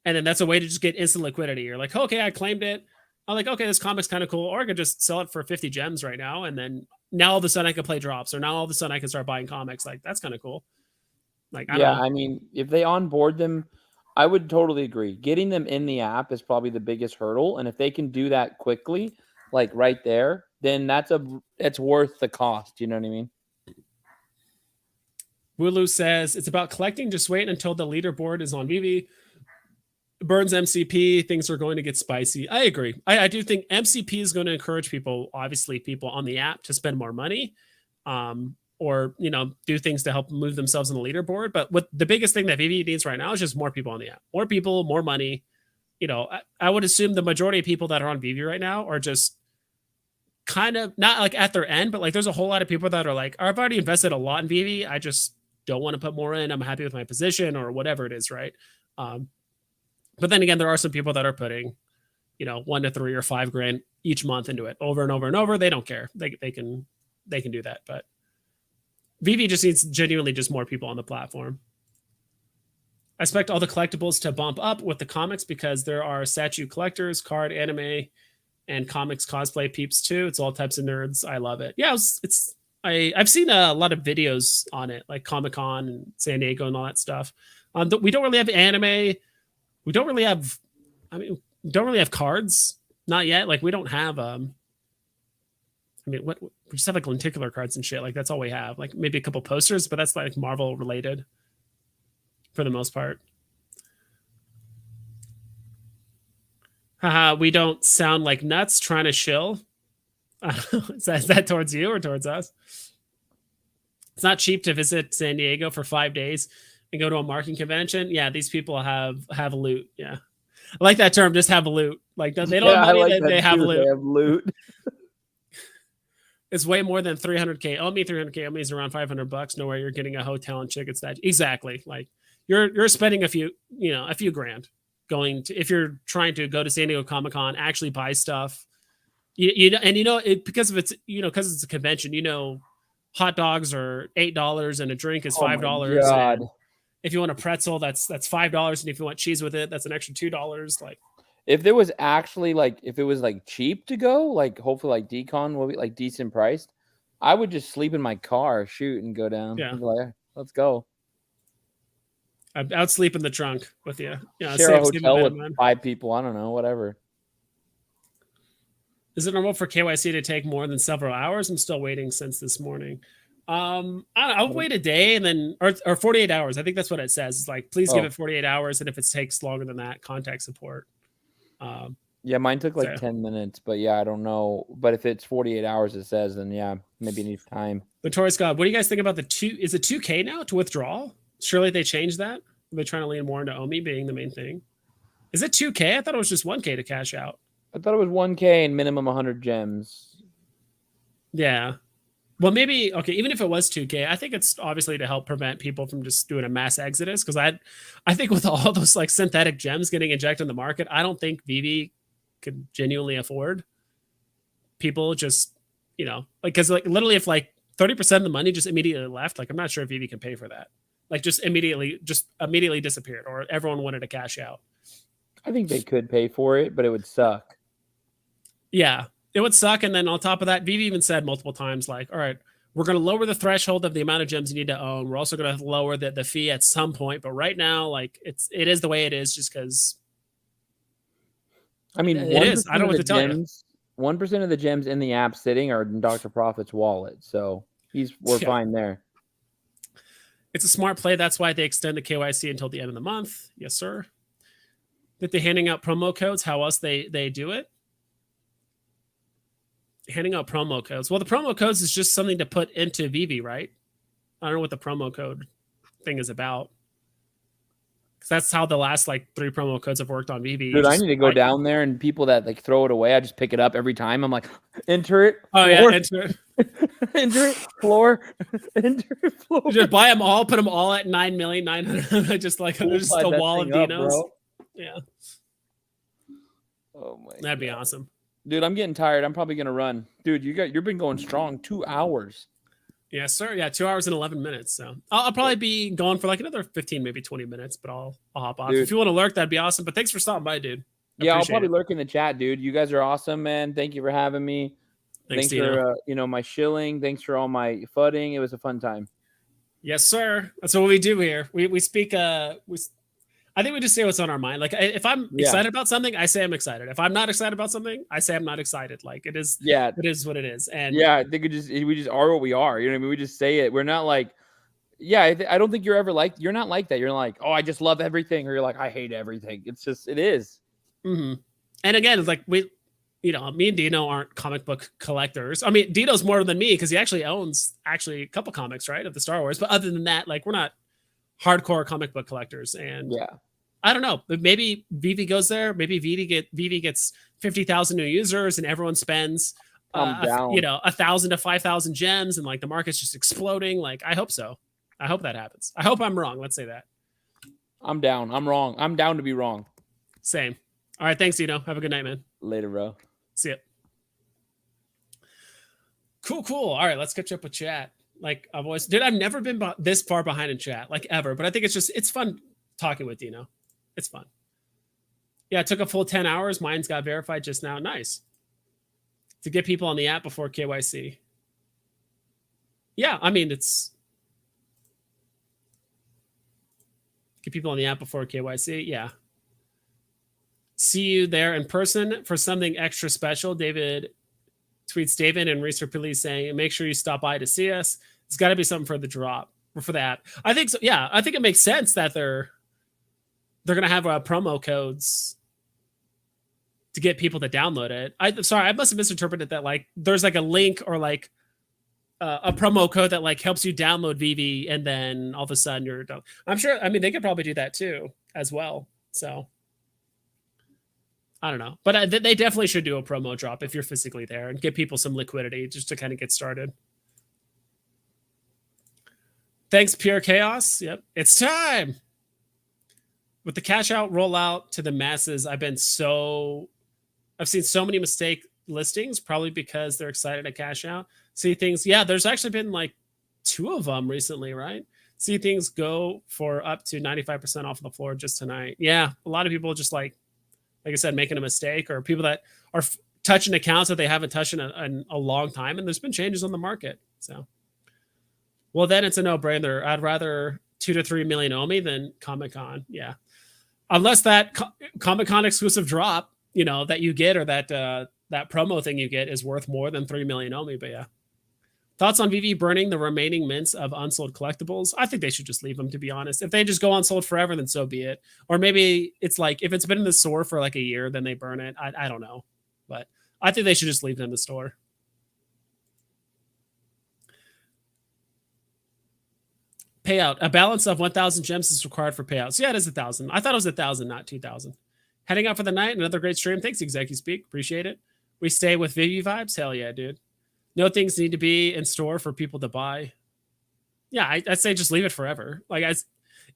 that's a way to just get instant liquidity. You're like, okay, I claimed it. I'm like, okay, this comic's kind of cool, or I could just sell it for 50 gems right now, and then now all of a sudden I can play drops, or now all of a sudden I can start buying comics. Like, that's kind of cool. Like, I mean, if they onboard them, I would totally agree. Getting them in the app is probably the biggest hurdle, and if they can do that quickly, like right there, then it's worth the cost. You know what I mean? Wulu says it's about collecting. Just wait until the leaderboard is on Veve. Burns MCP, things are going to get spicy. I agree. I do think MCP is going to encourage people, obviously people on the app, to spend more money, or do things to help move themselves on the leaderboard. But what the biggest thing that Veve needs right now is just more people on the app, more people, more money. I would assume the majority of people that are on Veve right now are just kind of not like at their end, but like there's a whole lot of people that are like, I've already invested a lot in Veve. I just don't want to put more in. I'm happy with my position or whatever it is, right? But then again, there are some people that are putting, 1 to 3 or 5 grand each month into it over and over and over. They don't care. They can do that. But Veve just needs genuinely just more people on the platform. I expect all the collectibles to bump up with the comics because there are statue collectors, card, anime, and comics cosplay peeps too. It's all types of nerds. I love it. Yeah, I've seen a lot of videos on it, like Comic-Con and San Diego and all that stuff. We don't really have anime. We don't really have cards. Not yet. Like, we don't have, we just have like lenticular cards and shit. Like, that's all we have. Like, maybe a couple posters, but that's like Marvel related for the most part. Haha, we don't sound like nuts trying to shill. Is that towards you or towards us? It's not cheap to visit San Diego for 5 days and go to a marketing convention. Yeah, these people have loot. Yeah, I like that term. Just have loot. Like, they don't have money, they have loot. They have loot. It's way more than 300K. Omi 300K. Omi is around $500. Nowhere you're getting a hotel and chickens. That exactly. Like, you're spending a few grand going to, if you're trying to go to San Diego Comic-Con, actually buy stuff. Because it's a convention. Hot dogs are $8 and a drink is $5. If you want a pretzel, that's $5, and if you want cheese with it, that's an extra $2. Like, if there was actually if it was like cheap to go, like hopefully like Decon will be like decent priced, I would just sleep in my car, shoot, and go down. Yeah, like, let's go. I'd sleep in the trunk with you. Yeah, share a hotel with 5 people. I don't know, whatever. Is it normal for KYC to take more than several hours? I'm still waiting since this morning. I'll wait a day and then or 48 hours. I think that's what it says. It's like, please give it 48 hours, and if it takes longer than that, contact support. Yeah, mine took like So, 10 minutes, but yeah, I don't know. But if it's 48 hours, it says, then yeah, maybe it needs time. Notorious God, what do you guys think about the two? Is it 2K now to withdraw? Surely they changed that. They're trying to lean more into Omi being the main thing. Is it 2K? I thought it was just 1K to cash out. I thought it was 1K and minimum 100 gems. Yeah. Well, maybe, okay, even if it was 2K, I think it's obviously to help prevent people from just doing a mass exodus. Because I think with all those like synthetic gems getting injected in the market, I don't think Veve could genuinely afford people just, like, because like literally if like 30% of the money just immediately left, like I'm not sure if Veve can pay for that. Like just immediately disappeared, or everyone wanted to cash out. I think they could pay for it, but it would suck. Yeah, it would suck. And then on top of that, Veve even said multiple times, like, all right, we're going to lower the threshold of the amount of gems you need to own. We're also going to lower the fee at some point. But right now, like it is the way it is just because. I mean, it is. I don't know what to tell you. 1% of the gems in the app sitting are in Dr. Profit's wallet. So we're fine there. It's a smart play. That's why they extend the KYC until the end of the month. Yes, sir. That they're handing out promo codes. How else they do it? Handing out promo codes. Well, the promo codes is just something to put into Veve, right? I don't know what the promo code thing is about. Because that's how the last like 3 promo codes have worked on Veve. Dude, I need to go down there, and people that like throw it away, I just pick it up every time. I'm like, enter it. Oh, floor. yeah, enter it. Enter it, floor. Enter it, floor. You just buy them all, put them all at 9,900,000. Just like there's just a wall of dinos. Yeah. Oh my. That'd be awesome. Dude, I'm getting tired. I'm probably gonna run. Dude, you've been going strong 2 hours. Yes, sir. Yeah, 2 hours and 11 minutes. So I'll probably be going for like another 15, maybe 20 minutes, but I'll hop off. Dude. If you want to lurk, that'd be awesome. But thanks for stopping by, dude. Yeah, I'll probably lurk in the chat, dude. You guys are awesome, man. Thank you for having me. Thanks for my shilling. Thanks for all my fudding. It was a fun time. Yes, sir. That's what we do here. We speak. I think we just say what's on our mind. Like if I'm excited about something, I say I'm excited. If I'm not excited about something, I say I'm not excited. Like it is. Yeah, it is what it is. And I think we just are what we are. You know what I mean? We just say it. We're not like, I don't think you're not like that. You're like, oh, I just love everything, or you're like, I hate everything. It's just it is. Mm-hmm. And again, it's like me and Dino aren't comic book collectors. I mean, Dino's more than me because he actually owns a couple comics, right, of the Star Wars. But other than that, like we're not hardcore comic book collectors. And I don't know, but maybe Veve goes there. Maybe Veve gets 50,000 new users and everyone spends 1,000 to 5,000 gems and like the market's just exploding. Like I hope so. I hope that happens. I hope I'm wrong. Let's say that. I'm down. I'm wrong. I'm down to be wrong. Same. All right. Thanks, Dino. Have a good night, man. Later, bro. See ya. Cool. All right, let's catch up with chat. Like I've never been this far behind in chat, like ever. But I think it's fun talking with Dino. It's fun. Yeah, it took a full 10 hours. Mine's got verified just now. Nice. To get people on the app before KYC. Yeah, I mean, it's... Get people on the app before KYC. Yeah. See you there in person for something extra special. David tweets David and Reeser Police saying, make sure you stop by to see us. It's got to be something for the drop or for the app. I think so. Yeah, I think it makes sense that they're going to have promo codes to get people to download it. I must have misinterpreted that. Like there's like a link or like a promo code that like helps you download Veve, and then all of a sudden you're done. I'm sure. I mean, they could probably do that too as well. So I don't know, but they definitely should do a promo drop if you're physically there and give people some liquidity just to kind of get started. Thanks, Pure Chaos. Yep, it's time. With the cash out rollout to the masses, I've seen so many mistake listings, probably because they're excited to cash out. See things, there's actually been like 2 of them recently, right? See things go for up to 95% off of the floor just tonight. Yeah, a lot of people just like I said, making a mistake, or people that are touching accounts that they haven't touched in a long time, and there's been changes on the market. So, well, then it's a no-brainer. I'd rather 2 to 3 million Omi than Comic-Con. Yeah. Unless that Comic-Con exclusive drop, that you get, or that promo thing you get is worth more than 3 million Omi. But yeah, Thoughts on VV burning the remaining mints of unsold collectibles? I think they should just leave them, to be honest. If they just go unsold forever, then so be it. Or maybe it's like, if it's been in the store for like a year, then they burn it. I don't know. But I think they should just leave it in the store. Payout. A balance of 1,000 gems is required for payouts. Yeah, it is 1,000. I thought it was 1,000, not 2,000. Heading out for the night. Another great stream. Thanks, Executive Speak. Appreciate it. We stay with Vivi vibes. Hell yeah, dude. No things need to be in store for people to buy. Yeah, I'd say just leave it forever. Like,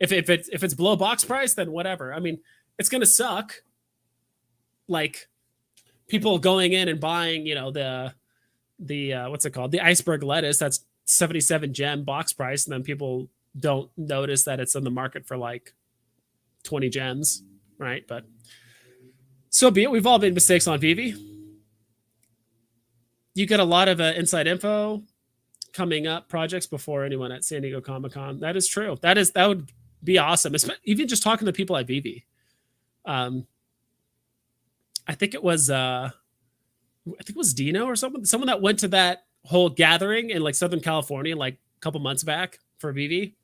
if it's below box price, then whatever. I mean, it's gonna suck. Like, people going in and buying, you know, the what's it called? The iceberg lettuce. That's 77 gem box price, and then people don't notice that it's in the market for like 20 gems, right? But so be it. We've all made mistakes on Vivi. You get a lot of inside info coming up projects before anyone at San Diego Comic-Con. That is true. That would be awesome. Even just talking to people at Vivi. I think it was Dino or someone that went to that whole gathering in like Southern California like a couple months back for Vivi.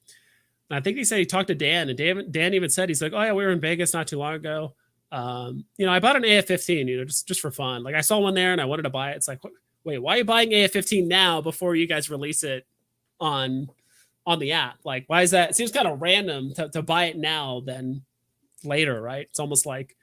And I think he said he talked to Dan, and Dan even said, he's like, oh yeah, we were in Vegas not too long ago. You know, I bought an AF-15, you know, just for fun. Like, I saw one there and I wanted to buy it. It's like, wait, why are you buying AF-15 now before you guys release it on the app? Like, why is that? It seems kind of random to buy it now than later, right? It's almost like,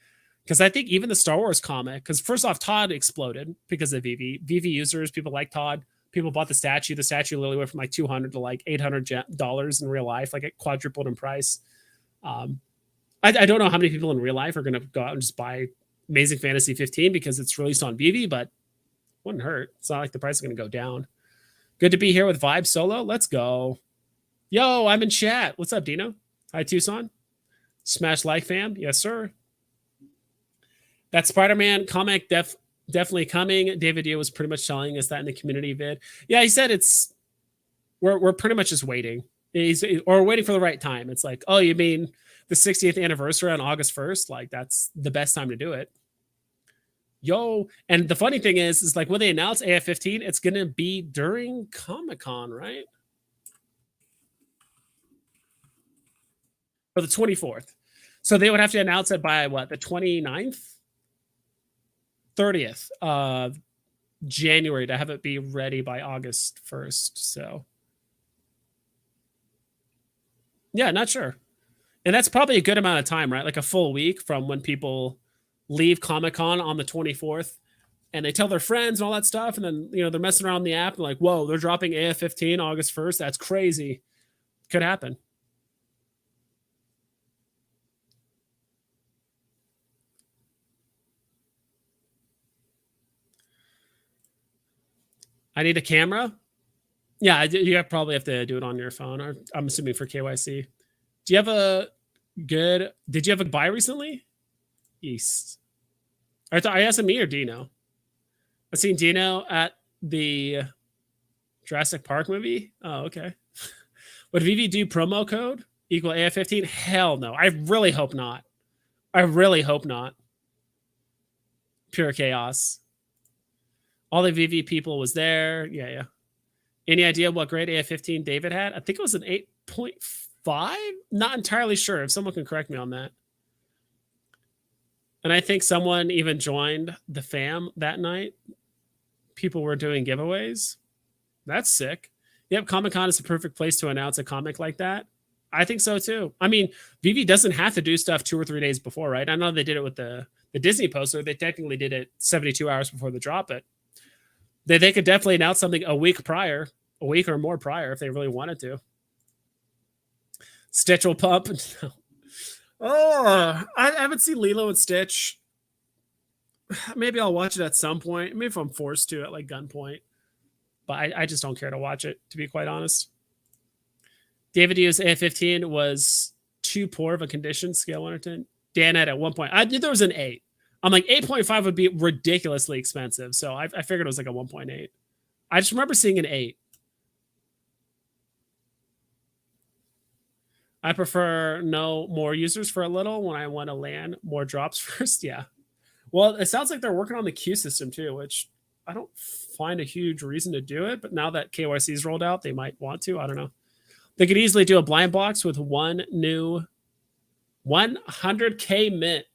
because I think even the Star Wars comic, because first off, Todd exploded because of Vivi. Vivi users, people like Todd. People bought the statue. The statue literally went from like $200 to like $800 in real life. Like, it quadrupled in price. I don't know how many people in real life are going to go out and just buy Amazing Fantasy 15 because it's released on Vivi, but wouldn't hurt. It's not like the price is going to go down. Good to be here with Vibe Solo. Let's go. Yo, I'm in chat. What's up, Dino? Hi, Tucson. Smash like fam. Yes, sir. That Spider-Man comic definitely coming. David Yu was pretty much telling us that in the community vid. Yeah, he said we're pretty much just waiting. Or waiting for the right time. It's like, oh, you mean the 60th anniversary on August 1st? Like, that's the best time to do it. Yo, and the funny thing is like, when they announce AF-15, it's going to be during Comic-Con, right? For the 24th. So they would have to announce it by what, the 29th? 30th of January to have it be ready by August 1st. So yeah, not sure. And that's probably a good amount of time, right? Like a full week from when people leave Comic-Con on the 24th and they tell their friends and all that stuff. And then, you know, they're messing around on the app and like, whoa, they're dropping AF-15 August 1st. That's crazy. Could happen. I need a camera. Yeah, you probably have to do it on your phone, or I'm assuming for KYC. Do you have did you have a buy recently? Yes. I asked me or Dino. I've seen Dino at the Jurassic Park movie. Oh, okay. Would Vivi do promo code equal AF-15? Hell no. I really hope not. I really hope not. Pure chaos. All the Vivi people was there. Yeah. Any idea what grade AF-15 David had? I think it was an 8.5. Not entirely sure. If someone can correct me on that. And I think someone even joined the fam that night. People were doing giveaways. That's sick. Yep, Comic-Con is the perfect place to announce a comic like that. I think so too. I mean, Vivi doesn't have to do stuff 2 or 3 days before, right? I know they did it with the Disney poster. They technically did it 72 hours before the drop it. They could definitely announce something a week or more prior if they really wanted to. Stitch will pump. Oh, I haven't seen Lilo and Stitch. Maybe I'll watch it at some point. Maybe if I'm forced to at like gunpoint. But I just don't care to watch it, to be quite honest. David Yu's AF-15 was too poor of a condition, scale 1 to 10. Dan had at 1 point. I knew there was an 8. I'm like, 8.5 would be ridiculously expensive. So I figured it was like a 1.8. I just remember seeing an 8. I prefer no more users for a little when I want to land more drops first. Yeah. Well, it sounds like they're working on the queue system too, which I don't find a huge reason to do it, but now that KYC's rolled out, they might want to. I don't know. They could easily do a blind box with one new 100K mint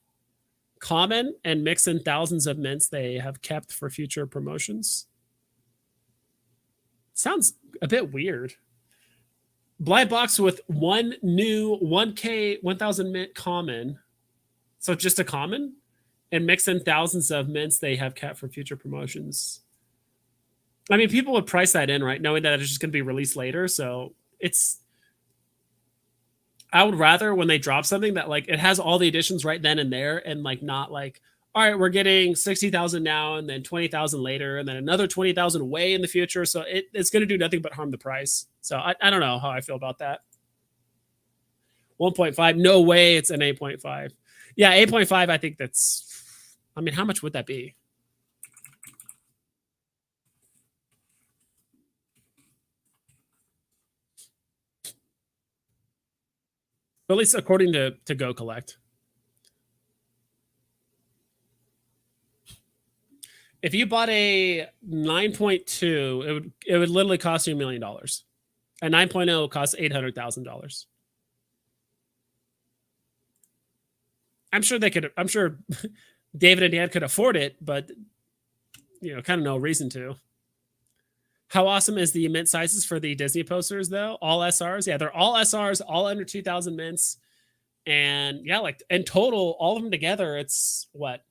common and mix in thousands of mints they have kept for future promotions. Sounds a bit weird. Blind box with one new 1K 1000 mint common. So just a common, and mix in thousands of mints they have kept for future promotions. I mean, people would price that in, right? Knowing that it's just going to be released later. So I would rather when they drop something that like it has all the additions right then and there, and like not like, all right, we're getting 60,000 now and then 20,000 later and then another 20,000 way in the future. So it's going to do nothing but harm the price. So I don't know how I feel about that. 1.5, no way it's an 8.5. Yeah, 8.5, I think that's, I mean, how much would that be? At least according to Go Collect. If you bought a 9.2, it would literally cost you $1 million. A 9.0 costs $800,000. I'm sure they could. I'm sure David and Dan could afford it, but kind of no reason to. How awesome is the mint sizes for the Disney posters, though? All SRs? Yeah, they're all SRs, all under 2,000 mints. And yeah, like in total, all of them together, it's what?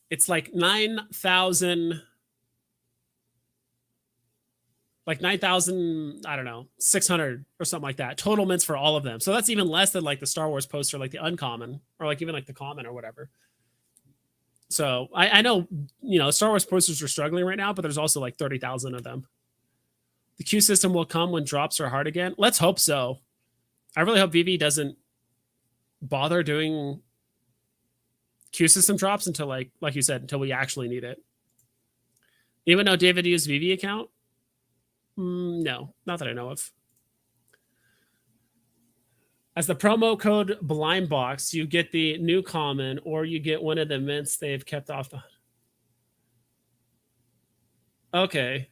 It's like 9,000, I don't know, 600 or something like that. Total mints for all of them. So that's even less than like the Star Wars poster, like the uncommon, or like even like the common or whatever. So I know, Star Wars posters are struggling right now, but there's also like 30,000 of them. The queue system will come when drops are hard again. Let's hope so. I really hope Veve doesn't bother doing queue system drops until like you said, until we actually need it. Even though David used Veve account? No, not that I know of. As the promo code blind box, you get the new common, or you get one of the mints they've kept off the. Okay,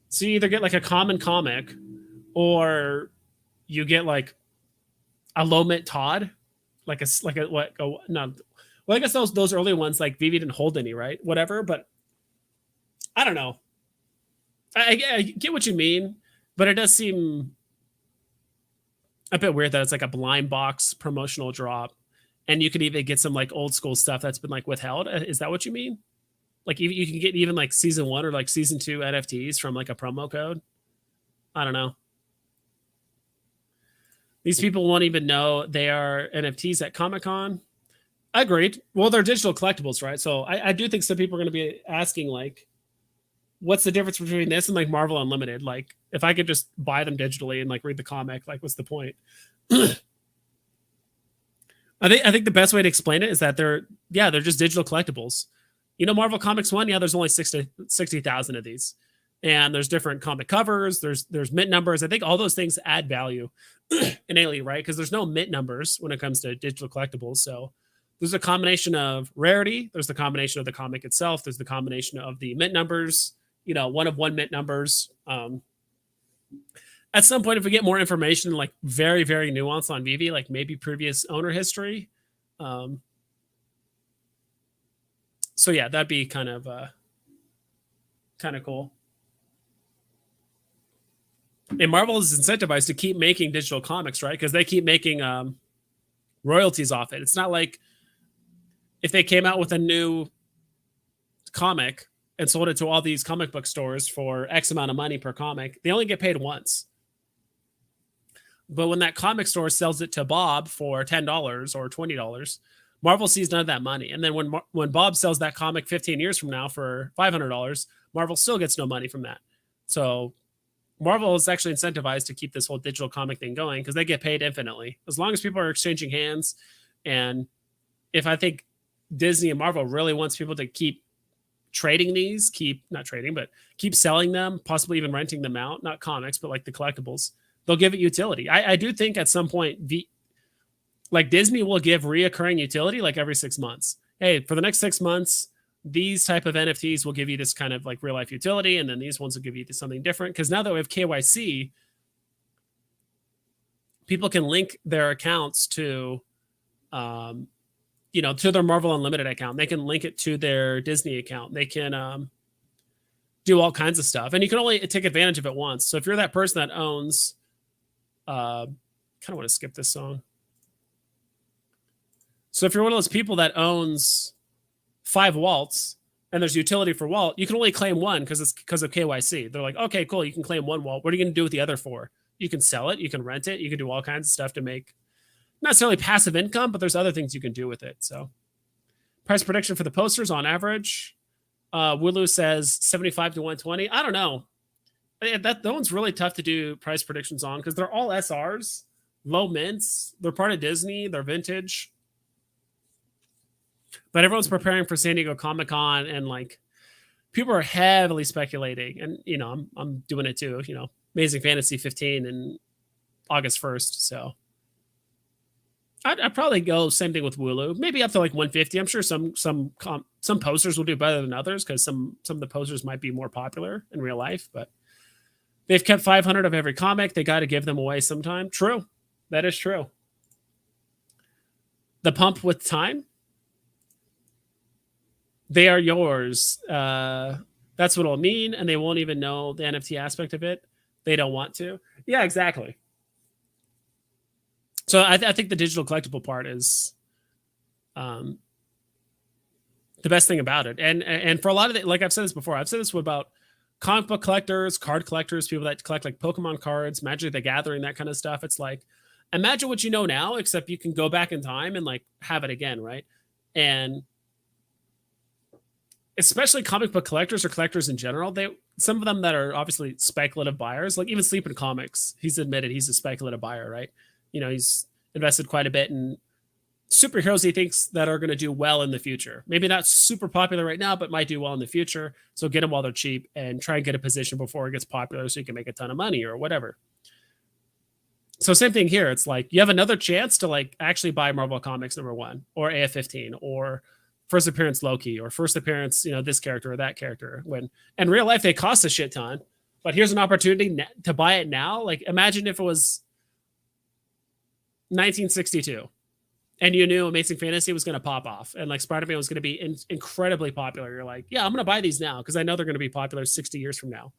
so you either get like a common comic, or you get like a low mint Todd, like a what? No, well, I guess those early ones like Veve didn't hold any, right? Whatever, but I don't know. I get what you mean, but it does seem a bit weird that it's like a blind box promotional drop, and you can even get some like old school stuff that's been like withheld. Is that what you mean? Like you can get even like season 1 or like season 2 NFTs from like a promo code. I don't know. These people won't even know they are NFTs at Comic-Con. Agreed. Well, they're digital collectibles, right? So I do think some people are going to be asking like, what's the difference between this and like Marvel Unlimited? Like, if I could just buy them digitally and like read the comic, like, what's the point? I think the best way to explain it is that they're just digital collectibles. Marvel Comics 1, there's only 60,000 of these, and there's different comic covers. There's mint numbers. I think all those things add value innately, right? Because there's no mint numbers when it comes to digital collectibles. So there's a combination of rarity. There's the combination of the comic itself. There's the combination of the mint numbers. One of one mint numbers. At some point, if we get more information, like very, very nuanced on Veve, like maybe previous owner history. So yeah, that'd be kind of cool. And Marvel is incentivized to keep making digital comics, right? Because they keep making royalties off it. It's not like if they came out with a new comic and sold it to all these comic book stores for X amount of money per comic, they only get paid once. But when that comic store sells it to Bob for $10 or $20, Marvel sees none of that money. And then when Bob sells that comic 15 years from now for $500, Marvel still gets no money from that. So Marvel is actually incentivized to keep this whole digital comic thing going because they get paid infinitely. As long as people are exchanging hands. And if I think Disney and Marvel really wants people to keep trading these, keep selling them, possibly even renting them out, not comics, but like the collectibles, they'll give it utility. I do think at some point, like Disney will give reoccurring utility like every 6 months. hey, for the next 6 months, these type of NFTs will give you this kind of like real life utility, and then these ones will give you something different. Because now that we have KYC, people can link their accounts to, to their Marvel Unlimited account. They can link it to their Disney account. They can do all kinds of stuff, and you can only take advantage of it once. So if you're that person that owns, kind of want to skip this song. So if you're one of those people that owns 5 Walts and there's utility for Walt, you can only claim one because it's because of KYC. They're like, okay, cool, you can claim 1 Walt. What are you going to do with the other 4? You can sell it, you can rent it, you can do all kinds of stuff to make not necessarily passive income, but there's other things you can do with it. So price prediction for the posters on average. Wooloo says 75 to 120. I don't know. That one's really tough to do price predictions on because they're all SRs, low mints. They're part of Disney. They're vintage. But everyone's preparing for San Diego Comic-Con, and like people are heavily speculating. And I'm doing it too. Amazing Fantasy 15 and August 1st. So I'd probably go same thing with Wooloo, maybe up to like 150. I'm sure some posters will do better than others because some of the posters might be more popular in real life. But they've kept 500 of every comic. They got to give them away sometime. True, that is true. The pump with time. They are yours. That's what it'll mean, and they won't even know the NFT aspect of it. They don't want to. Yeah, exactly. So I think the digital collectible part is the best thing about it. And for a lot of it, like I've said this before, I've said this about comic book collectors, card collectors, people that collect like Pokemon cards, Magic the Gathering, that kind of stuff. It's like, imagine what you know now, except you can go back in time and like have it again, right? And especially comic book collectors or collectors in general, some of them that are obviously speculative buyers, like even Sleeping Comics, he's admitted he's a speculative buyer, right? He's invested quite a bit in superheroes he thinks that are going to do well in the future. Maybe not super popular right now, but might do well in the future. So get them while they're cheap and try and get a position before it gets popular so you can make a ton of money or whatever. So same thing here. It's like you have another chance to like actually buy Marvel Comics #1 or AF-15 or first appearance Loki or first appearance, this character or that character. When in real life they cost a shit ton, but here's an opportunity to buy it now. Like imagine if it was 1962 and you knew Amazing Fantasy was going to pop off and like Spider-Man was going to be incredibly popular. You're like, yeah, I'm going to buy these now because I know they're going to be popular 60 years from now.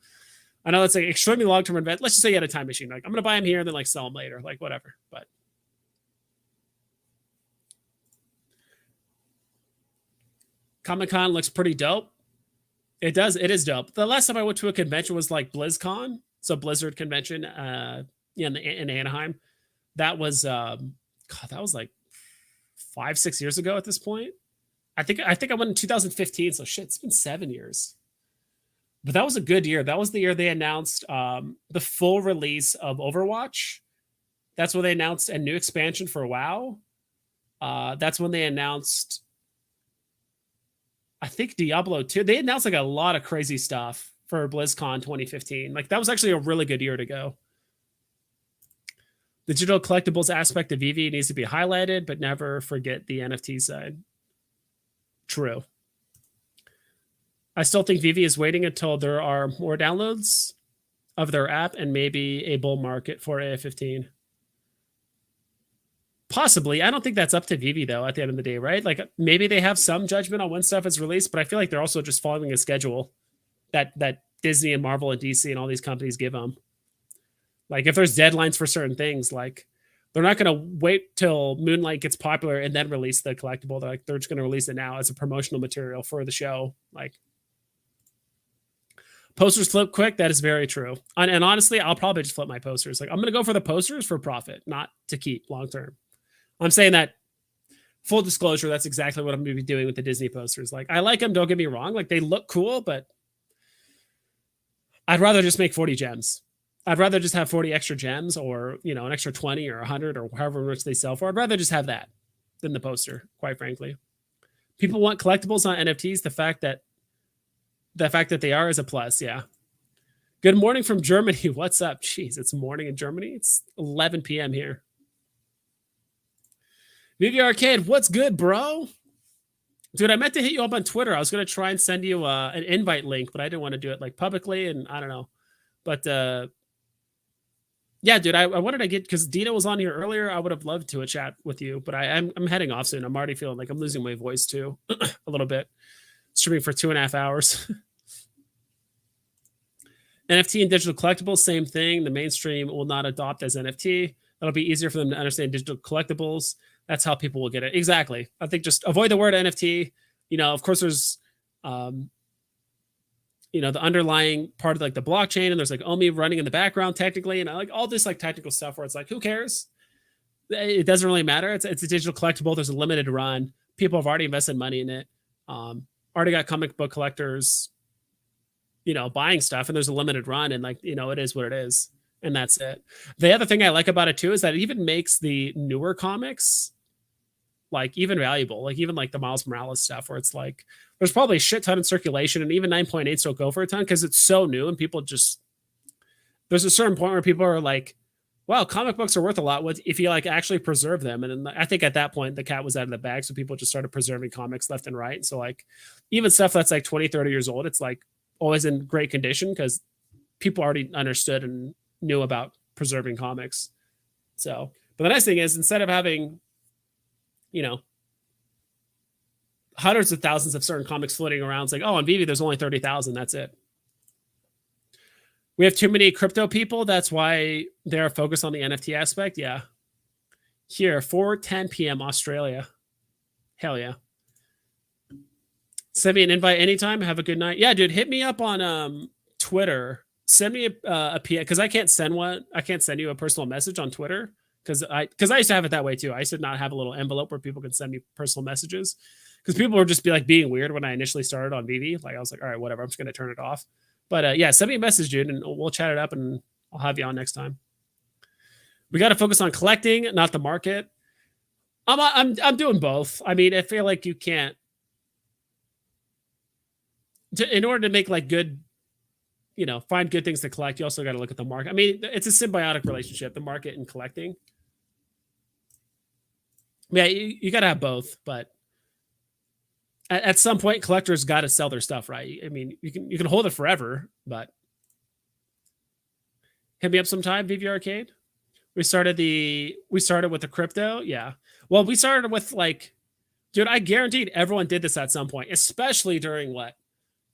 I know it's like extremely long-term investment. Let's just say you had a time machine. Like I'm going to buy them here and then like sell them later, like whatever. But Comic-Con looks pretty dope. It does. It is dope. The last time I went to a convention was like BlizzCon. So Blizzard convention in Anaheim. That was that was like 5-6 years ago at this point. I think I went in 2015. So shit, it's been 7 years. But that was a good year. That was the year they announced the full release of Overwatch. That's when they announced a new expansion for WoW. That's when they announced, I think, Diablo 2. They announced like a lot of crazy stuff for BlizzCon 2015. Like that was actually a really good year to go. The digital collectibles aspect of Veve needs to be highlighted, but never forget the NFT side. True. I still think Veve is waiting until there are more downloads of their app and maybe a bull market for AF-15. Possibly. I don't think that's up to Veve though at the end of the day, right? Like maybe they have some judgment on when stuff is released, but I feel like they're also just following a schedule that Disney and Marvel and DC and all these companies give them. Like if there's deadlines for certain things, like they're not going to wait till Moonlight gets popular and then release the collectible. They're just going to release it now as a promotional material for the show. Like posters flip quick. That is very true. And honestly, I'll probably just flip my posters. Like I'm going to go for the posters for profit, not to keep long-term. I'm saying that full disclosure, that's exactly what I'm going to be doing with the Disney posters. Like I like them. Don't get me wrong. Like they look cool, but I'd rather just make 40 gems. I'd rather just have 40 extra gems or, an extra 20 or 100 or however much they sell for. I'd rather just have that than the poster, quite frankly. People want collectibles, not NFTs. The fact that they are is a plus. Yeah. Good morning from Germany. What's up? Jeez, it's morning in Germany. It's 11 p.m. here. Veve Arcade, what's good, bro? Dude, I meant to hit you up on Twitter. I was gonna try and send you an invite link, but I didn't want to do it like publicly, and I don't know. But yeah, dude, I wanted to get, because Dina was on here earlier. I would have loved to chat with you, but I'm heading off soon. I'm already feeling like I'm losing my voice too, a little bit. Streaming for 2.5 hours. NFT and digital collectibles, same thing. The mainstream will not adopt as NFT. That'll be easier for them to understand digital collectibles. That's how people will get it. Exactly. I think just avoid the word NFT. Of course, there's the underlying part of like the blockchain, and there's like ecomi running in the background technically, and like all this like technical stuff where it's like, who cares? It doesn't really matter. It's a digital collectible. There's a limited run. People have already invested money in it. Already got comic book collectors, buying stuff, and there's a limited run, and like, it is what it is, and that's it. The other thing I like about it too is that it even makes the newer comics like even valuable, like even like the Miles Morales stuff, where it's like there's probably a shit ton in circulation, and even 9.8 still go for a ton because it's so new, and people just, there's a certain point where people are like, wow, comic books are worth a lot if you like actually preserve them. And then I think at that point the cat was out of the bag, so people just started preserving comics left and right. So like even stuff that's like 20, 30 years old, it's like always in great condition because people already understood and knew about preserving comics. So, but the nice thing is, instead of having, hundreds of thousands of certain comics floating around, it's like, oh, on Veve there's only 30,000. That's it. We have too many crypto people. That's why they're focused on the NFT aspect. Yeah. Here, 4:10 p.m. Australia. Hell yeah. Send me an invite anytime. Have a good night. Yeah, dude, hit me up on Twitter. Send me a PM, because I can't send you a personal message on Twitter because I used to have it that way too. I used to not have a little envelope where people could send me personal messages because people would just be like being weird when I initially started on Veve. Like I was like, all right, whatever, I'm just gonna turn it off. But yeah, send me a message, dude, and we'll chat it up, and I'll have you on next time. We got to focus on collecting, not the market. I'm doing both. I mean, I feel like you can't, in order to make like good, find good things to collect, you also got to look at the market. I mean, it's a symbiotic relationship, the market and collecting. Yeah, you got to have both, but at some point, collectors got to sell their stuff, right? I mean, you can hold it forever, but hit me up sometime, Veve Arcade. We started with the crypto, yeah. Well, we started with like, dude, I guaranteed everyone did this at some point, especially during what?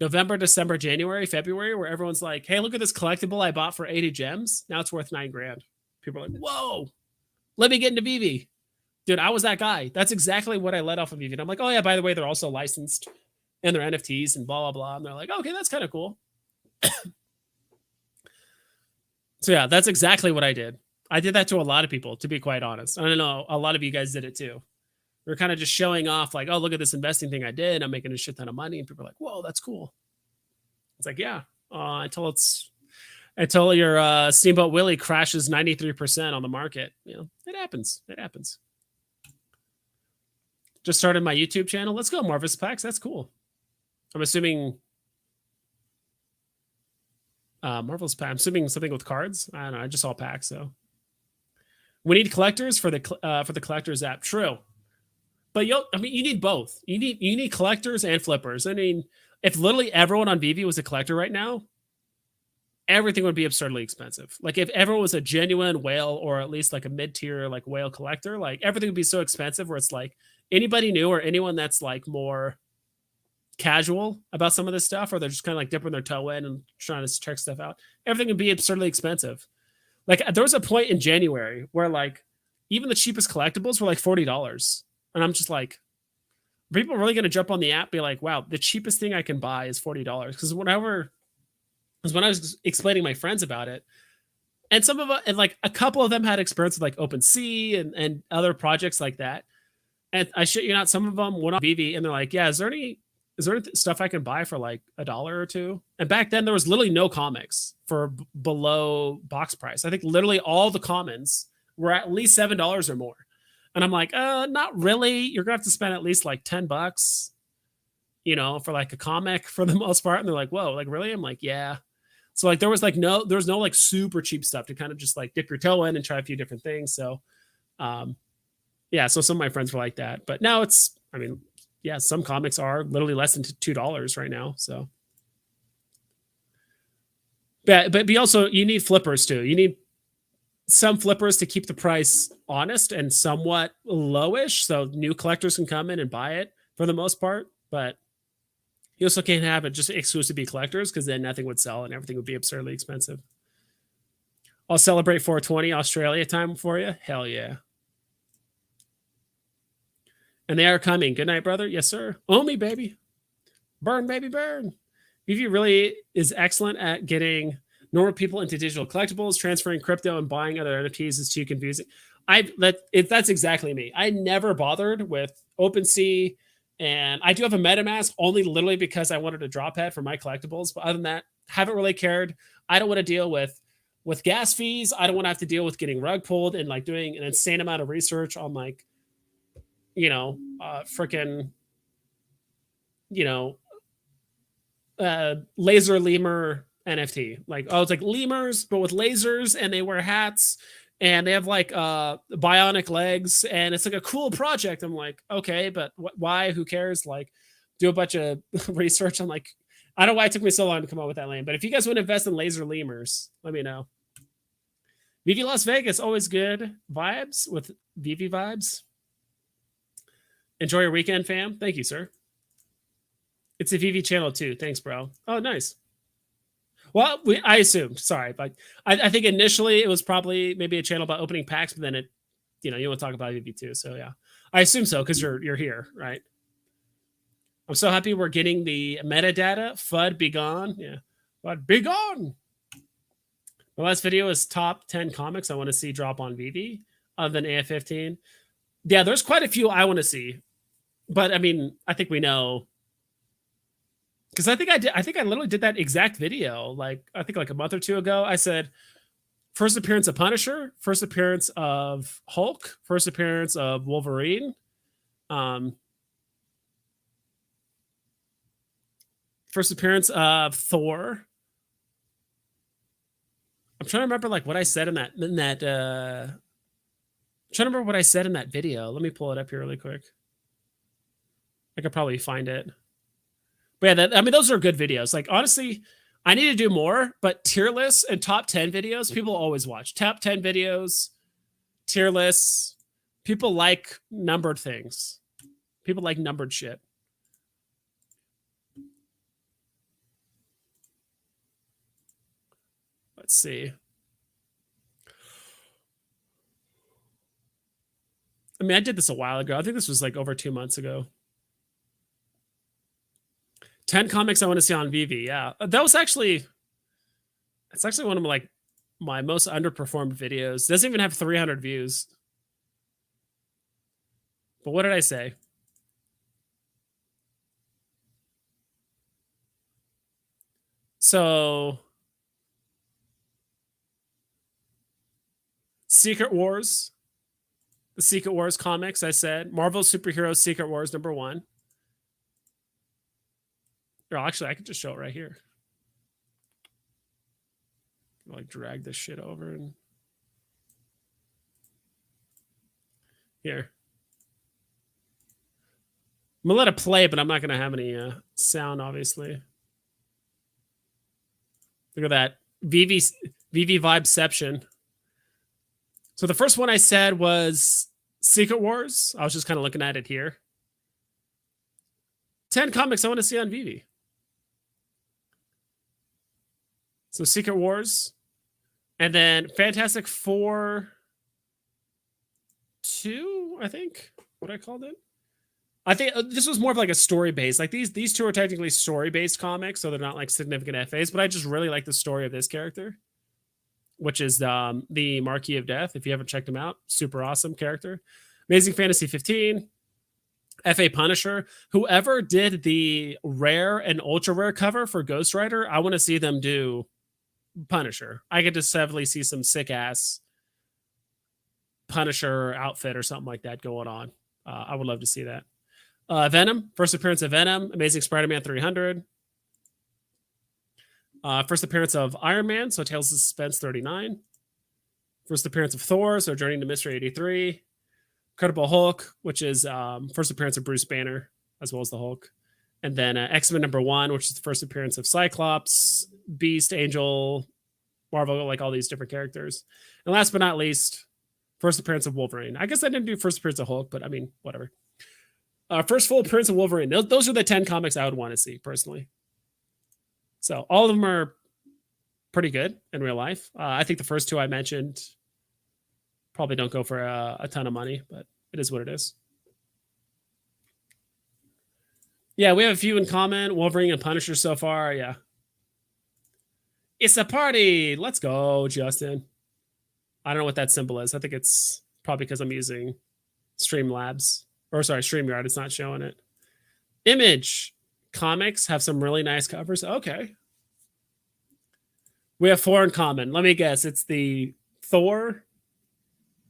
November, December, January, February, where everyone's like, hey, look at this collectible I bought for 80 gems. Now it's worth $9,000. People are like, whoa, let me get into Veve. Dude, I was that guy. That's exactly what I led off of Veve. And I'm like, oh yeah, by the way, they're also licensed and they're NFTs and blah, blah, blah. And they're like, okay, that's kind of cool. So yeah, that's exactly what I did. I did that to a lot of people, to be quite honest. I don't know, a lot of you guys did it too. We're kind of just showing off like, oh, look at this investing thing I did. I'm making a shit ton of money. And people are like, whoa, that's cool. It's like, yeah, until your Steamboat Willie crashes 93% on the market. It happens. It happens. Just started my YouTube channel. Let's go, Marvis Packs. That's cool. I'm assuming Marvel's Pack. I'm assuming something with cards. I don't know. I just saw packs. So we need collectors for the collectors app. True, but you need both. You need collectors and flippers. I mean, if literally everyone on Veve was a collector right now, everything would be absurdly expensive. Like if everyone was a genuine whale or at least like a mid-tier like whale collector, like everything would be so expensive where it's like anybody new or anyone that's like more casual about some of this stuff, or they're just kind of like dipping their toe in and trying to check stuff out, everything would be absurdly expensive. Like there was a point in January where like even the cheapest collectibles were like $40. And I'm just like, are people really going to jump on the app, be like, wow, the cheapest thing I can buy is $40? Because when I was explaining my friends about it, and some of and like a couple of them had experience with like OpenSea and other projects like that. And I shit you not, some of them went on Veve and they're like, yeah, is there any stuff I can buy for like $1 or $2? And back then there was literally no comics for below box price. I think literally all the commons were at least $7 or more. And I'm like, not really. You're gonna have to spend at least like $10, for like a comic for the most part. And they're like, whoa, like really? I'm like, yeah. So like there was no like super cheap stuff to kind of just like dip your toe in and try a few different things. So yeah, so some of my friends were like that. But now it's, yeah, some comics are literally less than $2 right now. So, but also you need flippers too. You need some flippers to keep the price honest and somewhat lowish, so new collectors can come in and buy it for the most part. But you also can't have it just exclusively collectors, because then nothing would sell and everything would be absurdly expensive. I'll celebrate 420 Australia time for you. Hell yeah. And they are coming. Good night, brother. Yes, sir. Omi, baby. Burn, baby, burn. Veve really is excellent at getting normal people into digital collectibles. Transferring crypto and buying other NFTs is too confusing. That's exactly me. I never bothered with OpenSea, and I do have a MetaMask only literally because I wanted a drop head for my collectibles. But other than that, haven't really cared. I don't want to deal with gas fees. I don't want to have to deal with getting rug pulled and like doing an insane amount of research on like, freaking, laser lemur NFT. Like, oh, it's like lemurs, but with lasers, and they wear hats and they have like bionic legs, and it's like a cool project. I'm like, okay, but why? Who cares? Like, do a bunch of research. I'm like, I don't know why it took me so long to come up with that lane. But if you guys want to invest in laser lemurs, let me know. Veve Las Vegas, always good vibes with Veve vibes. Enjoy your weekend, fam. Thank you, sir. It's a Veve channel too. Thanks, bro. Oh, nice. Well, I assumed. Sorry, but I think initially it was probably maybe a channel about opening packs, but then you want to talk about Veve too. So yeah, I assume so because you're here, right? I'm so happy we're getting the metadata. FUD be gone. Yeah, FUD be gone. My last video is top 10 comics I want to see drop on Veve other than AF15. Yeah, there's quite a few I want to see, but I mean, I think we know. Because I think I literally did that exact video, like a month or two ago. I said, first appearance of Punisher, first appearance of Hulk, first appearance of Wolverine, first appearance of Thor. I'm trying to remember like what I said in that. I'm trying to remember what I said in that video. Let me pull it up here really quick. I could probably find it. But yeah, those are good videos. Like, honestly, I need to do more, but tier lists and top 10 videos, people always watch. Top 10 videos, tier lists. People like numbered things. People like numbered shit. Let's see. I mean, I did this a while ago. I think this was like over 2 months ago. 10 comics I want to see on Veve. Yeah, that was actually, it's actually one of my most underperformed videos. It doesn't even have 300 views. But what did I say? So, Secret Wars. The Secret Wars comics, I said. Marvel Superhero Secret Wars #1. Or actually, I could just show it right here. I'll like drag this shit over and here. I'm gonna let it play, but I'm not gonna have any sound, obviously. Look at that. Veve Vibeception. So the first one I said was Secret Wars. I was just kind of looking at it here. 10 comics I want to see on Veve. So Secret Wars. And then Fantastic Four 2, I think, what I called it. I think this was more of like a story based. Like these two are technically story based comics, so they're not like significant FAs. But I just really like the story of this character, which is the Marquis of Death. If you haven't checked him out, super awesome character. Amazing Fantasy 15, FA Punisher. Whoever did the rare and ultra rare cover for Ghost Rider, I want to see them do Punisher. I could just definitely see some sick ass Punisher outfit or something like that going on. I would love to see that. Venom, first appearance of Venom, Amazing Spider-Man 300. First appearance of Iron Man, so Tales of Suspense 39. First appearance of Thor, so Journey to Mystery 83. Incredible Hulk, which is first appearance of Bruce Banner. as well as the Hulk. And then X-Men #1, which is the first appearance of Cyclops, Beast, Angel, Marvel, like all these different characters. And last but not least, first appearance of Wolverine. I guess I didn't do first appearance of Hulk, but I mean, whatever. First full appearance of Wolverine. Those are the 10 comics I would want to see, personally. So all of them are pretty good in real life. I think the first 2 I mentioned probably don't go for a ton of money, but it is what it is. Yeah, we have a few in common. Wolverine and Punisher so far. Yeah. It's a party. Let's go, Justin. I don't know what that symbol is. I think it's probably because I'm using StreamYard. It's not showing it. Image Comics have some really nice covers. Okay. We have 4 in common. Let me guess. It's the Thor,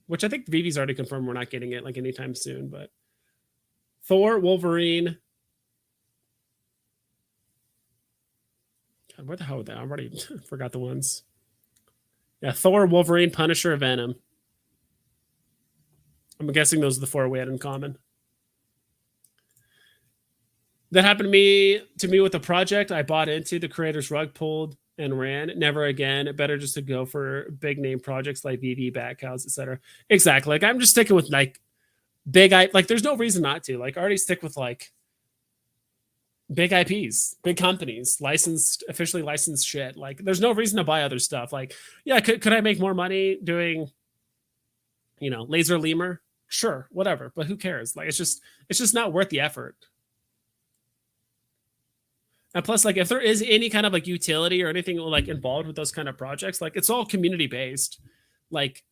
which I think Vivi's already confirmed we're not getting it like anytime soon, but Thor, Wolverine. God, where the hell are they? I already forgot the ones. Yeah, Thor, Wolverine, Punisher, Venom. I'm guessing those are the 4 we had in common. That happened to me with a project I bought into. The creator's rug pulled and ran. Never again. Better just to go for big name projects like VV, Backhouse, etc. Exactly. Like I'm just sticking with like big like there's no reason not to. Like already stick with like big IPs, big companies, officially licensed shit. Like there's no reason to buy other stuff. Like, yeah, could I make more money doing, laser lemur? Sure, whatever. But who cares? Like it's just not worth the effort. And plus, like if there is any kind of like utility or anything like involved with those kind of projects, like it's all community based. Like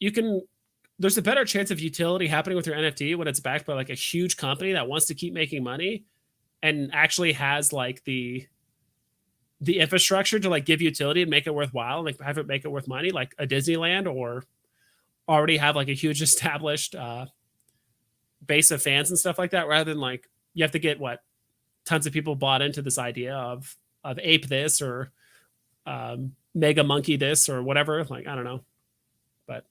there's a better chance of utility happening with your NFT when it's backed by like a huge company that wants to keep making money and actually has like the infrastructure to like give utility and make it worthwhile, and like have it make it worth money, like a Disneyland, or already have like a huge established base of fans and stuff like that, rather than like you have to get tons of people bought into this idea of ape this or mega monkey this or whatever. Like, I don't know. But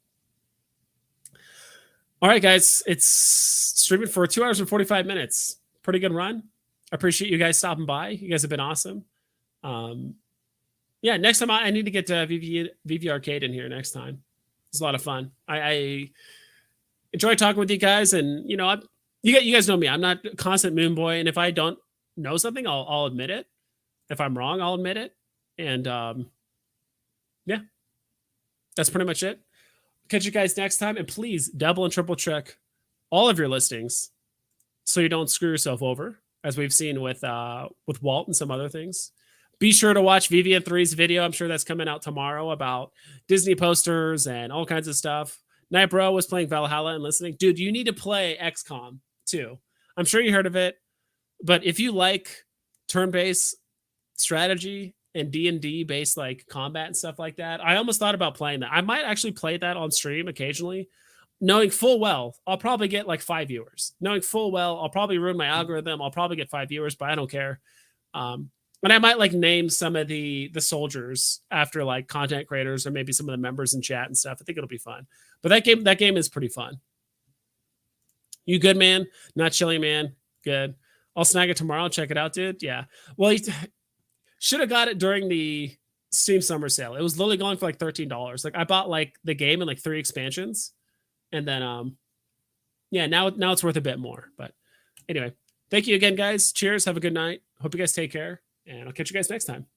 all right, guys, it's streaming for 2 hours and 45 minutes. Pretty good run. I appreciate you guys stopping by. You guys have been awesome. Yeah, next time I need to get VV Arcade in here next time. It's a lot of fun. I enjoy talking with you guys, and you guys know me. I'm not a constant moon boy, and if I don't know something, I'll admit it. If I'm wrong, I'll admit it. And yeah, that's pretty much it. Catch you guys next time, and please double and triple check all of your listings so you don't screw yourself over, as we've seen with Walt and some other things. Be sure to watch VVN3's video. I'm sure that's coming out tomorrow about Disney posters and all kinds of stuff. Night Bro was playing Valhalla and listening. Dude, you need to play XCOM too. I'm sure you heard of it. But if you like turn-based strategy and D&D based like combat and stuff like that, I almost thought about playing that. I might actually play that on stream occasionally, knowing full well I'll probably get like 5 viewers. Knowing full well I'll probably ruin my algorithm. I'll probably get 5 viewers, but I don't care. And I might like name some of the soldiers after like content creators or maybe some of the members in chat and stuff. I think it'll be fun. But that game is pretty fun. You good, man? Not chilly, man. Good. I'll snag it tomorrow. Check it out, dude. Yeah. Well, he should have got it during the Steam Summer Sale. It was literally going for like $13. Like I bought like the game and like 3 expansions, and then yeah, now it's worth a bit more. But anyway, thank you again, guys. Cheers. Have a good night. Hope you guys take care, and I'll catch you guys next time.